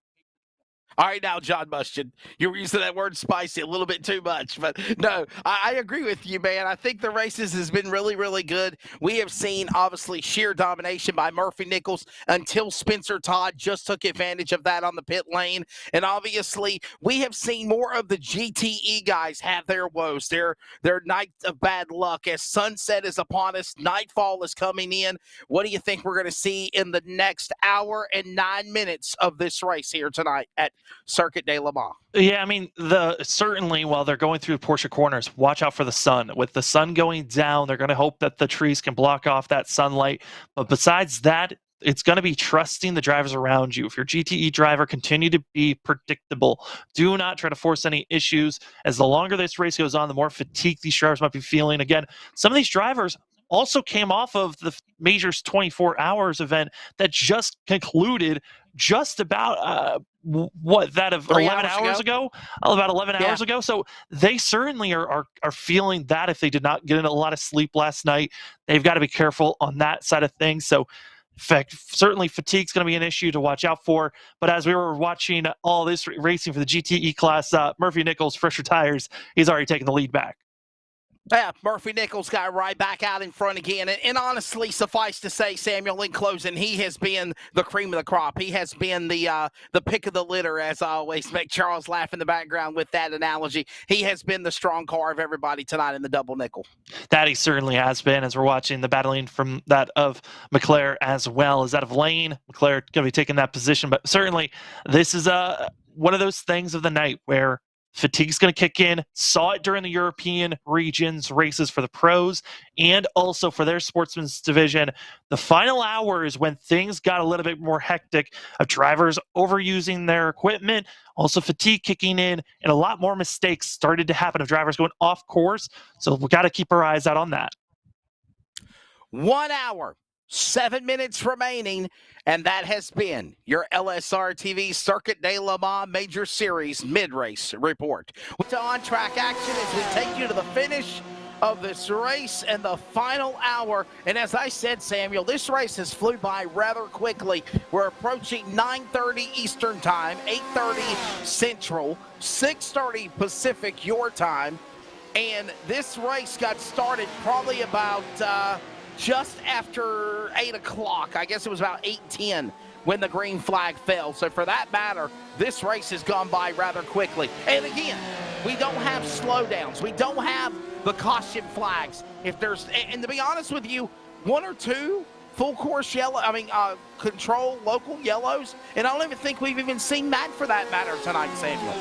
All right, now, John Mustian, you're using that word spicy a little bit too much. But no, I agree with you, man. I think the races has been really, really good. We have seen, obviously, sheer domination by Murphy Nichols until Spencer Todd just took advantage of that on the pit lane. And obviously, we have seen more of the GTE guys have their woes, their night of bad luck. As sunset is upon us, nightfall is coming in. What do you think we're going to see in the next hour and 9 minutes of this race here tonight at Circuit de Le Mans? Yeah, certainly while they're going through Porsche corners, watch out for the sun. With the sun going down, they're going to hope that the trees can block off that sunlight. But besides that, it's going to be trusting the drivers around you. If your GTE driver, continue to be predictable. Do not try to force any issues. As the longer this race goes on, the more fatigued these drivers might be feeling. Again, some of these drivers also came off of the Majors 24 Hours event that just concluded just about that of 11 hours ago? About 11 hours ago. So they certainly are feeling that if they did not get in a lot of sleep last night. They've got to be careful on that side of things. So in fact, certainly fatigue is going to be an issue to watch out for. But as we were watching all this racing for the GTE class, Murphy Nichols, fresher tires, he's already taken the lead back. Yeah, Murphy Nichols got right back out in front again. And honestly, suffice to say, Samuel, in closing, he has been the cream of the crop. He has been the pick of the litter, as I always make Charles laugh in the background with that analogy. He has been the strong car of everybody tonight in the double nickel. That he certainly has been, as we're watching the battling from that of McClare as well as that of Lane. McClare going to be taking that position. But certainly, this is one of those things of the night where fatigue's going to kick in. Saw it during the European regions races for the pros and also for their Sportsman's division. The final hour is when things got a little bit more hectic of drivers overusing their equipment, also fatigue kicking in, and a lot more mistakes started to happen of drivers going off course. So we got to keep our eyes out on that. 1 hour, 7 minutes remaining, and that has been your LSRTV Circuit de Le Mans Major Series mid-race report. With on-track action as we take you to the finish of this race and the final hour. And as I said, Samuel, this race has flew by rather quickly. We're approaching 9:30 Eastern Time, 8:30 Central, 6:30 Pacific your time. And this race got started probably about just after 8 o'clock. I guess it was about 8:10 when the green flag fell. So for that matter, this race has gone by rather quickly. And again, we don't have slowdowns. We don't have the caution flags. If there's, and to be honest with you, 1 or 2 full course control local yellows, and I don't even think we've even seen that for that matter tonight, Samuel.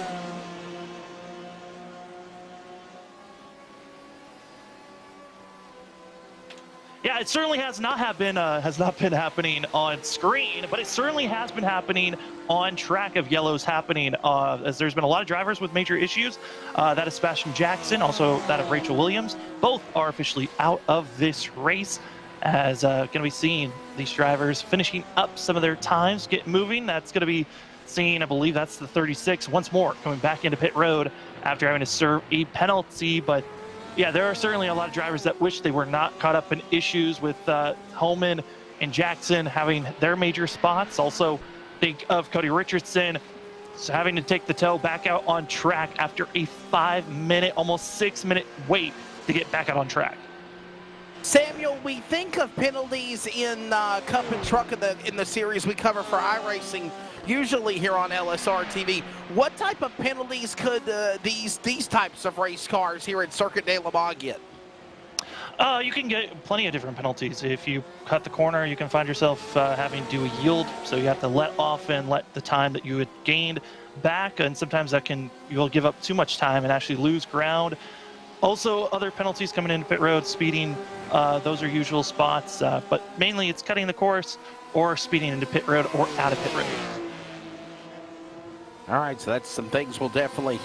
Yeah, it certainly has not been happening on screen, but it certainly has been happening on track of yellows happening. As there's been a lot of drivers with major issues. That is Sebastian Jackson, also that of Rachel Williams. Both are officially out of this race. As going to be seeing these drivers finishing up some of their times, get moving. That's going to be seen, I believe that's the 36 once more coming back into pit road after having to serve a penalty, but. Yeah, there are certainly a lot of drivers that wish they were not caught up in issues with Holman and Jackson having their major spots. Also, think of Cody Richardson having to take the tow back out on track after a 5-minute, almost 6-minute wait to get back out on track. Samuel, we think of penalties in Cup and Truck in the series we cover for iRacing, usually here on LSRTV. What type of penalties could these types of race cars here at Circuit de Le Mans get? You can get plenty of different penalties. If you cut the corner, you can find yourself having to do a yield, so you have to let off and let the time that you had gained back, and sometimes you'll give up too much time and actually lose ground. Also, other penalties coming into pit road, speeding, those are usual spots, but mainly it's cutting the course or speeding into pit road or out of pit road. All right, so that's some things we'll definitely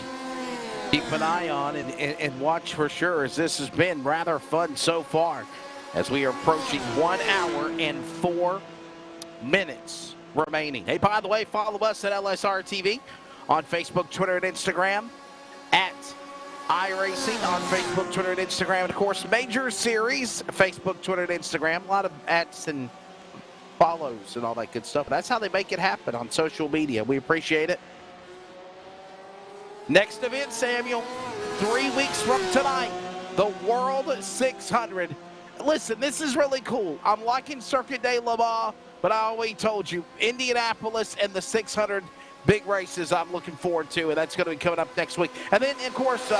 keep an eye on and watch for sure, as this has been rather fun so far as we are approaching 1 hour and 4 minutes remaining. Hey, by the way, follow us at LSRTV on Facebook, Twitter, and Instagram, at iRacing on Facebook, Twitter, and Instagram. And of course, Major Series, Facebook, Twitter, and Instagram. A lot of ats and follows and all that good stuff. That's how they make it happen on social media. We appreciate it. Next event, Samuel, 3 weeks from tonight, the World 600. Listen, this is really cool. I'm liking Circuit de Le Mans, but I always told you, Indianapolis and the 600 big races I'm looking forward to, and that's going to be coming up next week. And then, of course,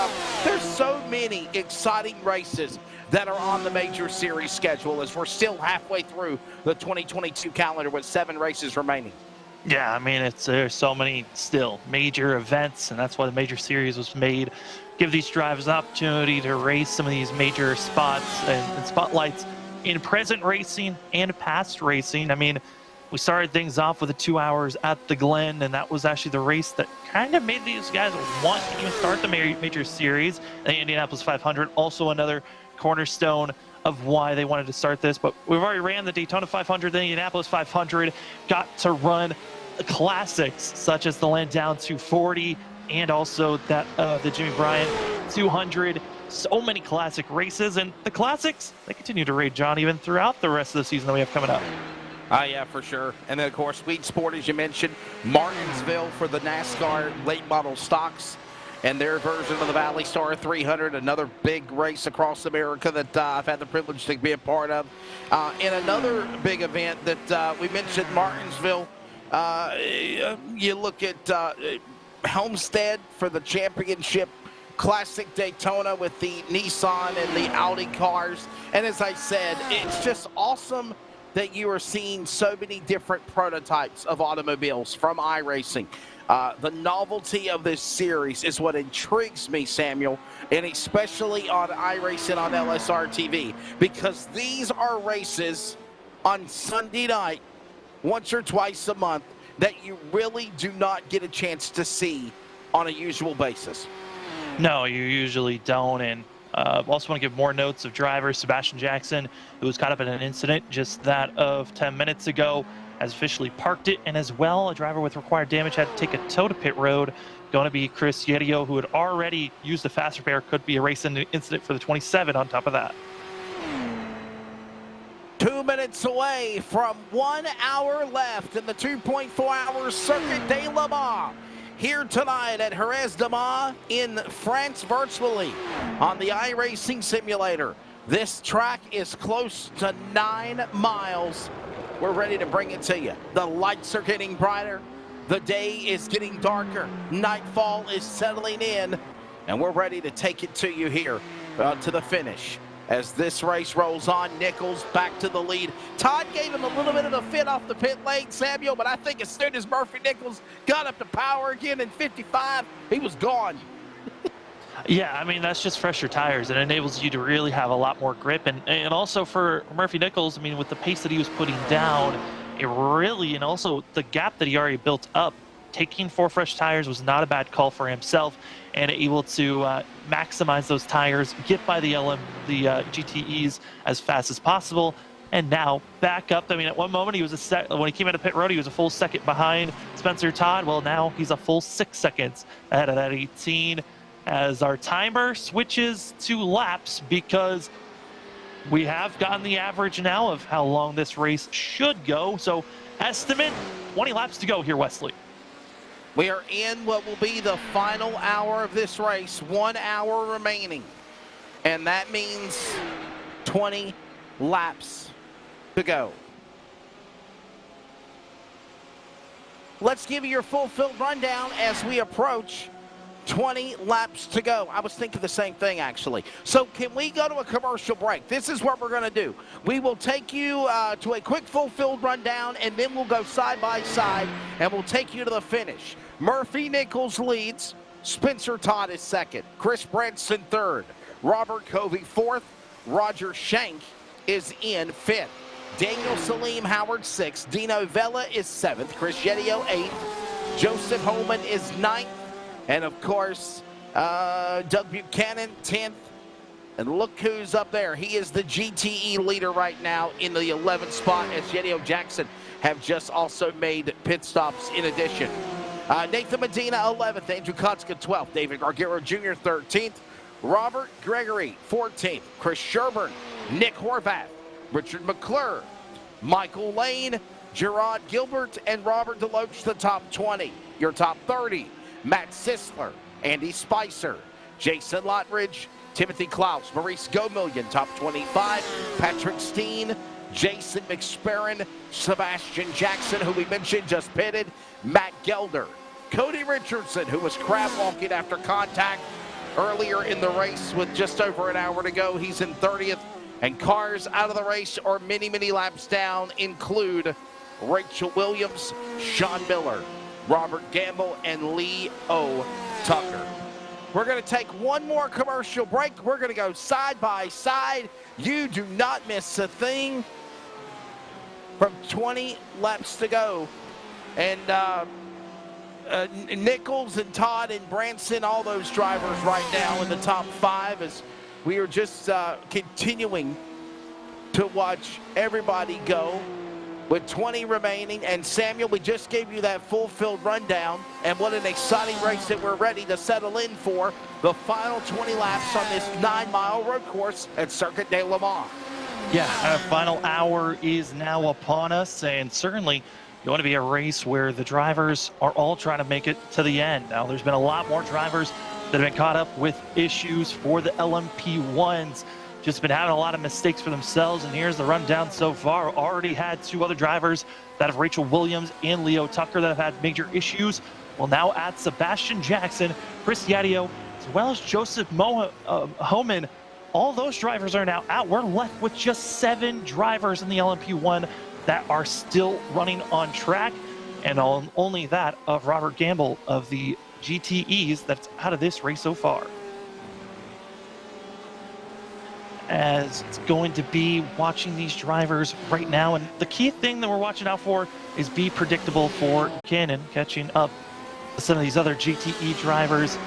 there's so many exciting races that are on the Major Series schedule as we're still halfway through the 2022 calendar with 7 races remaining. Yeah, I mean, there's so many still major events, and that's why the Major Series was made. Give these drivers an opportunity to race some of these major spots and spotlights in present racing and past racing. I mean, We started things off with the 2 hours at the Glen, and that was actually the race that kind of made these guys want to even start the major series. The Indianapolis 500, also another cornerstone of why they wanted to start this. But we've already ran the Daytona 500, the Indianapolis 500, got to run classics such as the Landau 240 and also that the Jimmy Bryant 200. So many classic races, and the classics, they continue to raid John even throughout the rest of the season that we have coming up. Yeah, for sure. And then, of course, Weed Sport, as you mentioned, Martinsville for the NASCAR late model stocks and their version of the Valley Star 300, another big race across America that I've had the privilege to be a part of. And another big event that we mentioned, Martinsville, you look at Homestead for the championship, Classic Daytona with the Nissan and the Audi cars. And as I said, it's just awesome that you are seeing so many different prototypes of automobiles from iRacing. The novelty of this series is what intrigues me, Samuel, and especially on iRacing on LSRTV, because these are races on Sunday night, once or twice a month, that you really do not get a chance to see on a usual basis. No, you usually don't. And also want to give more notes of driver Sebastian Jackson, who was caught up in an incident just that of 10 minutes ago, has officially parked it. And as well, a driver with required damage had to take a tow to pit road. Going to be Chris Yedio, who had already used the fast repair. Could be a race incident for the 27 on top of that. 2 minutes away from 1 hour left in the 2.4-hour Circuit de Le Mans. Here tonight at Heures de Mans in France virtually on the iRacing simulator. This track is close to 9 miles. We're ready to bring it to you. The lights are getting brighter. The day is getting darker. Nightfall is settling in. And we're ready to take it to you here to the finish. As this race rolls on, Nichols back to the lead. Todd gave him a little bit of a fit off the pit lane, Samuel, but I think as soon as Murphy Nichols got up to power again in 55, he was gone. Yeah, I mean, that's just fresher tires. It enables you to really have a lot more grip. And also for Murphy Nichols, I mean, with the pace that he was putting down, it really, and also the gap that he already built up, taking 4 fresh tires was not a bad call for himself, and able to maximize those tires, get by the GTEs as fast as possible, and now back up. I mean, at one moment he was when he came out of pit road, he was a full second behind Spencer Todd. Well, now he's a full 6 seconds ahead of that 18, as our timer switches to laps, because we have gotten the average now of how long this race should go. So estimate 20 laps to go here, Wesley. We are in what will be the final hour of this race, 1 hour remaining. And that means 20 laps to go. Let's give you your full field rundown as we approach 20 laps to go. I was thinking the same thing, actually. So can we go to a commercial break? This is what we're going to do. We will take you to a quick full field rundown, and then we'll go side by side, and we'll take you to the finish. Murphy Nichols leads. Spencer Todd is second. Chris Branson third. Robert Covey fourth. Roger Shank is in fifth. Daniel Salim Howard sixth. Dino Vella is seventh. Chris Yedio eighth. Joseph Holman is ninth. And of course, Doug Buchanan 10th. And look who's up there. He is the GTE leader right now in the 11th spot, as Yedio Jackson have just also made pit stops in addition. Nathan Medina 11th, Andrew Kotska 12th, David Gargero Jr. 13th, Robert Gregory 14th, Chris Sherburne, Nick Horvath, Richard McClure, Michael Lane, Gerard Gilbert, and Robert Deloach, the top 20. Your top 30, Matt Sisler, Andy Spicer, Jason Lottridge, Timothy Klaus, Maurice Gomillion, top 25, Patrick Steen, Jason McSperrin, Sebastian Jackson, who we mentioned just pitted, Matt Gelder, Cody Richardson, who was crab walking after contact earlier in the race with just over an hour to go. He's in 30th. And cars out of the race or many, many laps down include Rachel Williams, Sean Miller, Robert Gamble, and Lee O. Tucker. We're going to take one more commercial break. We're going to go side by side. You do not miss a thing. from 20 laps to go. And Nichols and Todd and Branson, all those drivers right now in the top 5 as we are just continuing to watch everybody go with 20 remaining. And Samuel, we just gave you that full field rundown, and what an exciting race that we're ready to settle in for the final 20 laps on this 9-mile road course at Circuit de Le Mans. Yeah, our final hour is now upon us, and certainly going to be a race where the drivers are all trying to make it to the end. Now, there's been a lot more drivers that have been caught up with issues for the LMP1s. Just been having a lot of mistakes for themselves, and here's the rundown so far. Already had 2 other drivers, that of Rachel Williams and Leo Tucker, that have had major issues. We'll now add Sebastian Jackson, Chris Yadio, as well as Joseph Homan. All those drivers are now out. We're left with just 7 drivers in the LMP1 that are still running on track, and only that of Robert Gamble of the GTEs that's out of this race so far. As it's going to be watching these drivers right now, and the key thing that we're watching out for is be predictable for Cannon catching up to some of these other GTE drivers.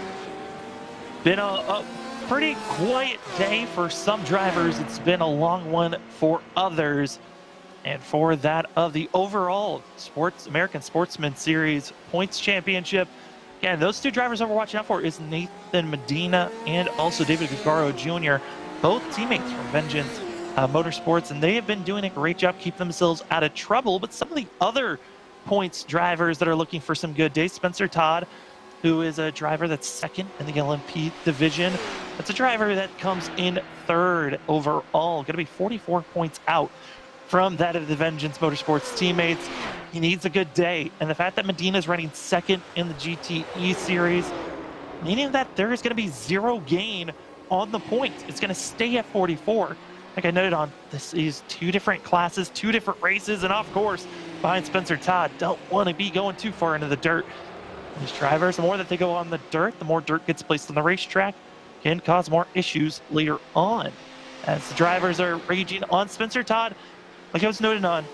Been a pretty quiet day for some drivers. It's been a long one for others. And for that of the overall American Sportsman Series Points Championship, again, those 2 drivers that we're watching out for is Nathan Medina and also David Gagaro Jr., both teammates from Vengeance Motorsports, and they have been doing a great job keeping themselves out of trouble. But some of the other points drivers that are looking for some good days, Spencer Todd, who is a driver that's 2nd in the LMP division. That's a driver that comes in 3rd overall, going to be 44 points out from that of the Vengeance Motorsports teammates. He needs a good day, and the fact that Medina is running 2nd in the GTE series, meaning that there is going to be 0 gain on the points. It's going to stay at 44. Like I noted on, this is 2 different classes, 2 different races, and of course, behind Spencer Todd, don't want to be going too far into the dirt. These drivers, the more that they go on the dirt, the more dirt gets placed on the racetrack, can cause more issues later on. As the drivers are raging on Spencer Todd, like I was noted on,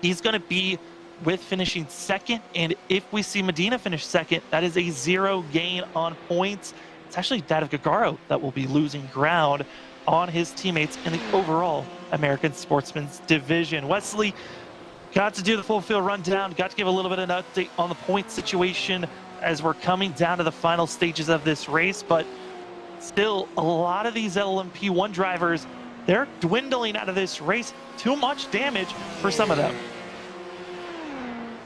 he's going to be with finishing 2nd, and if we see Medina finish 2nd, that is a 0 gain on points. It's actually that of Gagaro that will be losing ground on his teammates in the overall American Sportsman's Division. Wesley, got to do the full field rundown, got to give a little bit of an update on the point situation as we're coming down to the final stages of this race, but still a lot of these LMP1 drivers, they're dwindling out of this race. Too much damage for some of them.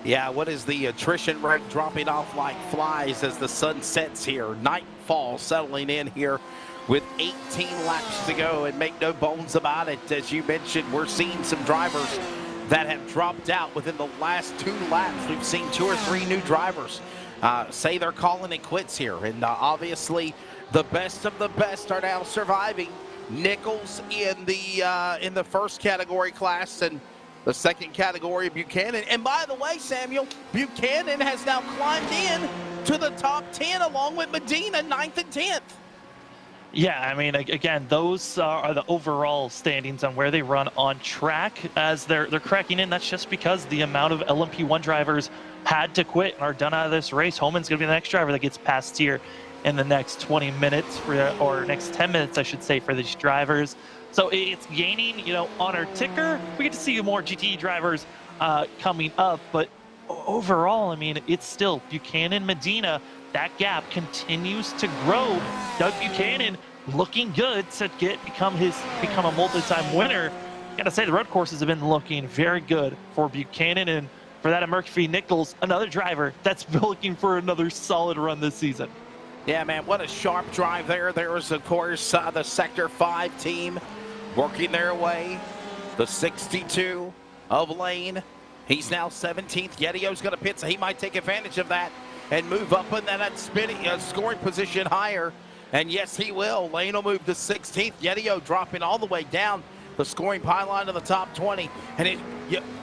Yeah, what is the attrition rate dropping off like flies as the sun sets here? Nightfall settling in here with 18 laps to go, and make no bones about it. As you mentioned, we're seeing some drivers that have dropped out within the last 2 laps. We've seen 2 or 3 new drivers say they're calling it quits here. And obviously, the best of the best are now surviving. Nichols in the first category class, and the second category, Buchanan. And by the way, Samuel, Buchanan has now climbed in to the top 10 along with Medina, 9th and 10th. Yeah, I mean, again, those are the overall standings on where they run on track as they're cracking in. That's just because the amount of LMP1 drivers had to quit and are done out of this race. Holman's going to be the next driver that gets passed here in the next 20 minutes, or next 10 minutes, I should say, for these drivers. So it's gaining, on our ticker. We get to see more GTE drivers coming up, but overall, I mean, it's still Buchanan, Medina. That gap continues to grow. Doug Buchanan looking good to become a multi-time winner. Gotta say, the road courses have been looking very good for Buchanan, and for that of Murphy Nichols, another driver that's looking for another solid run this season. Yeah, man, what a sharp drive there. There was, of course, the Sector 5 team working their way. The 62 of Lane. He's now 17th. Yedio's going to pit, so he might take advantage of that and move up in that scoring position higher. And yes, he will. Lane will move to 16th. Yedio dropping all the way down the scoring pylon to the top 20. And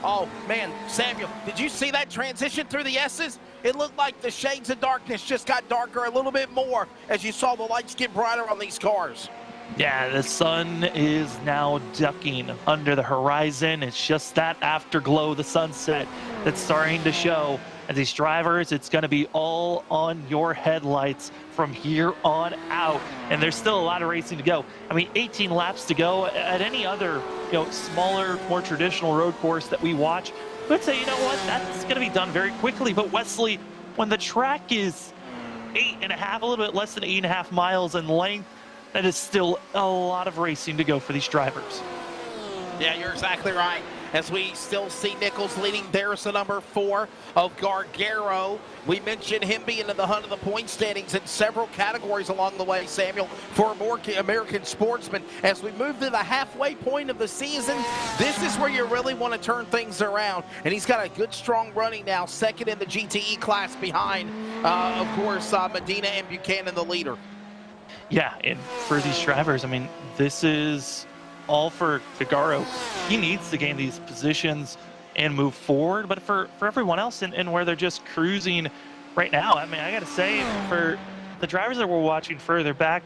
oh, man, Samuel, did you see that transition through the S's? It looked like the shades of darkness just got darker a little bit more as you saw the lights get brighter on these cars. Yeah, the sun is now ducking under the horizon. It's just that afterglow, the sunset, that's starting to show. And these drivers, it's going to be all on your headlights from here on out. And there's still a lot of racing to go. I mean, 18 laps to go. At any other, smaller, more traditional road course that we watch, we'd say, you know what, that's going to be done very quickly. But Wesley, when the track is 8.5, a little bit less than 8.5 miles in length, that is still a lot of racing to go for these drivers. Yeah, you're exactly right. As we still see Nichols leading, there's the number 4 of Gargaro. We mentioned him being in the hunt of the point standings in several categories along the way, Samuel, for more American sportsmen. As we move to the halfway point of the season, this is where you really want to turn things around. And he's got a good, strong running now, second in the GTE class behind, of course, Medina and Buchanan, the leader. Yeah, and for these drivers, I mean, this is all for Figaro. He needs to gain these positions and move forward, but for everyone else and where they're just cruising right now, I mean, I gotta say, for the drivers that we're watching further back,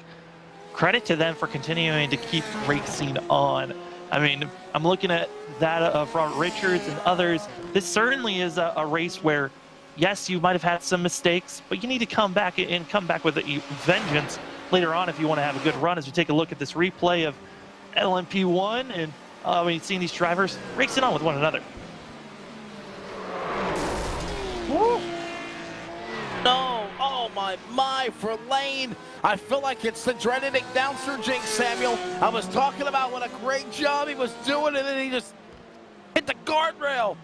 credit to them for continuing to keep racing on. I mean, I'm looking at that of Robert Richards and others. This certainly is a race where, yes, you might have had some mistakes, but you need to come back with a vengeance later on if you want to have a good run. As we take a look at this replay of LMP1 and seeing these drivers racing on with one another. Woo. No, oh my, for Lane. I feel like it's the dreaded announcer jinx, Samuel. I was talking about what a great job he was doing, and then he just hit the guardrail.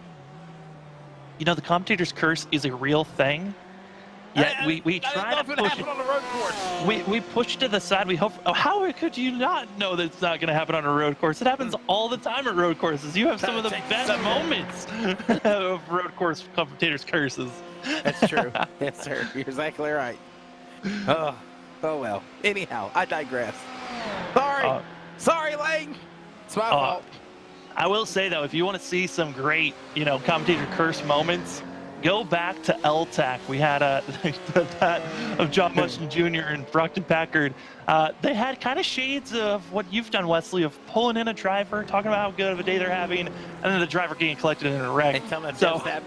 You know, the commentator's curse is a real thing. Yet we try to push it on the road course. We push to the side. We hope. Oh, how could you not know that it's not going to happen on a road course? It happens all the time at road courses. You have some of the best moments of road course commentators' curses. That's true. Yes, sir. You're exactly right. Oh well. Anyhow, I digress. Sorry, Lane. It's my fault. I will say though, if you want to see some great, commentator curse moments, go back to LTAC. We had that of John Mushin Jr. and Brockton Packard. They had kind of shades of what you've done, Wesley, of pulling in a driver, talking about how good of a day they're having, and then the driver getting collected in a wreck. And tell me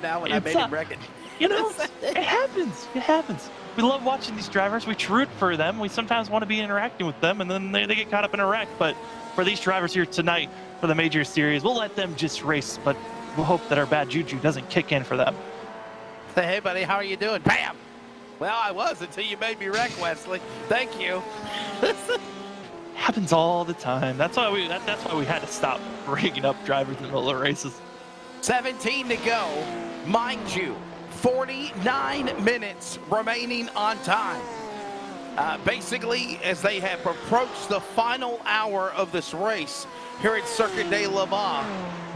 now when I made him wreck it. It happens. It happens. We love watching these drivers. We root for them. We sometimes want to be interacting with them, and then they get caught up in a wreck. But for these drivers here tonight for the major series, we'll let them just race, but we'll hope that our bad juju doesn't kick in for them. Hey, buddy, how are you doing? Bam! Well, I was until you made me wreck, Wesley. Thank you. Happens all the time. That's why we had to stop bringing up drivers in the middle of races. 17 to go. Mind you, 49 minutes remaining on time. Basically, as they have approached the final hour of this race here at Circuit de Le Mans,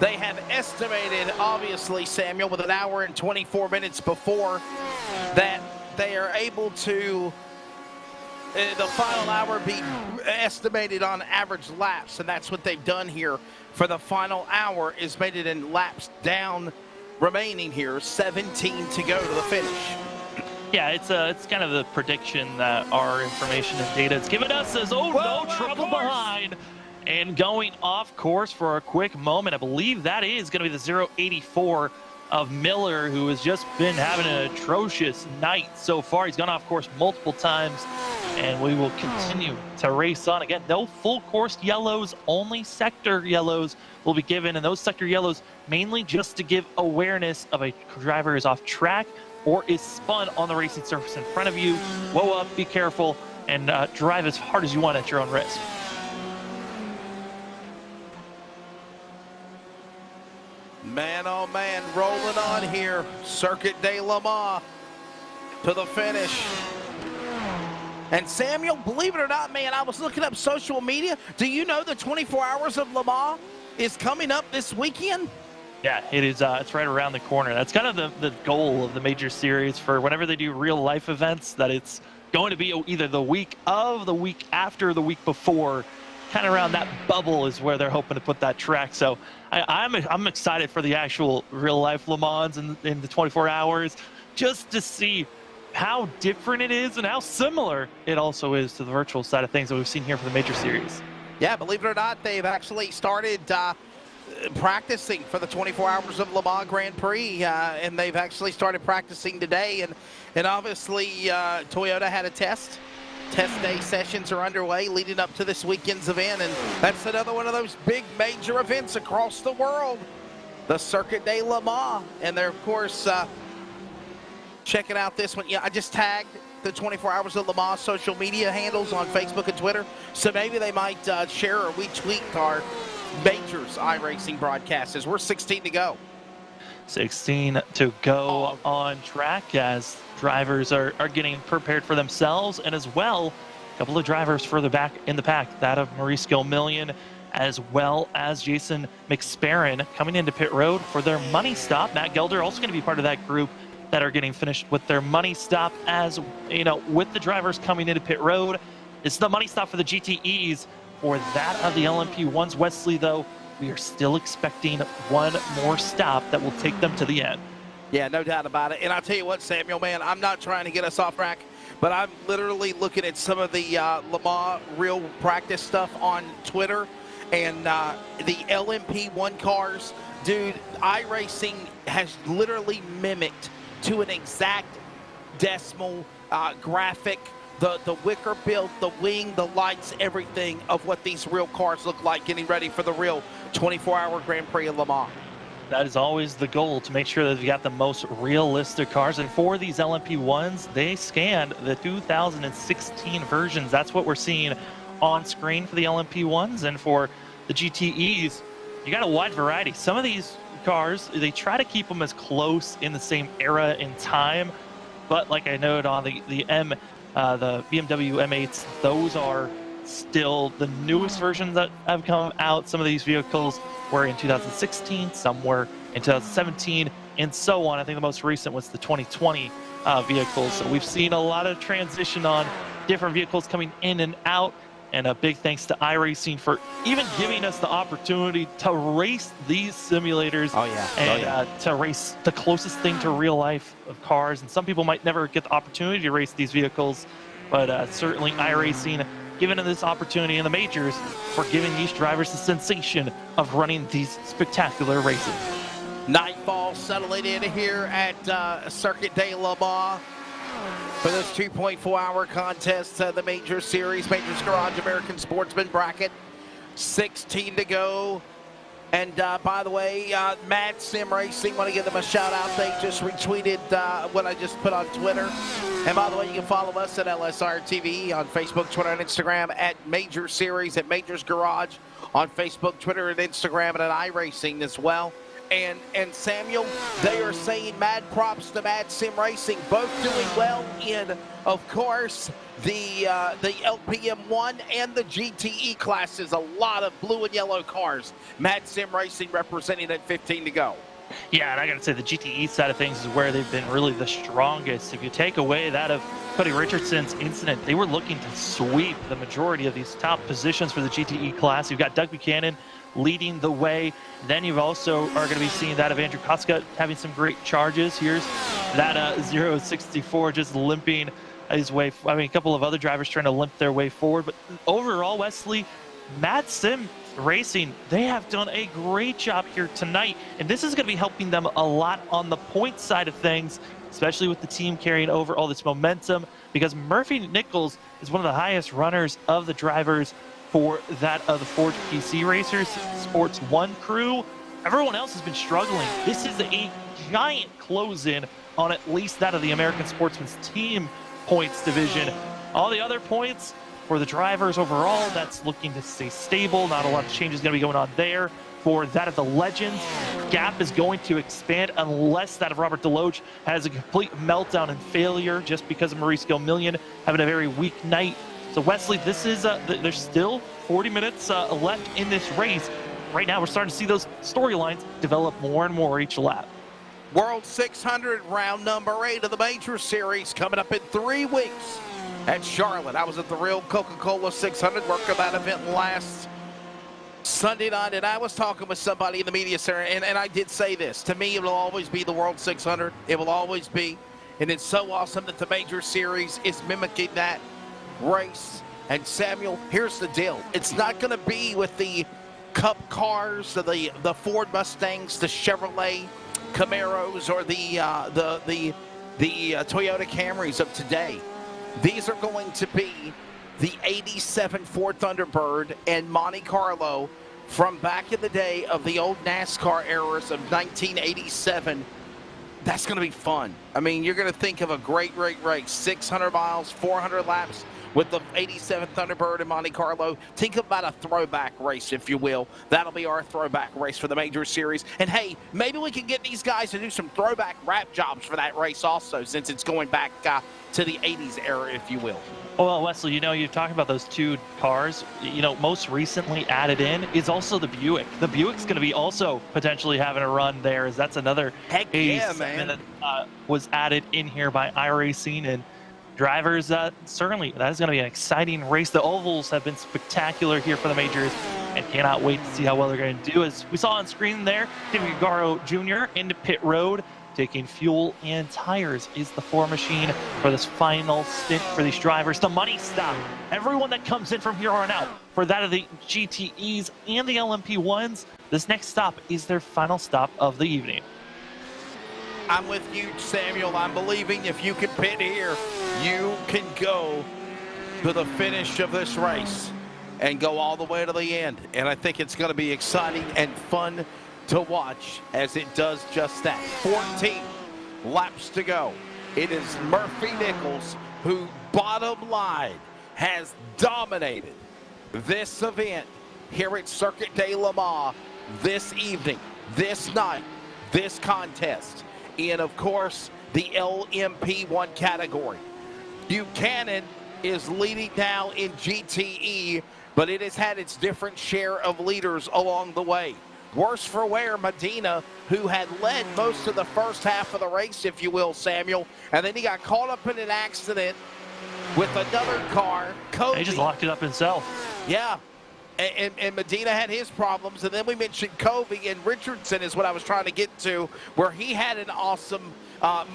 they have estimated, obviously, Samuel, with an hour and 24 minutes before, that they are able to, the final hour be estimated on average laps, and that's what they've done here for the final hour, is made it in laps down remaining here, 17 to go to the finish. Yeah, it's kind of the prediction that our information and data has given us as, no trouble behind. And going off course for a quick moment, I believe that is going to be the 084 of Miller, who has just been having an atrocious night so far. He's gone off course multiple times, and we will continue to race on. Again, no full course yellows, only sector yellows will be given, and those sector yellows mainly just to give awareness of a driver is off track or is spun on the racing surface in front of you. Whoa up, be careful, and drive as hard as you want at your own risk. Man, oh man, rolling on here. Circuit de Le Mans to the finish. And Samuel, believe it or not, man, I was looking up social media. Do you know the 24 Hours of Le Mans is coming up this weekend? Yeah, it is. It's right around the corner. That's kind of the goal of the major series for whenever they do real life events, that it's going to be either the week of, the week after, the week before. Kind of around that bubble is where they're hoping to put that track. So I'm excited for the actual real life Le Mans in the 24 hours, just to see how different it is and how similar it also is to the virtual side of things that we've seen here for the Major Series. Yeah, believe it or not, they've actually started practicing for the 24 Hours of Le Mans Grand Prix, and they've actually started practicing today. And obviously, Toyota had a test. Test day sessions are underway leading up to this weekend's event, and that's another one of those big major events across the world, the Circuit de Le Mans. And they're, of course, checking out this one. Yeah, I just tagged the 24 Hours of Le Mans social media handles on Facebook and Twitter, so maybe they might share or retweet our Majors iRacing broadcast as we're 16 to go. 16 to go on track as drivers are getting prepared for themselves, and as well, a couple of drivers further back in the pack, that of Maurice Gilmillion, as well as Jason McSparron coming into pit road for their money stop. Matt Gelder also going to be part of that group that are getting finished with their money stop. As you know, with the drivers coming into pit road, it's the money stop for the GTEs. For that of the LMP1s, Wesley, though, we are still expecting one more stop that will take them to the end. Yeah, no doubt about it. And I'll tell you what, Samuel, man, I'm not trying to get us off track, but I'm literally looking at some of the Le Mans real practice stuff on Twitter, and the LMP1 cars, dude, iRacing has literally mimicked to an exact decimal graphic the wicker build, the wing, the lights, everything of what these real cars look like getting ready for the real 24-hour Grand Prix of Le Mans. That is always the goal, to make sure that you got the most realistic cars. And for these LMP1s, they scanned the 2016 versions. That's what we're seeing on screen for the LMP1s. And for the GTEs, you got a wide variety. Some of these cars, they try to keep them as close in the same era in time. But like I noted on the BMW M8s, those are still the newest versions that have come out. Some of these vehicles were in 2016, some were in 2017, and so on. I think the most recent was the 2020 vehicles. So we've seen a lot of transition on different vehicles coming in and out. And a big thanks to iRacing for even giving us the opportunity to race these simulators. To race the closest thing to real life of cars. And some people might never get the opportunity to race these vehicles, but certainly iRacing giving them this opportunity in the majors for giving these drivers the sensation of running these spectacular races. Nightfall settling in here at Circuit de Le Mans for this 2.4-hour contest, the Major Series, Majors Garage American Sportsman bracket. 16 to go. And by the way, Mad Sim Racing, want to give them a shout out. They just retweeted what I just put on Twitter. And by the way, you can follow us at LSRTV on Facebook, Twitter, and Instagram, at Major Series, at Majors Garage on Facebook, Twitter, and Instagram, and at iRacing as well. And Samuel, they are saying mad props to Mad Sim Racing, both doing well in, of course, the LPM1 and the GTE classes. A lot of blue and yellow cars. Mad Sim Racing representing at 15 to go. Yeah, and I got to say the GTE side of things is where they've been really the strongest. If you take away that of Cody Richardson's incident, they were looking to sweep the majority of these top positions for the GTE class. You've got Doug Buchanan leading the way. Then you've also are going to be seeing that of Andrew Koska having some great charges. Here's that 064 just limping his way. I mean, a couple of other drivers trying to limp their way forward. But overall, Wesley, Mad Sim Racing, they have done a great job here tonight. And this is going to be helping them a lot on the point side of things, especially with the team carrying over all this momentum, because Murphy Nichols is one of the highest runners of the drivers for that of the Forge PC Racers Sports 1 crew. Everyone else has been struggling. This is a giant close-in on at least that of the American Sportsman's team points division. All the other points for the drivers overall, that's looking to stay stable. Not a lot of changes going to be going on there. For that of the Legends, gap is going to expand unless that of Robert Deloach has a complete meltdown and failure just because of Maurice Gilmillion having a very weak night. So Wesley, this is there's still 40 minutes left in this race. Right now, we're starting to see those storylines develop more and more each lap. World 600 round number 8 of the Major Series coming up in 3 weeks at Charlotte. I was at the real Coca-Cola 600, working that event last Sunday night, and I was talking with somebody in the media center, and I did say this. To me, it will always be the World 600. It will always be. And it's so awesome that the Major Series is mimicking that race. And Samuel, here's the deal. It's not going to be with the Cup cars, the Ford Mustangs, the Chevrolet Camaros, or the Toyota Camrys of today. These are going to be the 87 Ford Thunderbird and Monte Carlo from back in the day of the old NASCAR eras of 1987. That's going to be fun. I mean, you're going to think of a great race, 600 miles, 400 laps with the 87 Thunderbird and Monte Carlo. Think about a throwback race, if you will. That'll be our throwback race for the Major Series. And hey, maybe we can get these guys to do some throwback rap jobs for that race also, since it's going back to the 80s era, if you will. Well, Wesley, you've talked about those two cars. Most recently added in is also the Buick. The Buick's going to be also potentially having a run there, as that's another Heck yeah, man. that was added in here by iRacing. And drivers, certainly that is going to be an exciting race. The ovals have been spectacular here for the Majors, and cannot wait to see how well they're going to do. As we saw on screen there, Timmy Garro Jr. into pit road, taking fuel and tires is the 4 machine for this final stint for these drivers. The money stop. Everyone that comes in from here on out, for that of the GTEs and the LMP1s, this next stop is their final stop of the evening. I'm with you, Samuel. I'm believing if you can pit here, you can go to the finish of this race and go all the way to the end. And I think it's going to be exciting and fun to watch as it does just that. 14 laps to go. It is Murphy Nichols who, bottom line, has dominated this event here at Circuit de Le Mans this evening, this night, this contest, in, of course, the LMP1 category. Buchanan is leading now in GTE, but it has had its different share of leaders along the way. Worse for wear, Medina, who had led most of the first half of the race, if you will, Samuel, and then he got caught up in an accident with another car. Cody, He just locked it up himself. yeah, and Medina had his problems, and then we mentioned Covey, and Richardson is what I was trying to get to, where he had an awesome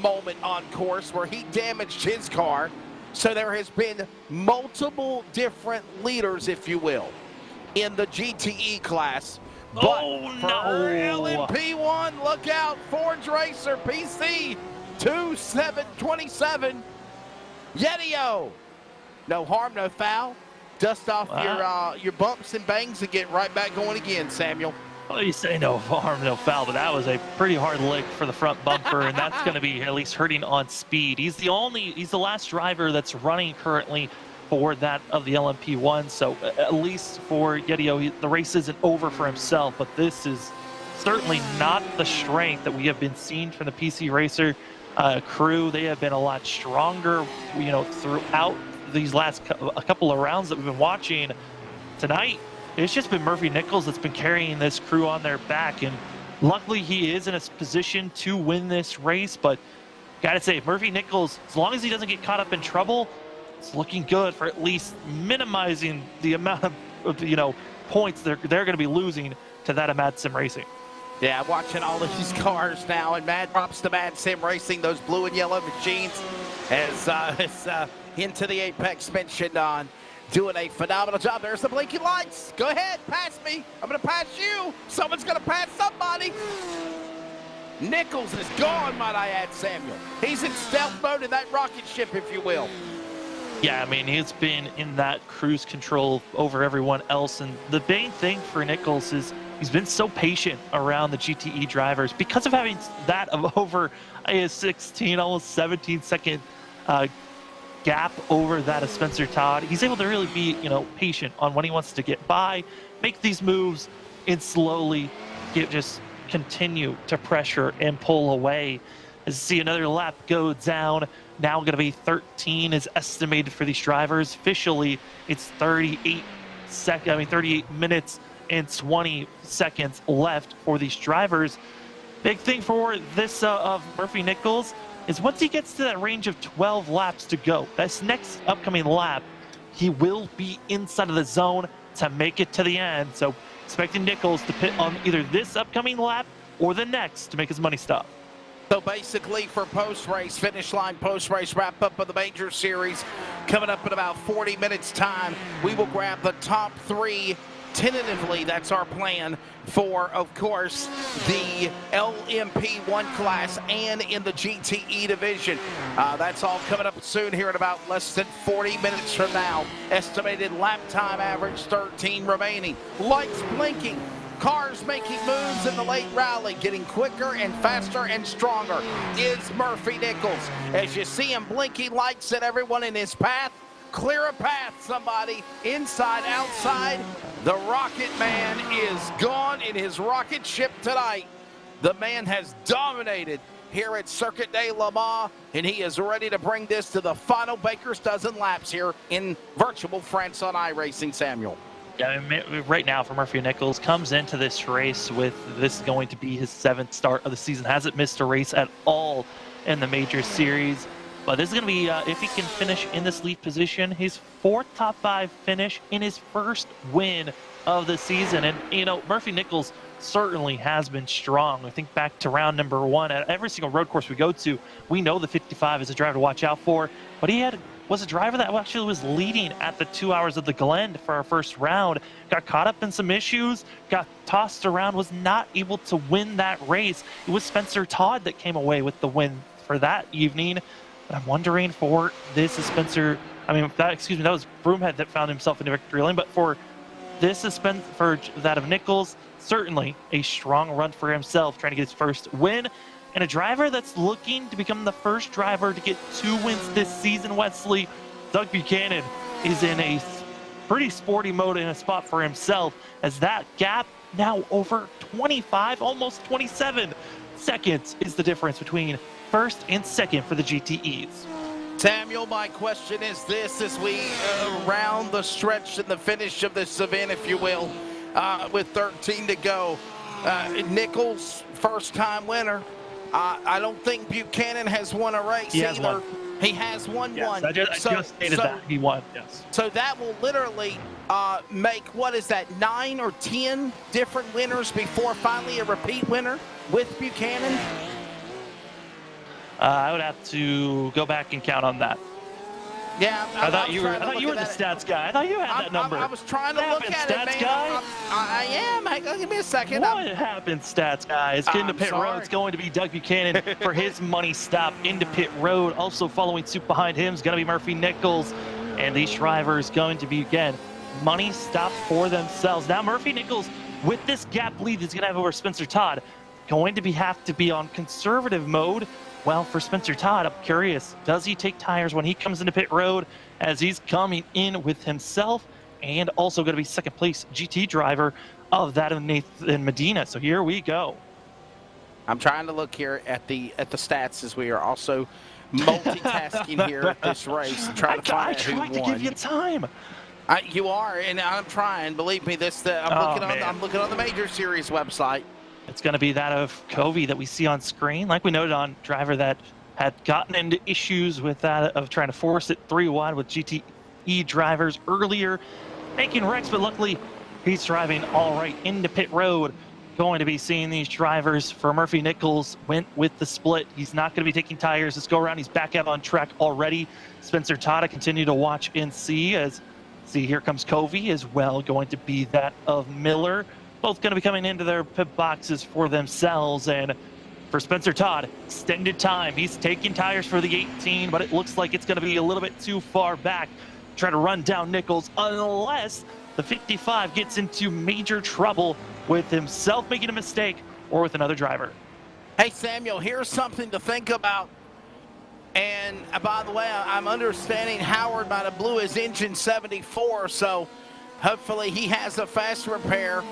moment on course where he damaged his car. So there has been multiple different leaders, if you will, in the GTE class. But for LMP1, look out, Ford's Racer PC 2727, Yetio. No harm, no foul. Dust off your bumps and bangs and get right back going again, Samuel. Well, you say no harm, no foul, but that was a pretty hard lick for the front bumper, and that's going to be at least hurting on speed. He's the last driver that's running currently for that of the LMP1, so at least for Yetio, the race isn't over for himself, but this is certainly not the strength that we have been seeing from the PC Racer crew. They have been a lot stronger, throughout these last a couple of rounds that we've been watching. Tonight, it's just been Murphy Nichols that's been carrying this crew on their back, and luckily he is in a position to win this race. But gotta say, Murphy Nichols, as long as he doesn't get caught up in trouble, it's looking good for at least minimizing the amount of points they're going to be losing to that of Mad Sim Racing. Yeah, watching all of these cars now, and Mad props to Mad Sim Racing, those blue and yellow machines, as into the Apex mentioned on, doing a phenomenal job. There's the blinking lights. Go ahead, pass me. I'm going to pass you. Someone's going to pass somebody. Nichols is gone, might I add, Samuel. He's in stealth mode in that rocket ship, if you will. Yeah, I mean, he's been in that cruise control over everyone else. And the main thing for Nichols is he's been so patient around the GTE drivers because of having that of over a 16, almost 17-second gap over that of Spencer Todd. He's able to really be, patient on when he wants to get by, make these moves, and slowly just continue to pressure and pull away. As you see another lap go down, now going to be 13 is estimated for these drivers. Officially, it's 38 minutes and 20 seconds left for these drivers. Big thing for this of Murphy Nichols is once he gets to that range of 12 laps to go, this next upcoming lap, he will be inside of the zone to make it to the end. So expecting Nichols to pit on either this upcoming lap or the next to make his money stop. So basically for post-race, finish line post-race wrap-up of the Major Series, coming up in about 40 minutes time, we will grab the top 3 tentatively. That's our plan for, of course, the LMP1 class and in the GTE division. That's all coming up soon here in about less than 40 minutes from now. Estimated lap time average 13 remaining. Lights blinking. Cars making moves in the late rally, getting quicker and faster and stronger is Murphy Nichols. As you see him blinking lights at everyone in his path, clear a path, somebody, inside, outside. The Rocket Man is gone in his rocket ship tonight. The man has dominated here at Circuit de Le Mans, and he is ready to bring this to the final baker's dozen laps here in virtual France on iRacing, Samuel. Yeah, I mean, right now for Murphy Nichols, comes into this race with this going to be his 7th start of the season. Hasn't missed a race at all in the Major Series. But this is going to be, if he can finish in this lead position, his 4th top 5 finish in his first win of the season. And, you know, Murphy Nichols certainly has been strong. I think back to round number 1, at every single road course we go to, we know the 55 is a driver to watch out for. But he was a driver that actually was leading at the 2 hours of the Glen for our first round. Got caught up in some issues, got tossed around, was not able to win that race. It was Spencer Todd that came away with the win for that evening. But I'm wondering for this is Spencer, I mean, that was Broomhead that found himself in the victory lane. But for this is for that of Nichols, certainly a strong run for himself, trying to get his first win. And a driver that's looking to become the first driver to get 2 wins this season, Wesley. Doug Buchanan is in a pretty sporty mode in a spot for himself, as that gap now over 25, almost 27 seconds is the difference between first and second for the GTEs. Samuel, my question is this, as we round the stretch and the finish of this event, if you will, with 13 to go. Nichols, first-time winner. I don't think Buchanan has won a race either. He has won one. I just stated that. He won, yes. So that will literally make, what is that, 9 or 10 different winners before finally a repeat winner with Buchanan? I would have to go back and count on that. Yeah, I thought you were the stats guy. I thought you had that number. I was trying to look at it, man. Guy? I am. Hang on, give me a second. What happened, stats guy? It's getting to pit road. It's going to be Doug Buchanan for his money stop into pit road. Also following suit behind him is going to be Murphy Nichols. And these drivers going to be, again, money stop for themselves. Now Murphy Nichols, with this gap lead he's going to have over Spencer Todd, going to have to be on conservative mode. Well, for Spencer Todd, I'm curious, does he take tires when he comes into pit road, as he's coming in with himself and also going to be second place GT driver of that of Nathan Medina. So here we go. I'm trying to look here at the stats, as we are also multitasking here at this race and trying to find who won. I tried to give you time. You are, and I'm trying. Believe me, I'm looking on the Major Series website. It's going to be that of Covey that we see on screen. Like we noted on driver that had gotten into issues with that of trying to force it 3 wide with GTE drivers earlier, making wrecks, but luckily he's driving all right into pit road. Going to be seeing these drivers for Murphy Nichols went with the split. He's not going to be taking tires this go around. He's back out on track already. Spencer Todd continue to watch and see here comes Covey as well, going to be that of Miller. Both going to be coming into their pit boxes for themselves. And for Spencer Todd, extended time. He's taking tires for the 18, but it looks like it's going to be a little bit too far back. Try to run down Nichols unless the 55 gets into major trouble with himself making a mistake or with another driver. Hey, Samuel, here's something to think about. And by the way, I'm understanding Howard might have blew his engine 74, so hopefully he has a fast repair.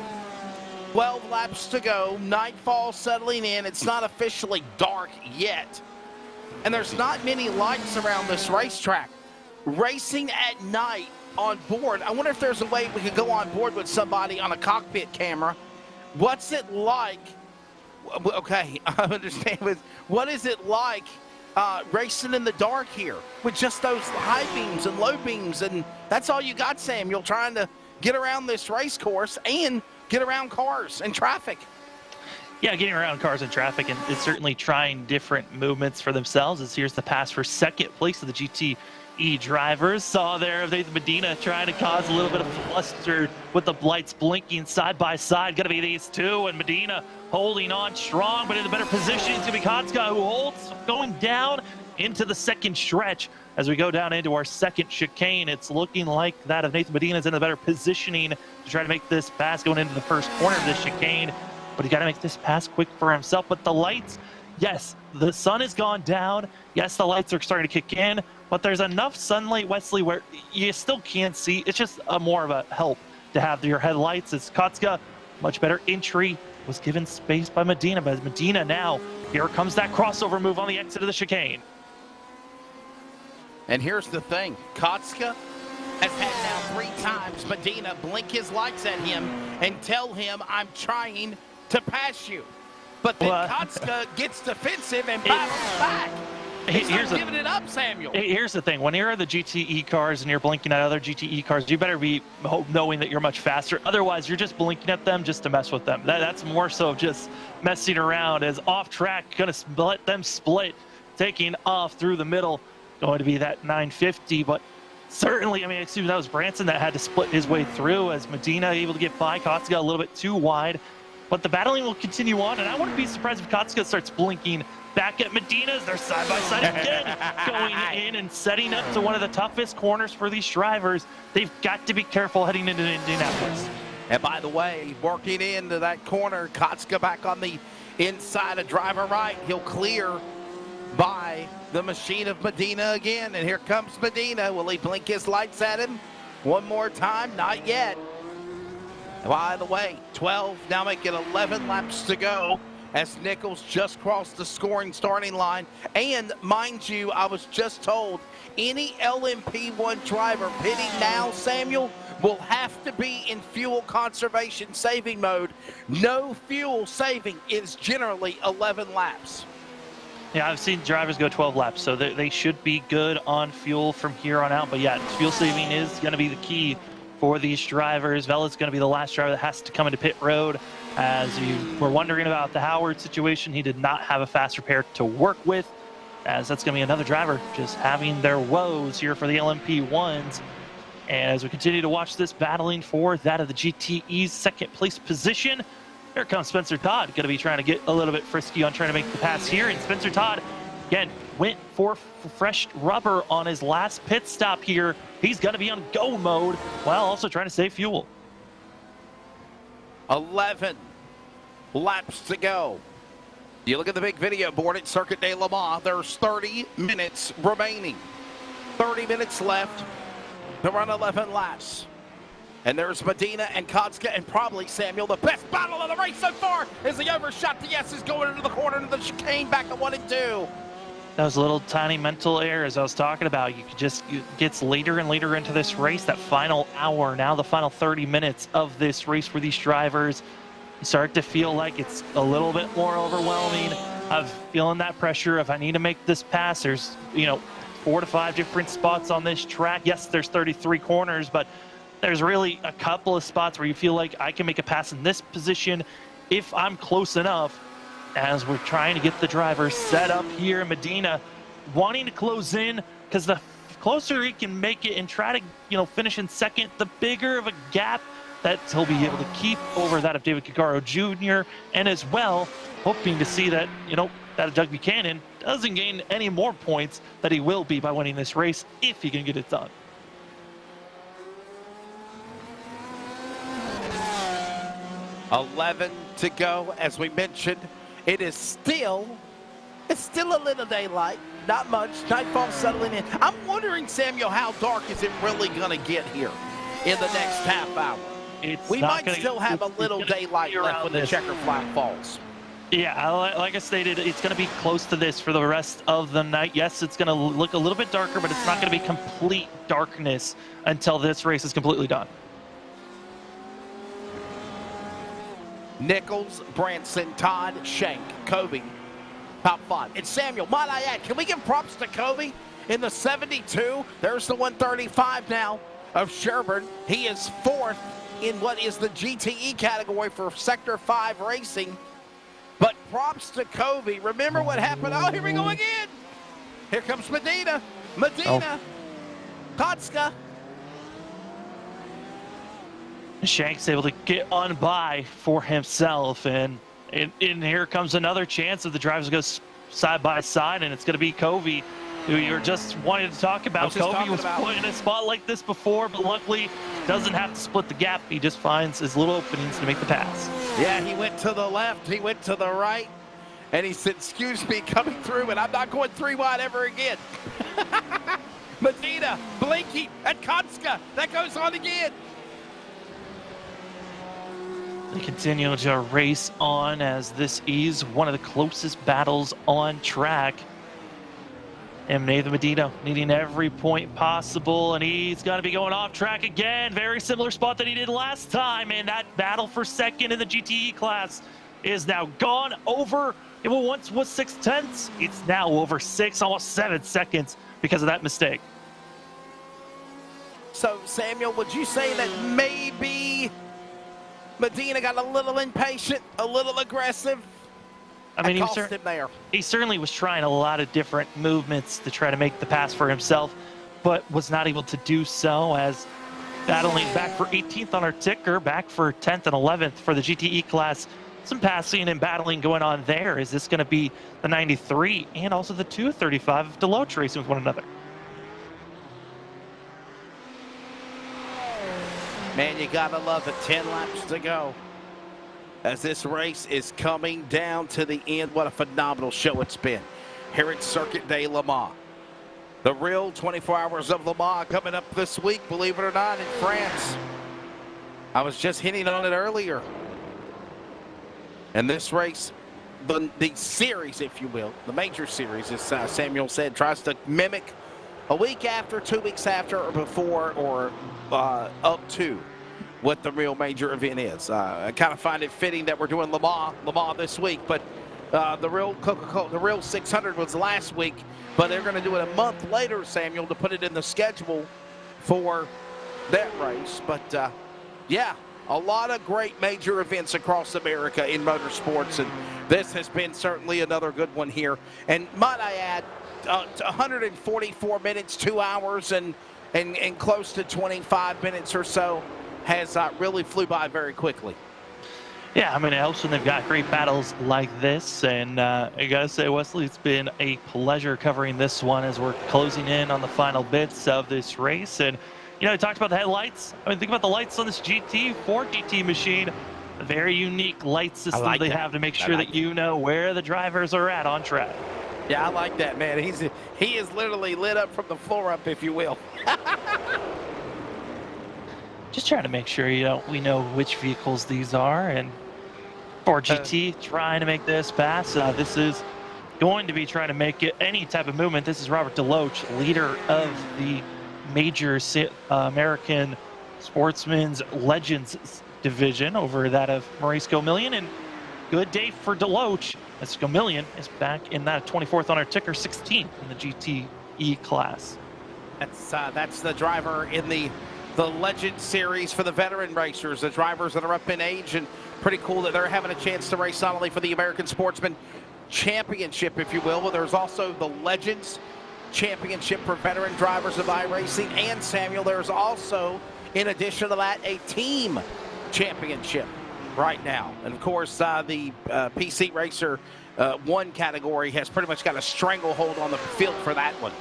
12 laps to go, nightfall settling in. It's not officially dark yet. And there's not many lights around this racetrack. Racing at night on board. I wonder if there's a way we could go on board with somebody on a cockpit camera. What's it like? Okay, I understand. What is it like racing in the dark here with just those high beams and low beams? And that's all you got, Samuel, trying to get around this race course and get around cars and traffic. Yeah, getting around cars and traffic, and it's certainly trying different movements for themselves. As here's the pass for second place of the GTE drivers. Saw there of Nathan Medina trying to cause a little bit of fluster with the lights blinking side by side. Going to be these two, and Medina holding on strong, but in a better position. It's going to be Kotska who holds, going down into the second stretch. As we go down into our second chicane, it's looking like that of Nathan Medina is in a better positioning to try to make this pass going into the first corner of this chicane. But he got to make this pass quick for himself. But the lights, yes, the sun has gone down. Yes, the lights are starting to kick in, but there's enough sunlight, Wesley, where you still can't see. It's just more of a help to have your headlights. As Kotska, much better entry, was given space by Medina. But Medina now, here comes that crossover move on the exit of the chicane. And here's the thing, Kotska has had now 3 times Medina blink his lights at him and tell him, I'm trying to pass you. But then Kotska gets defensive and battles back. He's not giving it up, Samuel. Here's the thing. When you're in the GTE cars and you're blinking at other GTE cars, you better be knowing that you're much faster. Otherwise, you're just blinking at them just to mess with them. That's more so just messing around. As off track, going to let them split, taking off through the middle. Going to be that 950, but certainly, I mean, excuse me, that was Branson that had to split his way through, as Medina able to get by. Kotska a little bit too wide, but the battling will continue on, and I wouldn't be surprised if Kotska starts blinking back at Medina as they're side by side again, going in and setting up to one of the toughest corners for these drivers. They've got to be careful heading into Indianapolis. And by the way, working into that corner, Kotska back on the inside of driver right. He'll clear by the machine of Medina again, and here comes Medina. Will he blink his lights at him one more time? Not yet. By the way, 12, now make it 11 laps to go as Nichols just crossed the scoring starting line. And mind you, I was just told any LMP1 driver pitting now, Samuel, will have to be in fuel conservation saving mode. No fuel saving is generally 11 laps. Yeah, I've seen drivers go 12 laps, so they should be good on fuel from here on out. But yeah, fuel saving is going to be the key for these drivers. Vela's going to be the last driver that has to come into pit road. As you were wondering about the Howard situation, he did not have a fast repair to work with, as that's going to be another driver just having their woes here for the LMP1s. And as we continue to watch this battling for that of the GTE's second place position, here comes Spencer Todd, going to be trying to get a little bit frisky on trying to make the pass here. And Spencer Todd, again, went for fresh rubber on his last pit stop here. He's going to be on go mode while also trying to save fuel. 11 laps to go. You look at the big video board at Circuit de Le Mans, there's 30 minutes remaining. 30 minutes left to run 11 laps. And there's Medina and Kotska and probably Samuel. The best battle of the race so far as the overshot to yes is going into the corner into the chicane back to 1 and 2. Those little tiny mental errors I was talking about. It gets later and later into this race, that final hour, now the final 30 minutes of this race for these drivers. You start to feel like it's a little bit more overwhelming of feeling that pressure. If I need to make this pass, there's, 4 to 5 different spots on this track. Yes, there's 33 corners, but there's really a couple of spots where you feel like I can make a pass in this position if I'm close enough. As we're trying to get the driver set up here, Medina wanting to close in, because the closer he can make it and try to, finish in second, the bigger of a gap that he'll be able to keep over that of David Cagaro Jr. And as well, hoping to see that, that Doug Buchanan doesn't gain any more points that he will be by winning this race if he can get it done. $11 to go. As we mentioned, it's still a little daylight, not much. Nightfall settling in. I'm wondering, Samuel, how dark is it really going to get here in the next half hour? We might still have a little daylight left when the checker flag falls. Yeah, like I stated, it's going to be close to this for the rest of the night. Yes, it's going to look a little bit darker, but it's not going to be complete darkness until this race is completely done. Nichols, Branson, Todd, Shank, Kobe, top 5. And Samuel, might I add, can we give props to Kobe in the 72? There's the 135 now of Sherburne. He is 4th in what is the GTE category for Sector 5 racing. props to Covey. Remember what happened? Oh, here we go again. Here comes Medina. Kotska. Shank's able to get on by for himself, and here comes another chance of the drivers go side by side, and it's going to be Covey, who you're just wanting to talk about. Covey was put in a spot like this before, but luckily doesn't have to split the gap. He just finds his little openings to make the pass. Yeah, he went to the left, he went to the right, and he said, excuse me, coming through, and I'm not going 3 wide ever again. Medina, Blinky, and Kotska. That goes on again. They continue to race on as this is one of the closest battles on track. And Nathan Medina needing every point possible, and he's going to be going off track again. Very similar spot that he did last time, and that battle for second in the GTE class is now gone over. It once was 6/10. It's now over 6, almost 7 seconds because of that mistake. So, Samuel, would you say that maybe Medina got a little impatient, a little aggressive? I mean, he certainly was trying a lot of different movements to try to make the pass for himself, but was not able to do so, as battling back for 18th on our ticker, back for 10th and 11th for the GTE class. Some passing and battling going on there. Is this going to be the 93 and also the 235 of Deloach racing with one another? Man, you gotta love it. 10 laps to go as this race is coming down to the end. What a phenomenal show it's been here at Circuit de Le Mans. The real 24 Hours of Le Mans coming up this week, believe it or not, in France. I was just hitting on it earlier. And this race, the series, if you will, the major series, as Samuel said, tries to mimic a week after, 2 weeks after, or before, or up to what the real major event is. I kind of find it fitting that we're doing Le Mans this week, but the real Coca-Cola, the real 600 was last week, but they're going to do it a month later, Samuel, to put it in the schedule for that race. But yeah, a lot of great major events across America in motorsports, and this has been certainly another good one here. And might I add, 144 minutes, 2 hours, and close to 25 minutes or so has really flew by very quickly. Yeah, I mean, it helps when they've got great battles like this. And I got to say, Wesley, it's been a pleasure covering this one as we're closing in on the final bits of this race. And, you know, I talked about the headlights. I mean, think about the lights on this Ford GT machine. A very unique light system they have to make sure that you know where the drivers are at on track. Yeah, I like that, man. He is literally lit up from the floor up, if you will. Just trying to make sure, you know, we know which vehicles these are. And Ford GT trying to make this pass. This is going to be trying to make it any type of movement. This is Robert Deloach, leader of the major American Sportsman's Legends division over that of Maurice Gomillion. And good day for Deloach, as Gomillion is back in that 24th on our ticker, 16th in the GTE class. That's the driver in the Legend Series for the veteran racers, the drivers that are up in age, and pretty cool that they're having a chance to race not only for the American Sportsman Championship, if you will, but there's also the Legends Championship for veteran drivers of iRacing. And Samuel, there's also, in addition to that, a team championship right now. And of course, the PC Racer 1 category has pretty much got a stranglehold on the field for that one.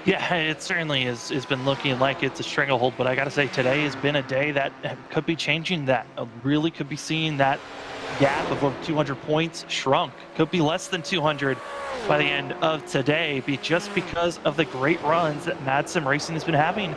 Yeah, it certainly has been looking like it's a stranglehold, but I got to say, today has been a day that could be changing that. Really could be seeing that gap of over 200 points shrunk. Could be less than 200 by the end of today, just because of the great runs that Mad Sim Racing has been having,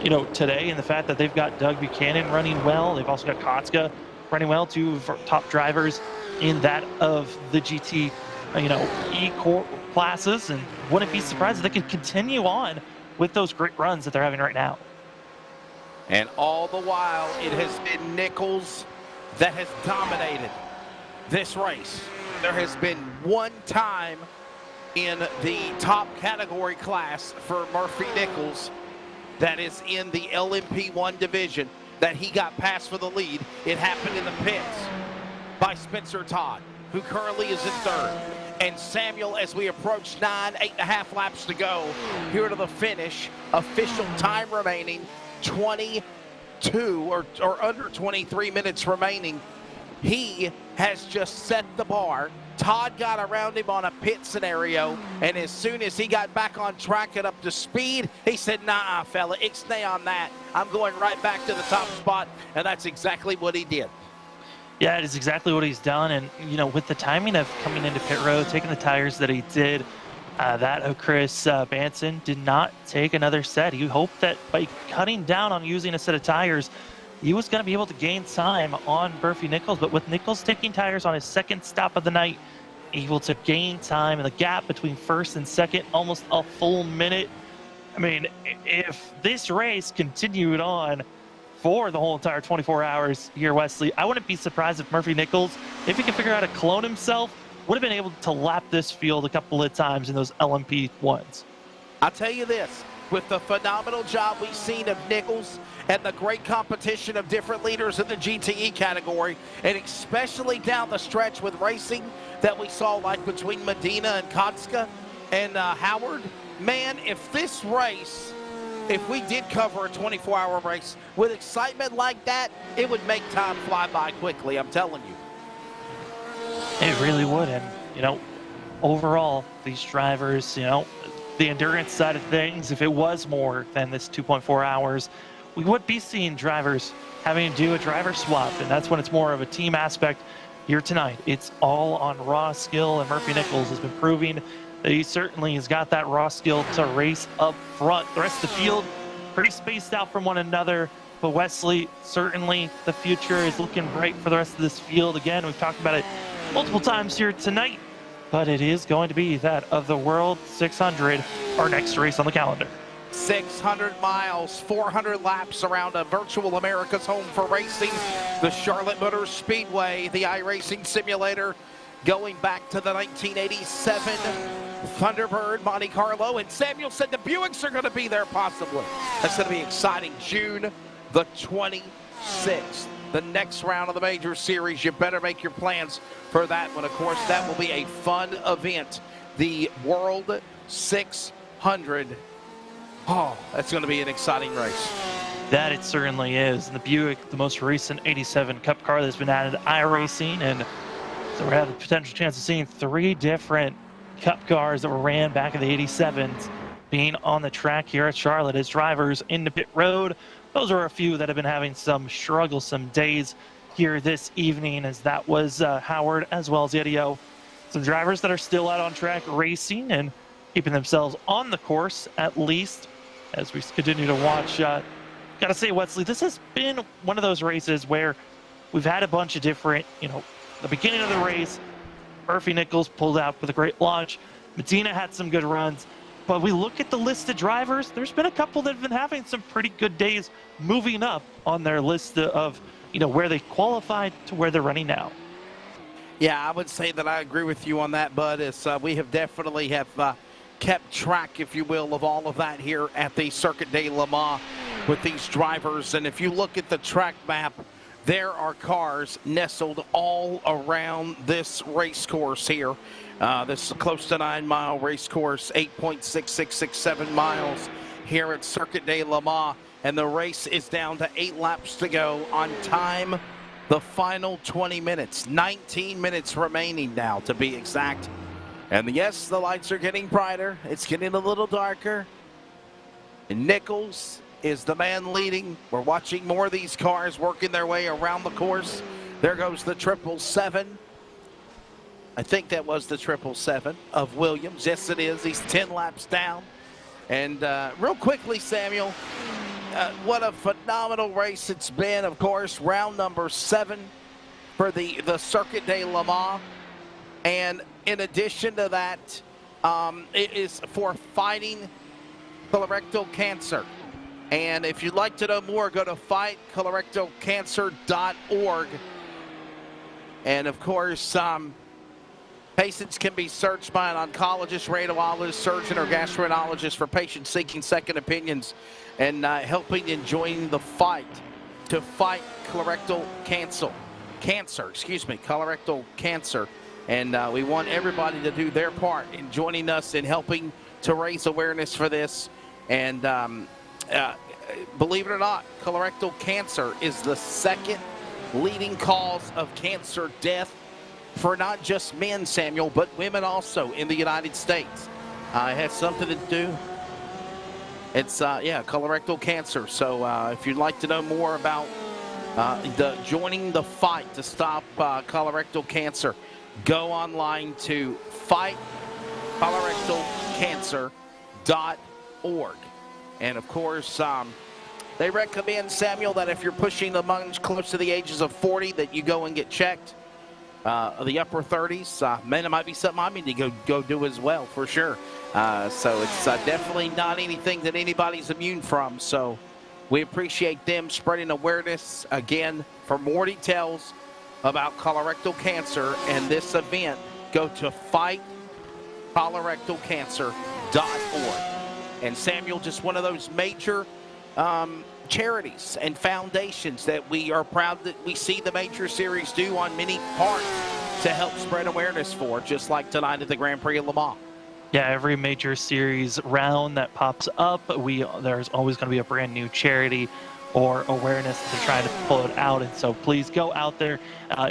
you know, today, and the fact that they've got Doug Buchanan running well. They've also got Kotska running well, 2 of our top drivers in that of the GT, you know, E-Core classes, and wouldn't be surprised if they could continue on with those great runs that they're having right now. And all the while, it has been Nichols that has dominated this race. There has been one time in the top category class for Murphy Nichols that is in the LMP1 division that he got passed for the lead. It happened in the pits by Spencer Todd. who currently is in third. And Samuel, as we approach 8.5 laps to go here to the finish, official time remaining 22 or under 23 minutes remaining. He has just set the bar. Todd got around him on a pit scenario, and as soon as he got back on track and up to speed, he said, nah, fella, ixnay on that. I'm going right back to the top spot, and that's exactly what he did. Yeah, it is exactly what he's done. And, you know, with the timing of coming into pit road, taking the tires that he did, that of Chris Banson did not take another set. He hoped that by cutting down on using a set of tires, he was going to be able to gain time on Murphy Nichols. But with Nichols taking tires on his second stop of the night, able to gain time, and the gap between first and second, almost a full minute. I mean, if this race continued on for the whole entire 24 hours here, Wesley, I wouldn't be surprised if Murphy Nichols, if he can figure out how to clone himself, would have been able to lap this field a couple of times in those LMP1s. I'll tell you this, with the phenomenal job we've seen of Nichols and the great competition of different leaders in the GTE category, and especially down the stretch with racing that we saw like between Medina and Kotska and Howard, man, if this race, if we did cover a 24-hour race with excitement like that, it would make time fly by quickly, I'm telling you. It really would. And, you know, overall, these drivers, you know, the endurance side of things, if it was more than this 2.4 hours, we would be seeing drivers having to do a driver swap, and that's when it's more of a team aspect. Here tonight, it's all on raw skill, and Murphy Nichols has been proving that he certainly has got that raw skill to race up front. The rest of the field, pretty spaced out from one another, but Wesley, certainly the future is looking bright for the rest of this field. Again, we've talked about it multiple times here tonight, but it is going to be that of the World 600, our next race on the calendar. 600 miles, 400 laps around a virtual America's home for racing, the Charlotte Motor Speedway, the iRacing simulator, going back to the 1987 Thunderbird Monte Carlo. And Samuel said the Buicks are going to be there possibly. That's going to be exciting. June the 26th, the next round of the Major Series. You better make your plans for that one. Of course, that will be a fun event. The World 600. Oh, that's going to be an exciting race. That it certainly is. And the Buick, the most recent 87 Cup car that's been added to iRacing, and so we have the potential chance of seeing 3 different Cup cars that were ran back in the 87s being on the track here at Charlotte as drivers into pit road. Those are a few that have been having some strugglesome days here this evening, as that was Howard as well as Idio. Some drivers that are still out on track racing and keeping themselves on the course, at least, as we continue to watch. Gotta say, Wesley, this has been one of those races where we've had a bunch of different, you know, the beginning of the race, Murphy Nichols pulled out with a great launch. Medina had some good runs, but we look at the list of drivers, there's been a couple that have been having some pretty good days moving up on their list of, you know, where they qualified to where they're running now. Yeah, I would say that I agree with you on that, Bud. We have definitely kept track, if you will, of all of that here at the Circuit de Le Mans with these drivers. And if you look at the track map, there are cars nestled all around this race course here. This is close to 9-mile race course, 8.6667 miles here at Circuit de Le Mans. And the race is down to 8 laps to go on time. The final 20 minutes, 19 minutes remaining now to be exact. And yes, the lights are getting brighter. It's getting a little darker. And Nichols is the man leading. We're watching more of these cars working their way around the course. There goes the 777. I think that was the 777 of Williams. Yes, it is. He's 10 laps down. And real quickly, Samuel, what a phenomenal race it's been. Of course, round number 7 for the Circuit de Le Mans. And in addition to that, it is for fighting colorectal cancer. And if you'd like to know more, go to fightcolorectalcancer.org. And of course, patients can be searched by an oncologist, radiologist, surgeon, or gastroenterologist for patients seeking second opinions and helping and joining the fight to fight colorectal cancer. Colorectal cancer. And we want everybody to do their part in joining us in helping to raise awareness for this. And believe it or not, colorectal cancer is the second leading cause of cancer death for not just men, Samuel, but women also in the United States. It has something to do. It's, colorectal cancer. So if you'd like to know more about joining the fight to stop colorectal cancer, go online to fightcolorectalcancer.org. And of course, they recommend, Samuel, that if you're pushing among close to the ages of 40, that you go and get checked. The upper 30s, man, it might be something I need to go do as well, for sure. So it's definitely not anything that anybody's immune from. So we appreciate them spreading awareness. Again, for more details about colorectal cancer and this event, go to fightcolorectalcancer.org. And Samuel, just one of those major charities and foundations that we are proud that we see the Major Series do on many parts to help spread awareness for, just like tonight at the Grand Prix of Le Mans. Yeah, every Major Series round that pops up, there's always going to be a brand new charity or awareness to try to pull it out. And so please go out there.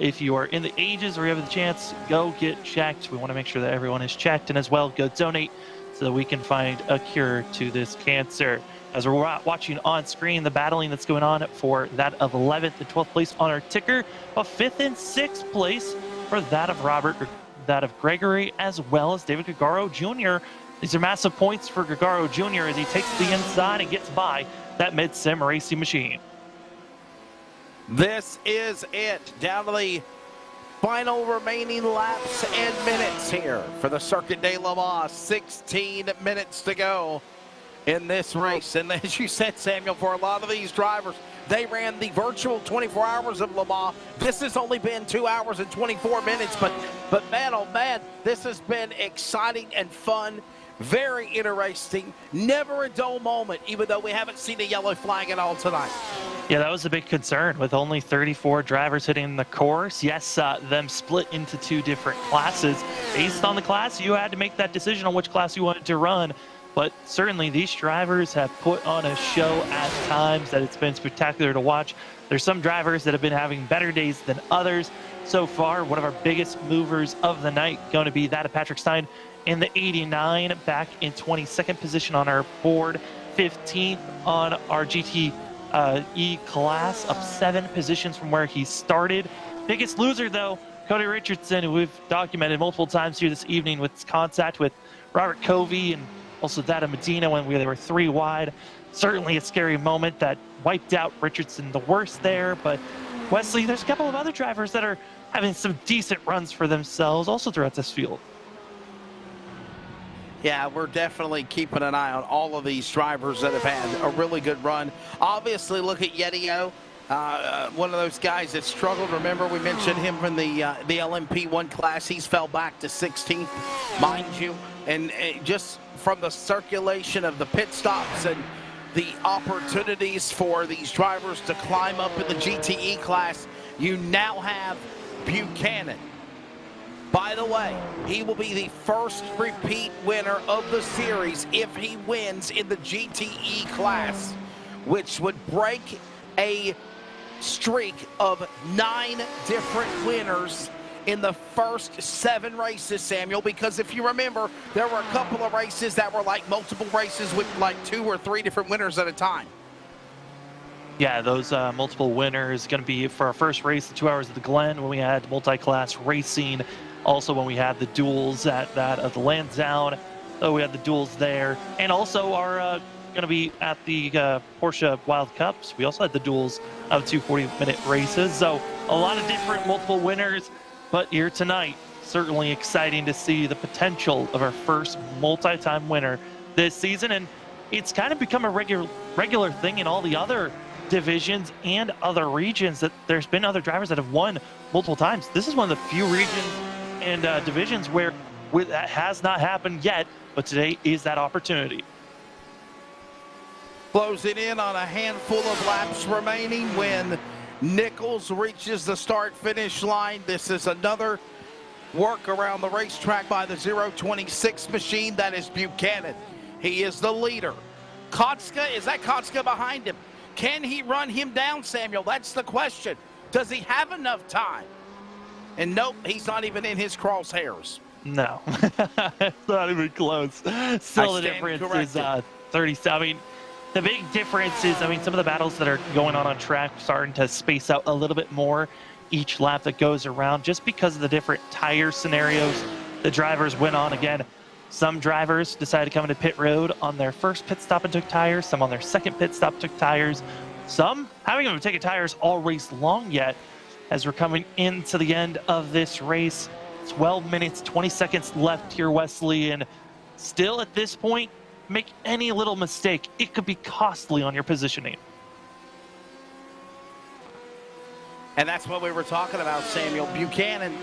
If you are in the ages or you have the chance, go get checked. We want to make sure that everyone is checked, and as well, go donate so that we can find a cure to this cancer. As we're watching on screen, the battling that's going on for that of 11th and 12th place on our ticker, a 5th and 6th place for that of that of Gregory, as well as David Gregaro Jr. These are massive points for Gregaro Jr. as he takes the inside and gets by that mid-sim racing machine. This is it. Down to the final remaining laps and minutes here for the Circuit de Le Mans. 16 minutes to go in this race. And as you said, Samuel, for a lot of these drivers, they ran the virtual 24 hours of Le Mans. This has only been 2 hours and 24 minutes, but man, oh man, this has been exciting and fun, very interesting, never a dull moment, even though we haven't seen a yellow flag at all tonight. Yeah, that was a big concern with only 34 drivers hitting the course. Yes, them split into 2 different classes. Based on the class, you had to make that decision on which class you wanted to run. But certainly these drivers have put on a show at times that it's been spectacular to watch. There's some drivers that have been having better days than others. So far, one of our biggest movers of the night going to be that of Patrick Stein in the 89, back in 22nd position on our board, 15th on our GT E class, up 7 positions from where he started. Biggest loser, though, Cody Richardson, who we've documented multiple times here this evening with his contact with Robert Covey and also that of Medina when they were 3 wide. Certainly a scary moment that wiped out Richardson the worst there. But Wesley, there's a couple of other drivers that are having some decent runs for themselves also throughout this field. Yeah, we're definitely keeping an eye on all of these drivers that have had a really good run. Obviously, look at Yedio, one of those guys that struggled. Remember, we mentioned him from the LMP1 class. He's fell back to 16th, mind you. And just from the circulation of the pit stops and the opportunities for these drivers to climb up in the GTE class, you now have Buchanan. By the way, he will be the first repeat winner of the series if he wins in the GTE class, which would break a streak of 9 different winners in the first 7 races, Samuel, because if you remember, there were a couple of races that were like multiple races with like 2 or 3 different winners at a time. Yeah, those multiple winners going to be for our first race, the 2 Hours of the Glen, when we had multi-class racing. Also when we had the duels at that of the Lansdowne, we had the duels there. And also our going to be at the Porsche Wild Cups. We also had the duels of 2 40-minute races. So a lot of different multiple winners. But here tonight, certainly exciting to see the potential of our first multi-time winner this season. And it's kind of become a regular thing in all the other divisions and other regions that there's been other drivers that have won multiple times. This is one of the few regions and divisions where that has not happened yet, but today is that opportunity. Closing in on a handful of laps remaining when Nichols reaches the start-finish line. This is another work around the racetrack by the 026 machine. That is Buchanan. He is the leader. Kotska, is that Kotska behind him? Can he run him down, Samuel? That's the question. Does he have enough time? And nope, he's not even in his crosshairs. No, it's not even close. Still, the difference is 37. I mean, the big difference is, I mean, some of the battles that are going on track starting to space out a little bit more each lap that goes around, just because of the different tire scenarios the drivers went on. Again, some drivers decided to come into pit road on their first pit stop and took tires. Some on their second pit stop took tires. Some haven't even taken tires all race long yet, as we're coming into the end of this race. 12 minutes, 20 seconds left here, Wesley, and still at this point, make any little mistake, it could be costly on your positioning. And that's what we were talking about, Samuel. Buchanan,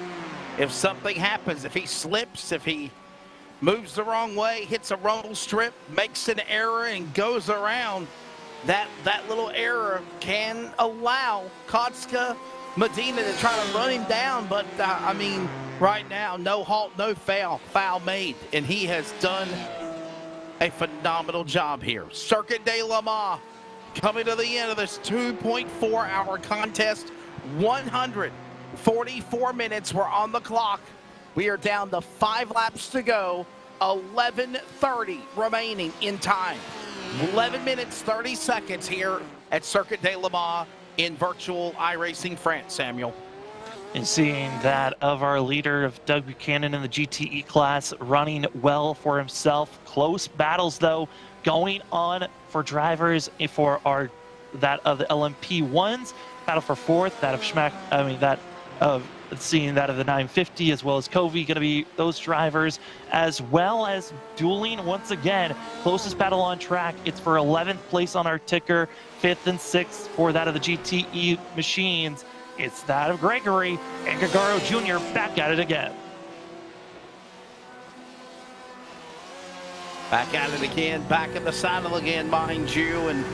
if something happens, if he slips, if he moves the wrong way, hits a rumble strip, makes an error and goes around, that little error can allow Kotska Medina to try to run him down. But, I mean, right now, no halt, no foul made. And he has done a phenomenal job here. Circuit de Le Mans coming to the end of this 2.4-hour contest. 144 minutes were on the clock. We are down to 5 laps to go. 11:30 remaining in time. 11 minutes, 30 seconds here at Circuit de Le Mans in virtual iRacing France, Samuel. And seeing that of our leader of Doug Buchanan in the GTE class running well for himself. Close battles, though, going on for drivers for that of the LMP1s. Battle for fourth, that of seeing that of the 950, as well as Covey, going to be those drivers, as well as dueling once again. Closest battle on track, it's for 11th place on our ticker, 5th and 6th for that of the GTE machines. It's that of Gregory and Gagaro Jr. back at it again. Back at it again, back in the saddle again, mind you, and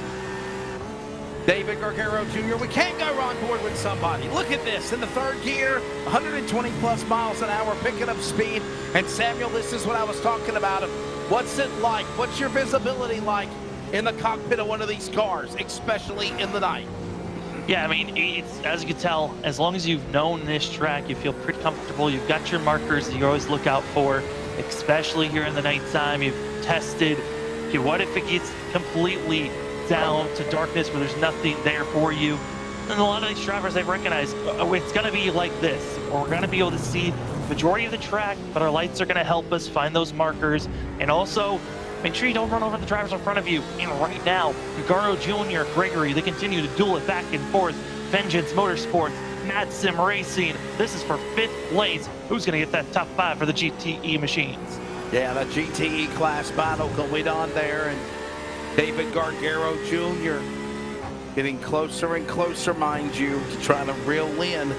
David Gargaro Jr., we can't go on board with somebody. Look at this, in the third gear, 120 plus miles an hour, picking up speed. And Samuel, this is what I was talking about. What's it like? What's your visibility like in the cockpit of one of these cars, especially in the night? Yeah, I mean, it's, as you can tell, as long as you've known this track, you feel pretty comfortable. You've got your markers that you always look out for, especially here in the nighttime. You've tested, okay, what if it gets completely down to darkness where there's nothing there for you? And a lot of these drivers, they've recognized, oh, it's going to be like this, or we're going to be able to see the majority of the track, but our lights are going to help us find those markers. And also, make sure you don't run over the drivers in front of you. And right now, Gagaro Jr., Gregory, they continue to duel it back and forth. Vengeance Motorsports, Mad Sim Racing. This is for 5th place. Who's going to get that top 5 for the GTE machines? Yeah, the GTE class battle going on there, and David Gargaro Jr. getting closer and closer, mind you, to try to reel in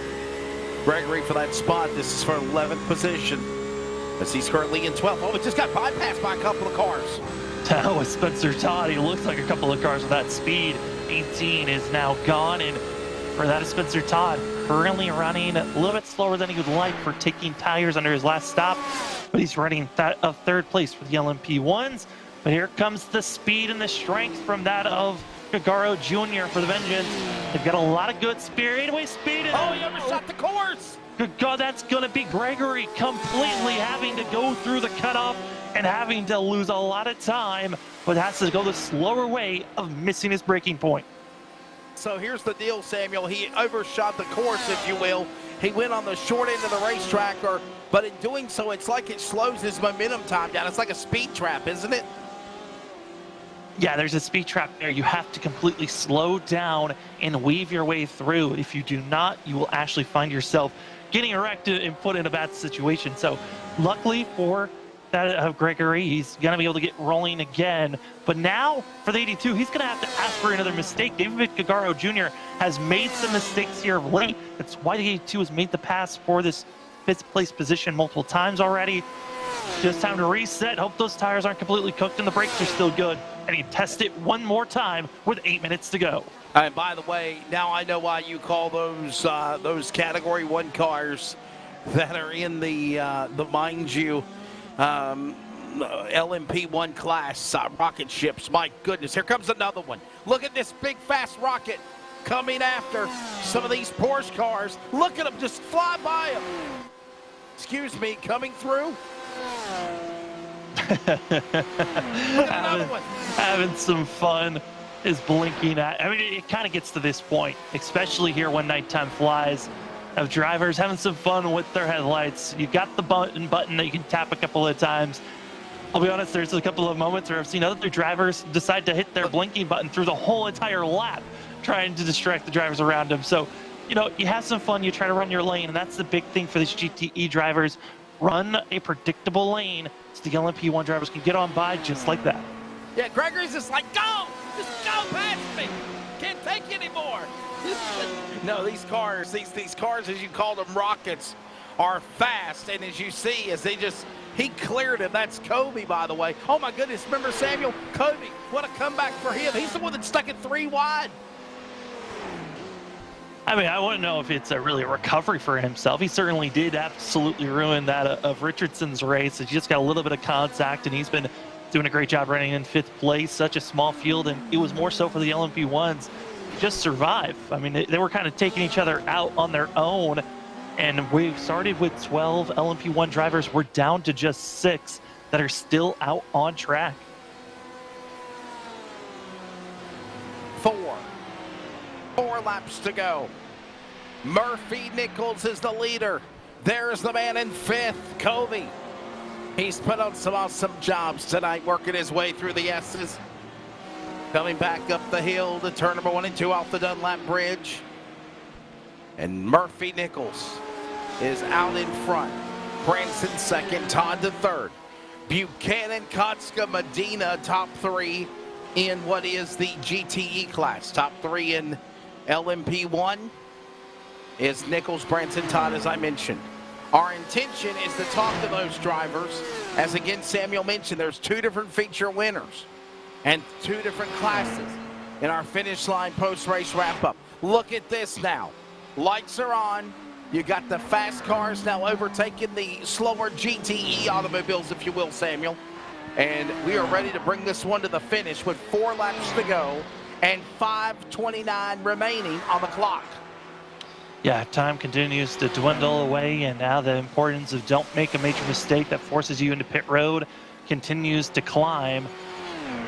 Gregory for that spot. This is for 11th position, as he's currently in 12th. Oh, it just got bypassed by a couple of cars. That was Spencer Todd. He looks like a couple of cars with that speed. 18 is now gone, and for that is Spencer Todd, currently running a little bit slower than he would like for taking tires under his last stop, but he's running of 3rd place for the LMP1s. But here comes the speed and the strength from that of Gagaro Jr. for the Vengeance. They've got a lot of good speed. Oh, he overshot the course. Good God, that's going to be Gregory completely having to go through the cutoff and having to lose a lot of time, but has to go the slower way of missing his braking point. So here's the deal, Samuel. He overshot the course, if you will. He went on the short end of the racetrack, but in doing so, it's like it slows his momentum time down. It's like a speed trap, isn't it? Yeah, there's a speed trap there. You have to completely slow down and weave your way through. If you do not, you will actually find yourself getting wrecked and put in a bad situation. So luckily for that of Gregory, he's going to be able to get rolling again. But now for the 82, he's going to have to ask for another mistake. David Gagaro Jr. has made some mistakes here of late. That's why the 82 has made the pass for this 5th place position multiple times already. Just time to reset. Hope those tires aren't completely cooked and the brakes are still good. And he tests it one more time with 8 minutes to go. And by the way, now I know why you call those Category 1 cars that are in the mind you, LMP1 class rocket ships. My goodness, here comes another one. Look at this big fast rocket coming after some of these Porsche cars. Look at them just fly by them. Excuse me, coming through. Look at another one. Having some fun is blinking at. I mean, it kind of gets to this point, especially here when nighttime flies, of drivers having some fun with their headlights. You got the button that you can tap a couple of times. I'll be honest, there's a couple of moments where I've seen other drivers decide to hit their blinking button through the whole entire lap, trying to distract the drivers around them. So, you know, you have some fun, you try to run your lane, and that's the big thing for these GTE drivers. Run a predictable lane so the LMP1 drivers can get on by just like that. Yeah, Gregory's just like, go! Just go past me! Can't take anymore! No, these cars, these cars, as you call them, rockets, are fast, and as you see, as he cleared him. That's Kobe, by the way. Oh my goodness, remember Samuel? Kobe, what a comeback for him. He's the one that stuck it 3 wide. I mean, I wouldn't know if it's really a recovery for himself. He certainly did absolutely ruin that of Richardson's race. He just got a little bit of contact, and he's been doing a great job running in 5th place. Such a small field, and it was more so for the LMP1s to just survive. I mean, they were kind of taking each other out on their own, and we started with 12 LMP1 drivers. We're down to just 6 that are still out on track. 4 laps to go. Murphy Nichols is the leader. There's the man in 5th, Kobe. He's put on some awesome jobs tonight, working his way through the S's. Coming back up the hill to turn number 1 and 2 off the Dunlap Bridge. And Murphy Nichols is out in front. Branson 2nd, Todd to 3rd. Buchanan, Kotska, Medina top 3 in what is the GTE class. Top 3 in LMP1 is Nichols, Branson, Todd, as I mentioned. Our intention is to talk to those drivers. As again, Samuel mentioned, there's 2 different feature winners and 2 different classes in our finish line post-race wrap-up. Look at this now. Lights are on. You got the fast cars now overtaking the slower GTE automobiles, if you will, Samuel. And we are ready to bring this one to the finish with 4 laps to go and 5:29 remaining on the clock. Yeah, time continues to dwindle away, and now the importance of don't make a major mistake that forces you into pit road continues to climb.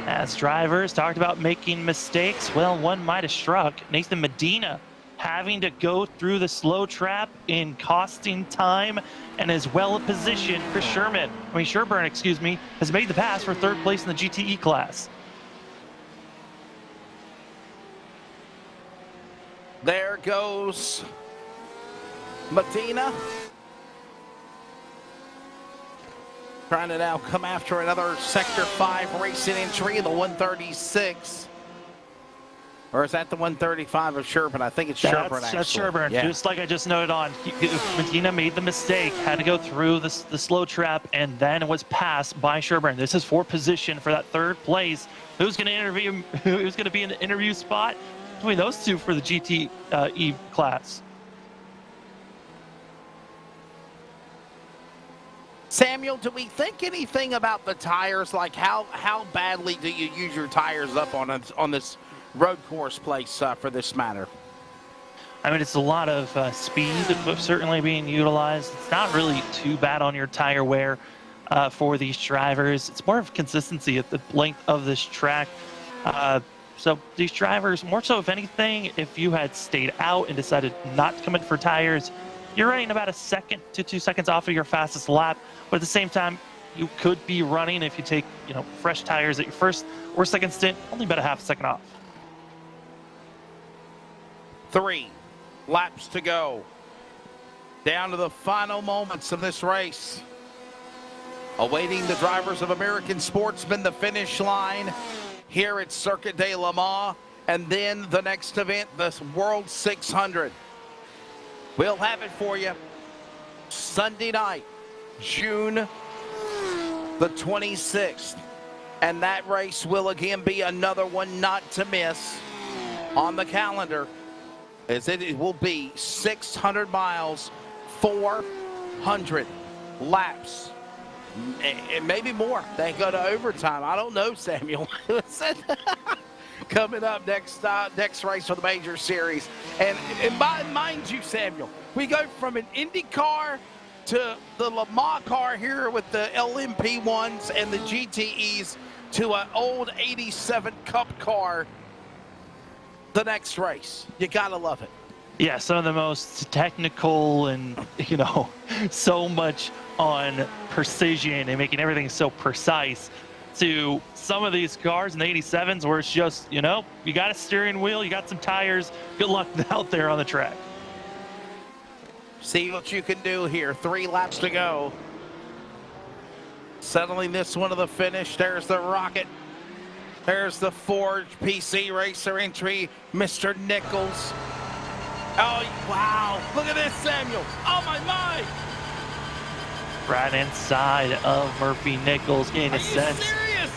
As drivers talked about making mistakes, well, one might have struck. Nathan Medina having to go through the slow trap in costing time, and as well positioned, Sherburne, excuse me, has made the pass for 3rd place in the GTE class. There goes Medina. Trying to now come after another Sector 5 racing entry in the 136. Or is that the 135 of Sherburne? I think it's Sherburne, actually. That's Sherburne. Yeah. Just like I just noted on, Medina made the mistake, had to go through the slow trap, and then was passed by Sherburne. This is for position for that 3rd place. Who's going to be in the interview spot between those 2 for the GTE class? Samuel, do we think anything about the tires? Like how badly do you use your tires up on this road course place for this matter? I mean, it's a lot of speed certainly being utilized. It's not really too bad on your tire wear for these drivers. It's more of consistency at the length of this track. So these drivers, more so if anything, if you had stayed out and decided not to come in for tires, you're running about 1 second to 2 seconds off of your fastest lap. But at the same time, you could be running, if you take fresh tires at your 1st or 2nd stint, only about a half second off. 3 laps to go. Down to the final moments of this race. Awaiting the drivers of American Sportsman, the finish line here at Circuit de Le Mans. And then the next event, the World 600. We'll have it for you Sunday night, June the 26th. And that race will again be another one not to miss on the calendar, as it will be 600 miles, 4 400 laps. And maybe more. They go to overtime. I don't know, Samuel. Coming up next race for the Major Series. And mind you, Samuel, we go from an Indy car to the Le Mans car here with the LMP1s and the GTEs to an old 87 Cup car the next race. You got to love it. Yeah, some of the most technical and, so much on precision and making everything so precise, to some of these cars in the 87s where it's just, you got a steering wheel, you got some tires, good luck out there on the track. See what you can do here. 3 laps to go. Settling this one to the finish. There's the Rocket. There's the Ford PC Racer entry, Mr. Nichols. Oh, wow. Look at this, Samuel. Oh, my. Right inside of Murphy Nichols in a sense. Are you serious?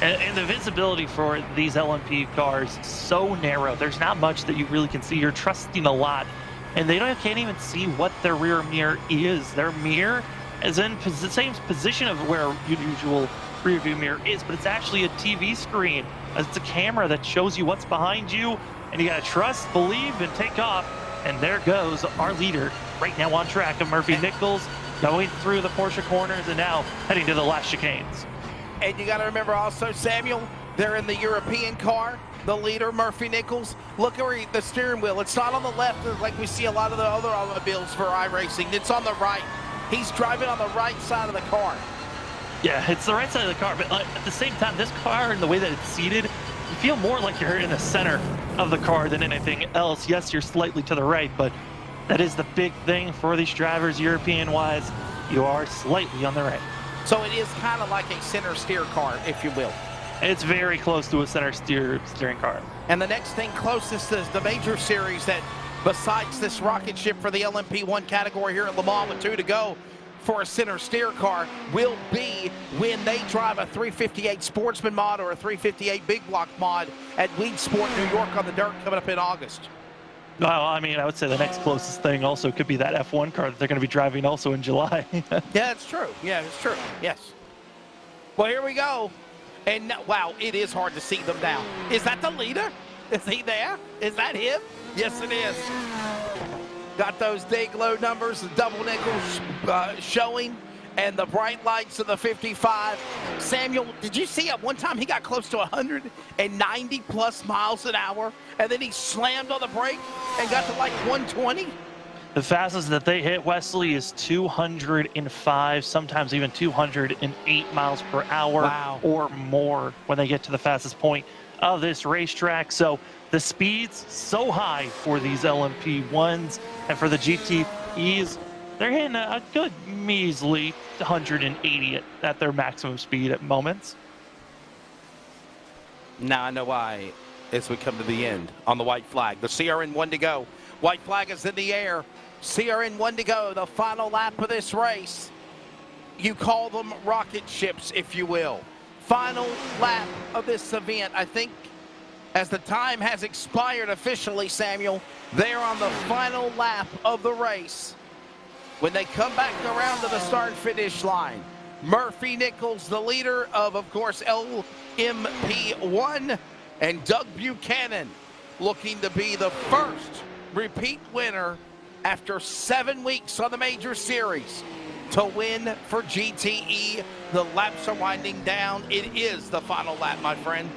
And the visibility for these LMP cars so narrow. There's not much that you really can see. You're trusting a lot. And can't even see what their rear mirror is. Their mirror is in the same position of where your usual rear view mirror is, but it's actually a TV screen. It's a camera that shows you what's behind you, and you gotta trust, believe, and take off. And there goes our leader right now on track of Murphy Nichols, going through the Porsche corners and now heading to the last chicanes. And you gotta remember also, Samuel, they're in the European car. The leader, Murphy Nichols. Look where the steering wheel. It's not on the left like we see a lot of the other automobiles for iRacing. It's on the right. He's driving on the right side of the car. Yeah, it's the right side of the car, but at the same time, this car and the way that it's seated, you feel more like you're in the center of the car than anything else. Yes, you're slightly to the right, but that is the big thing for these drivers, European-wise. You are slightly on the right. So it is kind of like a center steer car, if you will. It's very close to a center steering car. And the next thing closest is the Major Series that, besides this rocket ship for the LMP1 category here at Le Mans with 2 to go for a center steer car, will be when they drive a 358 Sportsman mod or a 358 Big Block mod at Weed Sport New York on the dirt coming up in August. Well, I mean, I would say the next closest thing also could be that F1 car that they're going to be driving also in July. Yeah, it's true. Yeah, it's true. Yes. Well, here we go. And wow, it is hard to see them now. Is that the leader? Is he there? Is that him? Yes, it is. Got those big low numbers, the double nickels showing, and the bright lights of the 55. Samuel, did you see at one time he got close to 190 plus miles an hour, and then he slammed on the brake and got to like 120? The fastest that they hit, Wesley, is 205, sometimes even 208 miles per hour or more when they get to the fastest point of this racetrack. So the speed's so high for these LMP1s, and for the GTEs, they're hitting a good measly 180 at their maximum speed at moments. Now I know why as we come to the end on the white flag. The CRN1 to go. White flag is in the air. CRN1 to go, the final lap of this race. You call them rocket ships, if you will. Final lap of this event. I think as the time has expired officially, Samuel, they're on the final lap of the race. When they come back around to the start-finish line, Murphy Nichols, the leader of course, LMP1, and Doug Buchanan looking to be the first repeat winner after 7 weeks on the Major Series to win for GTE. The laps are winding down. It is the final lap, my friend.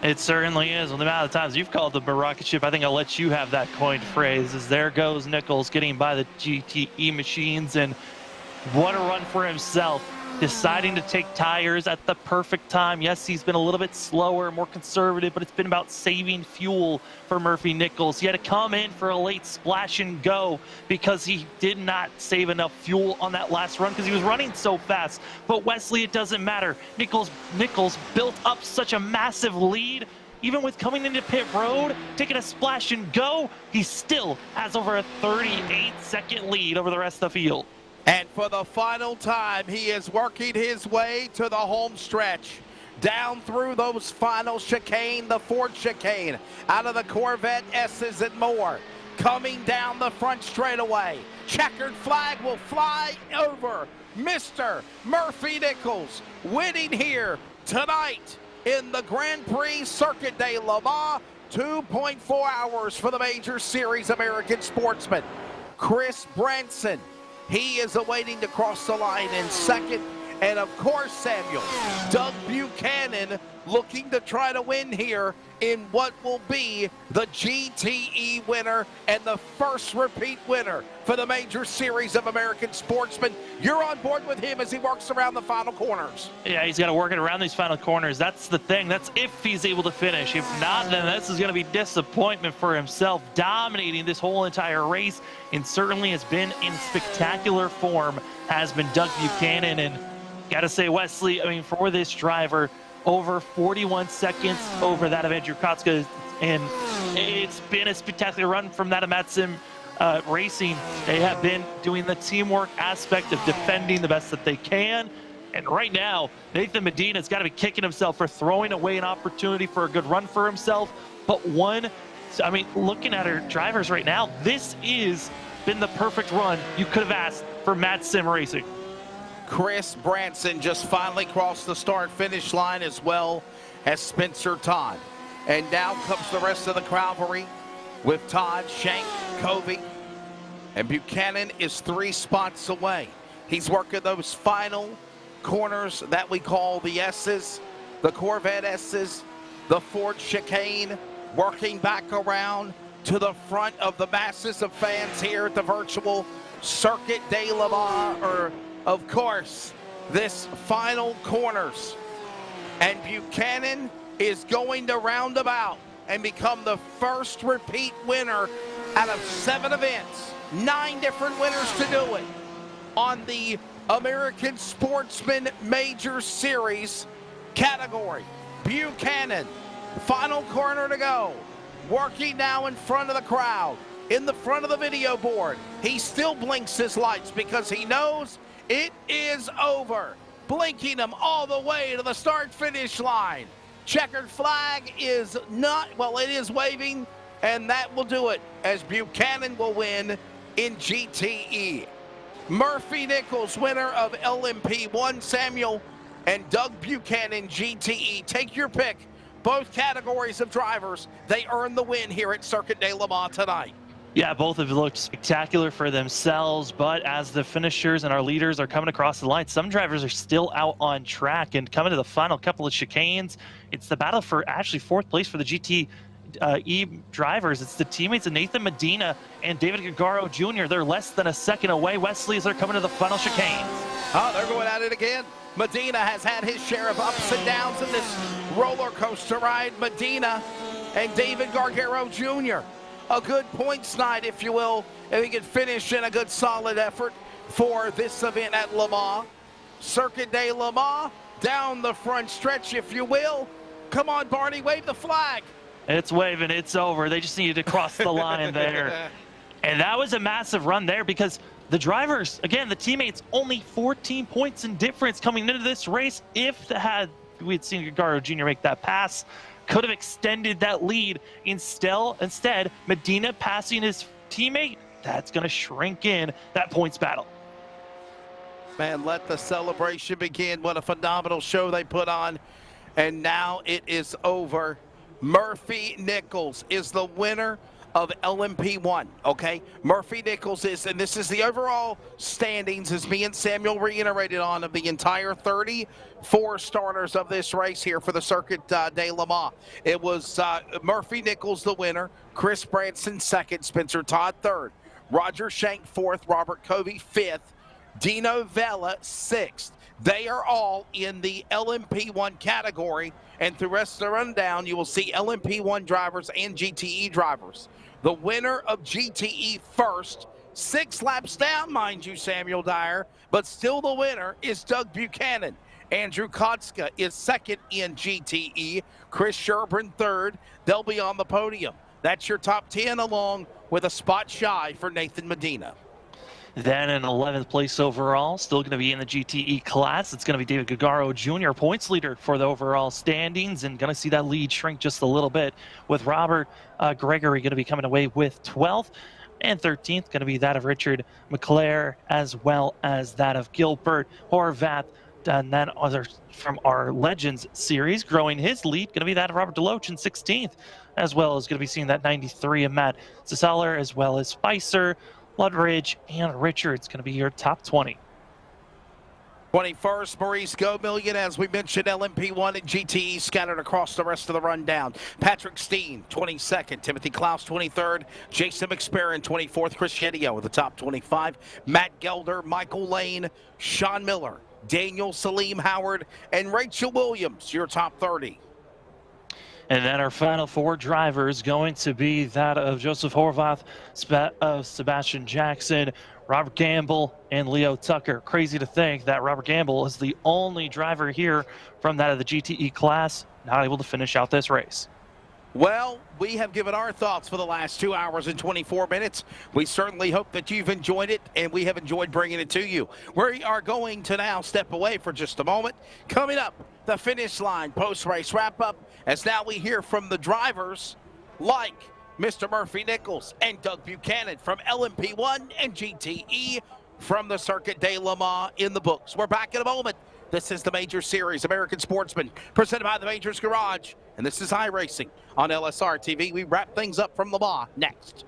It certainly is. Well, the amount of times you've called them a rocket ship, I think I'll let you have that coined phrase, as there goes Nichols getting by the GTE machines, and what a run for himself. Deciding to take tires at the perfect time. Yes, he's been a little bit slower, more conservative, but it's been about saving fuel for Murphy Nichols. He had to come in for a late splash and go because he did not save enough fuel on that last run because he was running so fast. But Wesley, it doesn't matter. Nichols built up such a massive lead. Even with coming into pit road, taking a splash and go, he still has over a 38-second lead over the rest of the field. And for the final time, he is working his way to the home stretch. Down through those final chicane, the Ford chicane, out of the Corvette S's and more. Coming down the front straightaway. checkered flag will fly over Mr. Murphy Nichols, winning here tonight in the Grand Prix Circuit de Le Mans. 2.4 hours for the Major Series American Sportsman. Chris Branson, he is awaiting to cross the line in second. And of course, Samuel, Doug Buchanan looking to try to win here in what will be the GTE winner and the first repeat winner for the Major Series of American Sportsman. You're on board with him as he works around the final corners. Yeah, he's got to work it around these final corners. That's the thing. That's if he's able to finish. If not, then this is going to be disappointment for himself, dominating this whole entire race, and certainly has been in spectacular form, has been Doug Buchanan. And got to say, Wesley, I mean, for this driver, over 41 seconds over that of Andrew Kotska, and it's been a spectacular run from that of Matsim Racing. They have been doing the teamwork aspect of defending the best that they can, and right now, Nathan Medina's got to be kicking himself for throwing away an opportunity for a good run for himself. But I mean, looking at our drivers right now, this is been the perfect run you could have asked for Matsim Racing. Chris Branson just finally crossed the start-finish line, as well as Spencer Todd. And now comes the rest of the cavalry with Todd, Shank, Covey, and Buchanan is 3 spots away. He's working those final corners that we call the S's, the Corvette S's, the Ford chicane, working back around to the front of the masses of fans here at the virtual Circuit de Le Mans, of course, this final corners. And Buchanan is going to roundabout and become the first repeat winner out of 7 events. 9 different winners to do it on the American Sportsman Major Series category. Buchanan, final corner to go. Working now in front of the crowd, in the front of the video board. He still blinks his lights because he knows it is over. Blinking them all the way to the start-finish line. Checkered flag is not, well, it is waving, and that will do it as Buchanan will win in GTE. Murphy Nichols, winner of LMP1, Samuel, and Doug Buchanan, GTE. Take your pick. Both categories of drivers, they earned the win here at Circuit de Le Mans tonight. Yeah, both have looked spectacular for themselves, but as the finishers and our leaders are coming across the line, some drivers are still out on track and coming to the final couple of chicanes. It's the battle for actually 4th place for the GTE drivers. It's the teammates of Nathan Medina and David Gagaro Jr. They're less than a second away. Wesley, as they're coming to the final chicanes. Oh, they're going at it again. Medina has had his share of ups and downs in this roller coaster ride. Medina and David Gargaro Jr. A good points night, if you will, and he can finish in a good solid effort for this event at Le Mans. Circuit de Le Mans, down the front stretch, if you will. Come on, Barney, wave the flag. It's waving, it's over. They just needed to cross the line there. And that was a massive run there because the drivers, again, the teammates, only 14 points in difference coming into this race. If we had seen Gagaro Jr. make that pass, could have extended that lead. Instead, Medina passing his teammate, that's going to shrink in that points battle. Man, let the celebration begin. What a phenomenal show they put on. And now it is over. Murphy Nichols is the winner of LMP1, okay? Murphy Nichols is, and this is the overall standings, as me and Samuel reiterated on, of the entire 34 starters of this race here for the Circuit de Le Mans. It was Murphy Nichols the winner, Chris Branson second, Spencer Todd third, Roger Shank fourth, Robert Covey fifth, Dino Vella sixth. They are all in the LMP1 category, and through the rest of the rundown, you will see LMP1 drivers and GTE drivers. The winner of GTE first, 6 laps down, mind you, Samuel Dyer, but still the winner is Doug Buchanan. Andrew Kotska is second in GTE. Chris Sherburne third. They'll be on the podium. That's your top 10, along with a spot shy for Nathan Medina. Then in 11th place overall, still going to be in the GTE class. It's going to be David Gagaro Jr., points leader for the overall standings, and going to see that lead shrink just a little bit with Robert Gregory going to be coming away with 12th. And 13th going to be that of Richard McClare, as well as that of Gilbert Horvath. And then others from our Legends series, growing his lead, going to be that of Robert Deloach in 16th, as well as going to be seeing that 93 of Matt Cesaller, as well as Spicer, Ludridge, and Richards going to be your top 20. 21st, Maurice Gomillion, as we mentioned, LMP1 and GTE scattered across the rest of the rundown. Patrick Steen, 22nd. Timothy Klaus, 23rd. Jason McSparron, 24th. Chris Yedio with the top 25. Matt Gelder, Michael Lane, Sean Miller, Daniel Salim Howard, and Rachel Williams, your top 30. And then our final 4 drivers going to be that of Joseph Horvath, Sebastian Jackson, Robert Gamble, and Leo Tucker. Crazy to think that Robert Gamble is the only driver here from that of the GTE class not able to finish out this race. Well, we have given our thoughts for the last 2 hours and 24 minutes. We certainly hope that you've enjoyed it, and we have enjoyed bringing it to you. We are going to now step away for just a moment. Coming up, the finish line post-race wrap-up, as now we hear from the drivers like Mr. Murphy Nichols and Doug Buchanan from LMP1 and GTE from the Circuit de Le Mans in the books. We're back in a moment. This is the Major Series, American Sportsman, presented by the Majors Garage. And this is iRacing on LSRTV. We wrap things up from Le Mans next.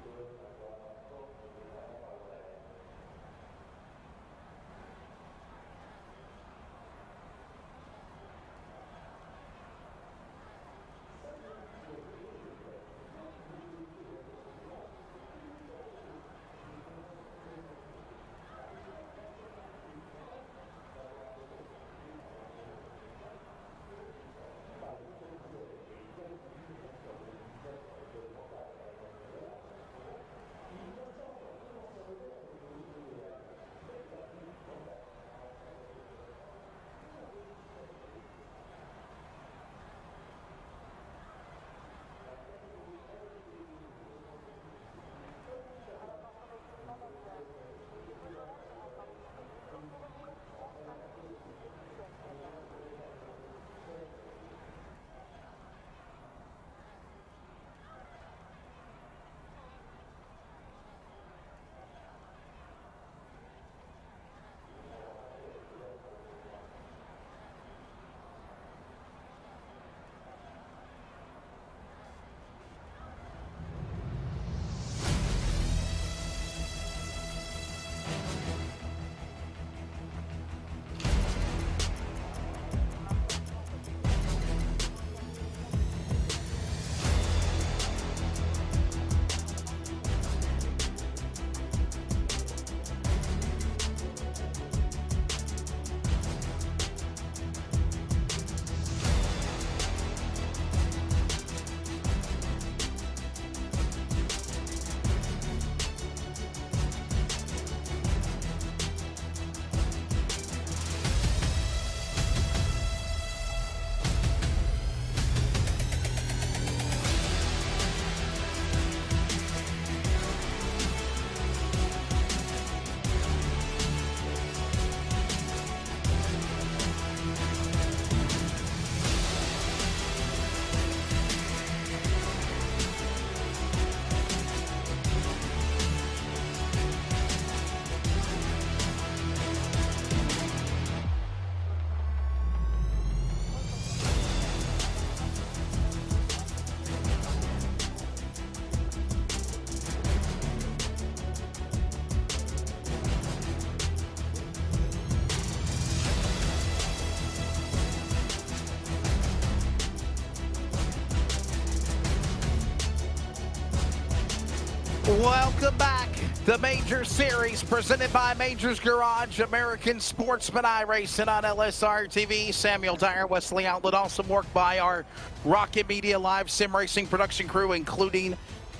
Welcome back. The Major Series presented by Majors Garage, American Sportsman iRacing on LSRTV. Samuel Dyer, Wesley Outlet. Awesome work by our Rocket Media Live Sim Racing production crew, including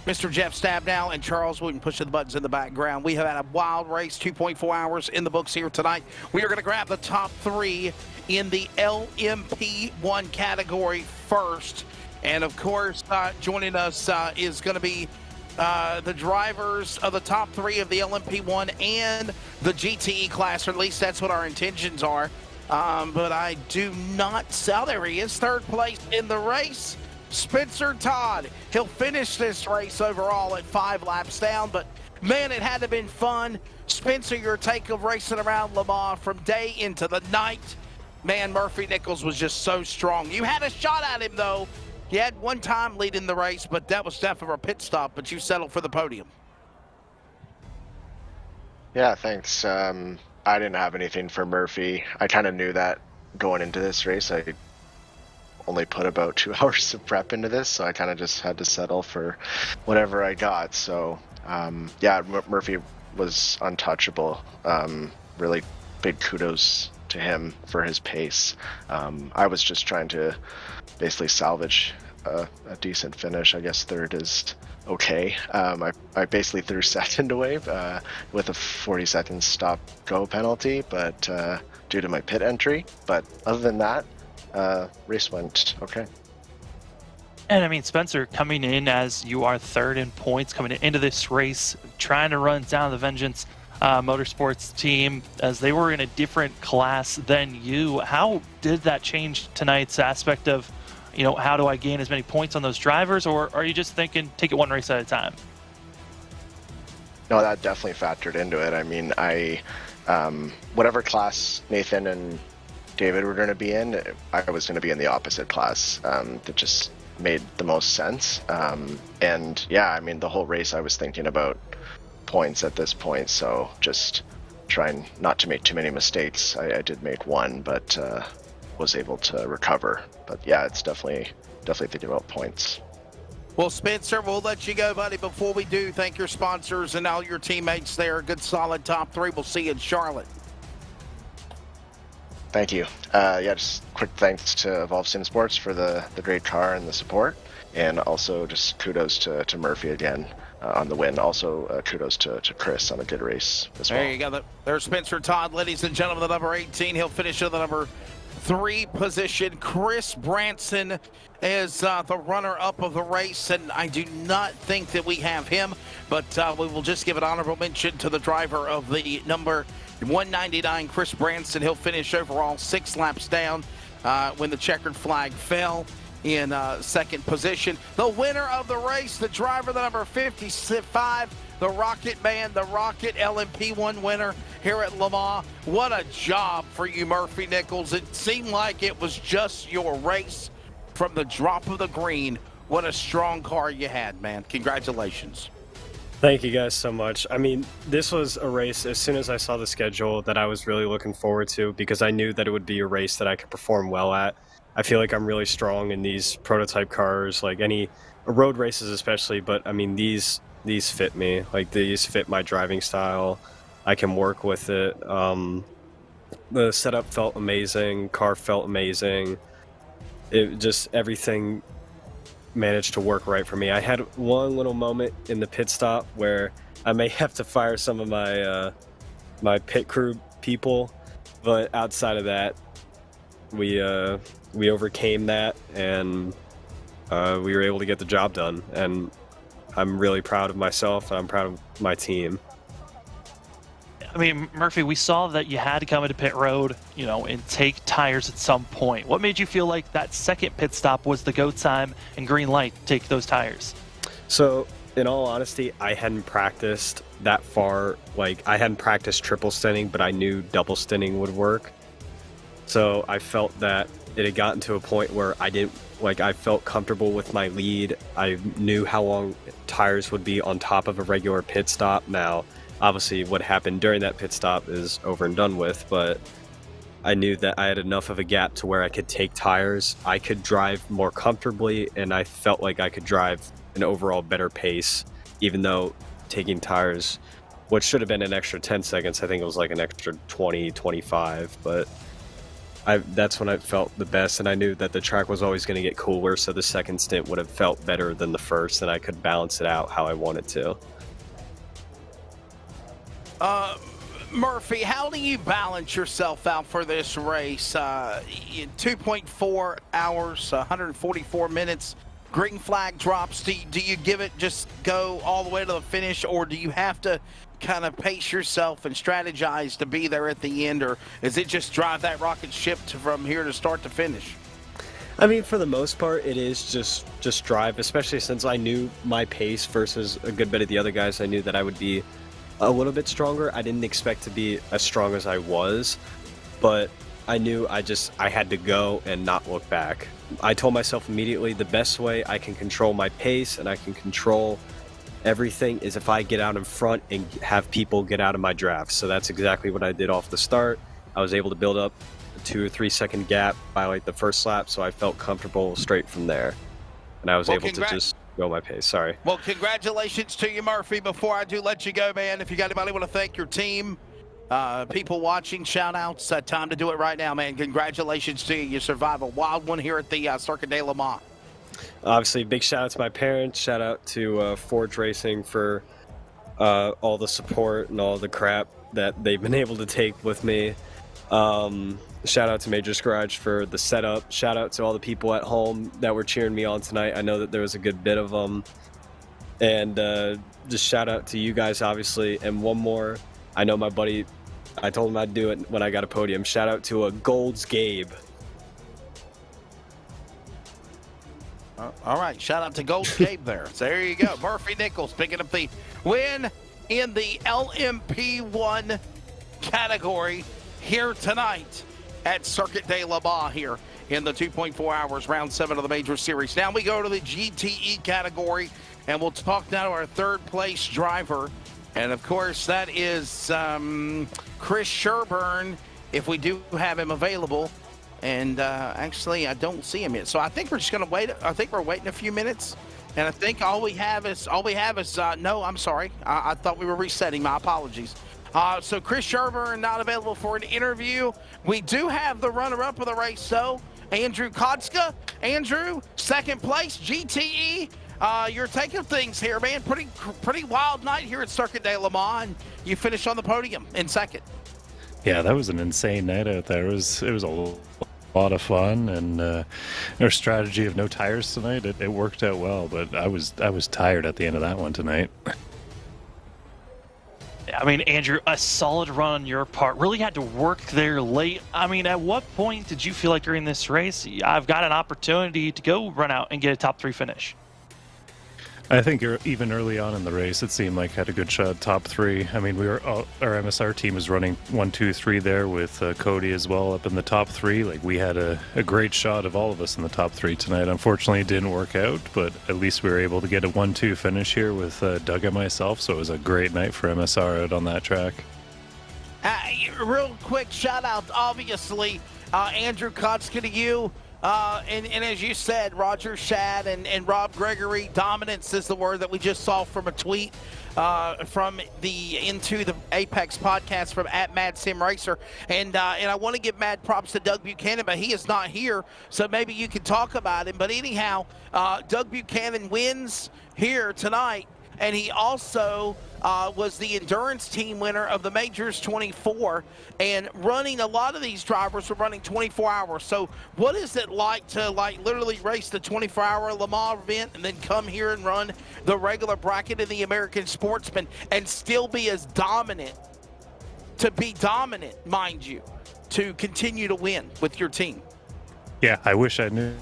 Mr. Jeff Stabnow and Charles Wooten pushing the buttons in the background. We have had a wild race, 2.4 hours in the books here tonight. We are going to grab the top 3 in the LMP1 category first. And of course, joining us is going to be the drivers of the top 3 of the LMP1 and the GTE class, or at least that's what our intentions are. But I do not sell. There he is, 3rd place in the race. Spencer Todd. He'll finish this race overall at 5 laps down, but Man, it had to have been fun. Spencer, your take of racing around Le Mans from day into the night. Man, Murphy Nichols was just so strong. You had a shot at him, though. You had one time leading the race, but that was definitely a pit stop, but you settled for the podium. Yeah, thanks. I didn't have anything for Murphy. I kind of knew that going into this race. I only put about 2 hours of prep into this, so I kind of just had to settle for whatever I got. So, yeah, Murphy was untouchable. Really big kudos to him for his pace. I was just trying to basically salvage a decent finish. I guess third is okay. I basically threw second away with a 40-second stop-go penalty, but due to my pit entry. But other than that, race went okay. And I mean, Spencer, coming in as you are third in points, coming into this race, trying to run down the Vengeance Motorsports team as they were in a different class than you. How did that change tonight's aspect of, you know, how do I gain as many points on those drivers, or are you just thinking take it one race at a time? No, that definitely factored into it. I mean, whatever class Nathan and David were going to be in, I was going to be in the opposite class. That just made the most sense. And yeah, I mean, the whole race I was thinking about points at this point, so just trying not to make too many mistakes. I did make one, but was able to recover. But yeah, it's definitely thinking about points. Well, Spencer, we'll let you go, buddy. Before we do, thank your sponsors and all your teammates there. A good, solid top three. We'll see you in Charlotte. Thank you. Yeah, just quick thanks to Evolve Sim Sports for the great car and the support. And also just kudos to Murphy again on the win. Also kudos to Chris on a good race as well. There you go. There's Spencer Todd, ladies and gentlemen, the number 18. He'll finish in the number 3 position. Chris Branson is the runner-up of the race, and I do not think that we have him, but we will just give an honorable mention to the driver of the number 199, Chris Branson. He'll finish overall 6 laps down when the checkered flag fell in second position. The winner of the race, the driver, the number 55, the Rocket Man, the Rocket LMP1 winner here at Le Mans. What a job for you, Murphy Nichols. It seemed like it was just your race from the drop of the green. What a strong car you had, man. Congratulations. Thank you guys so much. I mean, this was a race, as soon as I saw the schedule, that I was really looking forward to, because I knew that it would be a race that I could perform well at. I feel like I'm really strong in these prototype cars, like any road races especially, but I mean, these fit me. Like, these fit my driving style. I can work with it. The setup felt amazing. Car felt amazing. It just, everything managed to work right for me. I had one little moment in the pit stop where I may have to fire some of my my pit crew people, but outside of that, we overcame that, and we were able to get the job done. And I'm really proud of myself, and I'm proud of my team. I mean, Murphy, we saw that you had to come into pit road, you know, and take tires at some point. What made you feel like that second pit stop was the go time and green light to take those tires? So, in all honesty, I hadn't practiced that far. Like, I hadn't practiced triple stinting, but I knew double stinting would work. So I felt that it had gotten to a point where I felt comfortable with my lead. I knew how long tires would be on top of a regular pit stop. Now, obviously, what happened during that pit stop is over and done with, but I knew that I had enough of a gap to where I could take tires. I could drive more comfortably, and I felt like I could drive an overall better pace, even though taking tires, what should have been an extra 10 seconds, I think it was like an extra 20, 25, but that's when I felt the best, and I knew that the track was always going to get cooler, so the second stint would have felt better than the first, and I could balance it out how I wanted to. Murphy, how do you balance yourself out for this race? In 2.4 hours, 144 minutes, green flag drops. Do you give it, just go all the way to the finish, or do you have to kind of pace yourself and strategize to be there at the end, or is it just drive that rocket ship from here to start to finish? I mean, for the most part, it is just drive, especially since I knew my pace versus a good bit of the other guys. I knew that I would be a little bit stronger. I didn't expect to be as strong as I was, but I knew I had to go and not look back. I told myself immediately the best way I can control my pace and I can control everything is if I get out in front and have people get out of my draft. So that's exactly what I did off the start. I was able to build up a 2 or 3 second gap by like the first lap, so I felt comfortable straight from there. And I was able to just go my pace. Sorry. Well, congratulations to you, Murphy. Before I do let you go, man, if you got anybody want to thank your team, people watching, shout outs, time to do it right now, man. Congratulations to you. You survived a wild one here at the Circuit de Le Mans. Obviously, big shout out to my parents. Shout out to Forge Racing for all the support and all the crap that they've been able to take with me. Shout out to Majors Garage for the setup. Shout out to all the people at home that were cheering me on tonight. I know that there was a good bit of them. And just shout out to you guys, obviously. And one more, I know my buddy, I told him I'd do it when I got a podium. Shout out to Gold's Gabe. All right, shout out to Gold's Gabe there. So there you go. Murphy Nichols picking up the win in the LMP1 category here tonight at Circuit de Le Mans here in the 2.4 hours round 7 of the Major Series. Now we go to the GTE category, and we'll talk now to our third place driver. And of course, that is Chris Sherburne, if we do have him available. And actually, I don't see him yet. So I think we're just going to wait. I think we're waiting a few minutes. And I think all we have is no, I'm sorry. I thought we were resetting. My apologies. So Chris Sherburne not available for an interview. We do have the runner-up of the race, though, Andrew Kotska. Andrew, second place, GTE. You're taking things here, man. Pretty wild night here at Circuit de Le Mans. And you finished on the podium in second. Yeah, that was an insane night out there. It was a lot of fun, and our strategy of no tires tonight, it worked out well. But I was tired at the end of that one tonight. I mean, Andrew, a solid run on your part. Really had to work there late. I mean, at what point did you feel like during this race, I've got an opportunity to go run out and get a top 3 finish? I think even early on in the race, it seemed like had a good shot, top 3. I mean, our MSR team was running 1, 2, 3 there with Cody as well up in the top 3. Like, we had a great shot of all of us in the top 3 tonight. Unfortunately, it didn't work out, but at least we were able to get a 1-2 finish here with Doug and myself. So it was a great night for MSR out on that track. Real quick shout out, obviously, Andrew Kotska to you. And as you said, Roger Shad and Rob Gregory, dominance is the word that we just saw from a tweet from the Into the Apex podcast from @MadSimRacer. And I want to give mad props to Doug Buchanan, but he is not here, so maybe you can talk about him. But anyhow, Doug Buchanan wins here tonight, and he also was the endurance team winner of the Majors 24, and running a lot of these drivers were running 24 hours. So what is it like to literally race the 24-hour Le Mans event and then come here and run the regular bracket in the American Sportsman and still be as dominant, to be dominant, mind you, to continue to win with your team? Yeah, I wish I knew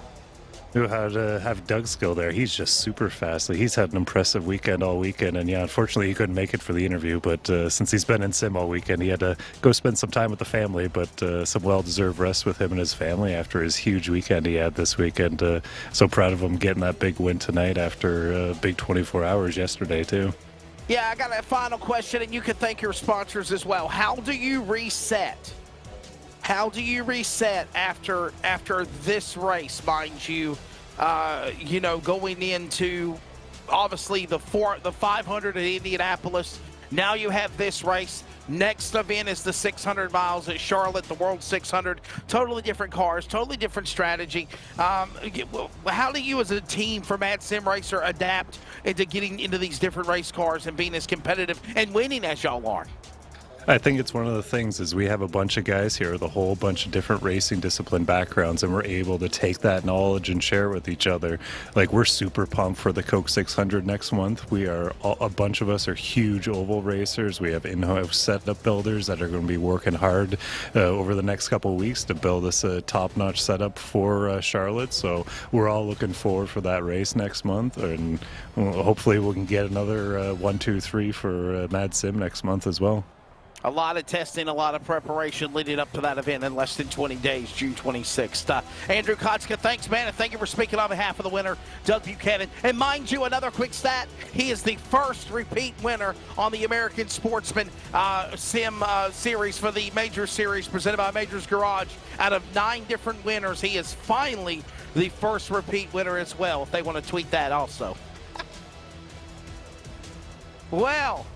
how to have Doug's skill there. He's just super fast. He's had an impressive weekend all weekend, and yeah, unfortunately he couldn't make it for the interview, but since he's been in sim all weekend, he had to go spend some time with the family, but some well-deserved rest with him and his family after his huge weekend he had this weekend. So proud of him getting that big win tonight after a big 24 hours yesterday too. Yeah, I got a final question, and you can thank your sponsors as well. How do you reset? How do you reset after this race, mind you? Going into obviously the 500 at Indianapolis. Now you have this race. Next event is the 600 miles at Charlotte, the World 600. Totally different cars, totally different strategy. How do you as a team for Mad Sim Racer adapt into getting into these different race cars and being as competitive and winning as y'all are? I think it's one of the things is we have a bunch of guys here with a whole bunch of different racing discipline backgrounds, and we're able to take that knowledge and share with each other. Like, we're super pumped for the Coke 600 next month. We are a bunch of us are huge oval racers. We have in-house setup builders that are going to be working hard over the next couple of weeks to build us a top-notch setup for Charlotte. So we're all looking forward for that race next month, and hopefully we can get another 1, 2, 3 for Mad Sim next month as well. A lot of testing, a lot of preparation leading up to that event in less than 20 days, June 26th. Andrew Kotzka, thanks, man, and thank you for speaking on behalf of the winner, Doug Buchanan. And mind you, another quick stat, he is the first repeat winner on the American Sportsman Sim series for the Major Series presented by Majors Garage. Out of 9 different winners, he is finally the first repeat winner as well, if they want to tweet that also. Well,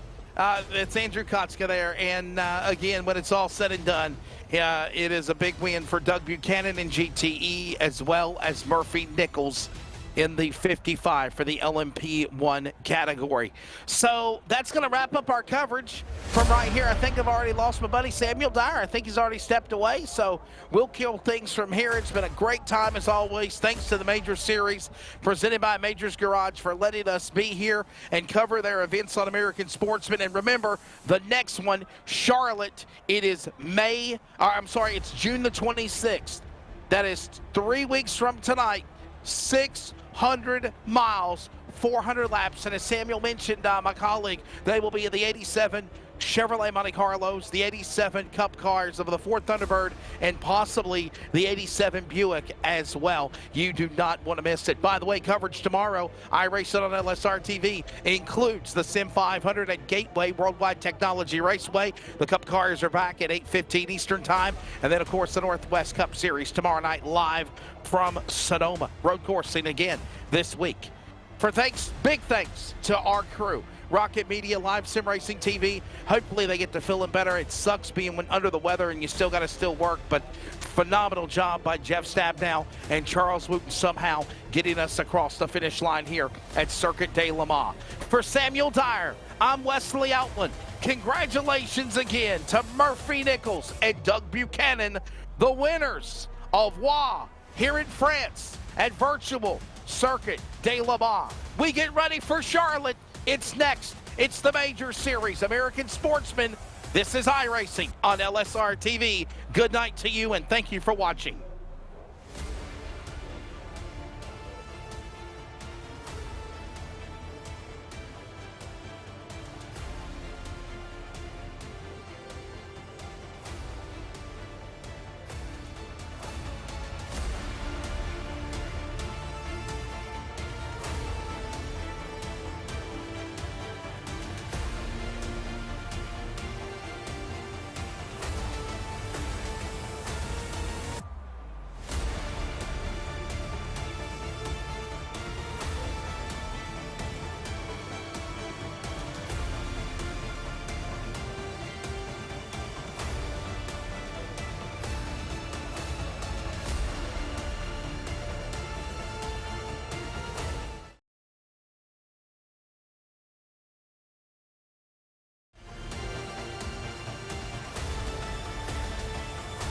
it's Andrew Kotzka there, and again, when it's all said and done, it is a big win for Doug Buchanan in GTE, as well as Murphy Nichols in the 55 for the LMP1 category. So that's going to wrap up our coverage from right here. I think I've already lost my buddy Samuel Dyer. I think he's already stepped away, so we'll kill things from here. It's been a great time as always. Thanks to the Major Series presented by Majors Garage for letting us be here and cover their events on American Sportsman. And remember, the next one, Charlotte, it's June the 26th. That is 3 weeks from tonight. 600 miles, 400 laps, and as Samuel mentioned, my colleague, they will be in the 87 Chevrolet Monte Carlos, the 87 Cup cars of the Ford Thunderbird, and possibly the 87 Buick as well. You do not want to miss it. By the way, coverage tomorrow, iRacing on LSRTV, includes the Sim 500 at Gateway Worldwide Technology Raceway. The Cup cars are back at 8:15 Eastern Time, and then, of course, the Northwest Cup Series tomorrow night live from Sonoma. Road coursing again this week. Big thanks to our crew. Rocket Media, Live Sim Racing TV. Hopefully they get to feeling better. It sucks being under the weather and you still got to work, but phenomenal job by Jeff Stabnow and Charles Wooten somehow getting us across the finish line here at Circuit de Le Mans. For Samuel Dyer, I'm Wesley Outland. Congratulations again to Murphy Nichols and Doug Buchanan, the winners of WA here in France at Virtual Circuit de Le Mans. We get ready for Charlotte. It's next. It's the Major Series, American Sportsman. This is iRacing on LSR TV. Good night to you, and thank you for watching.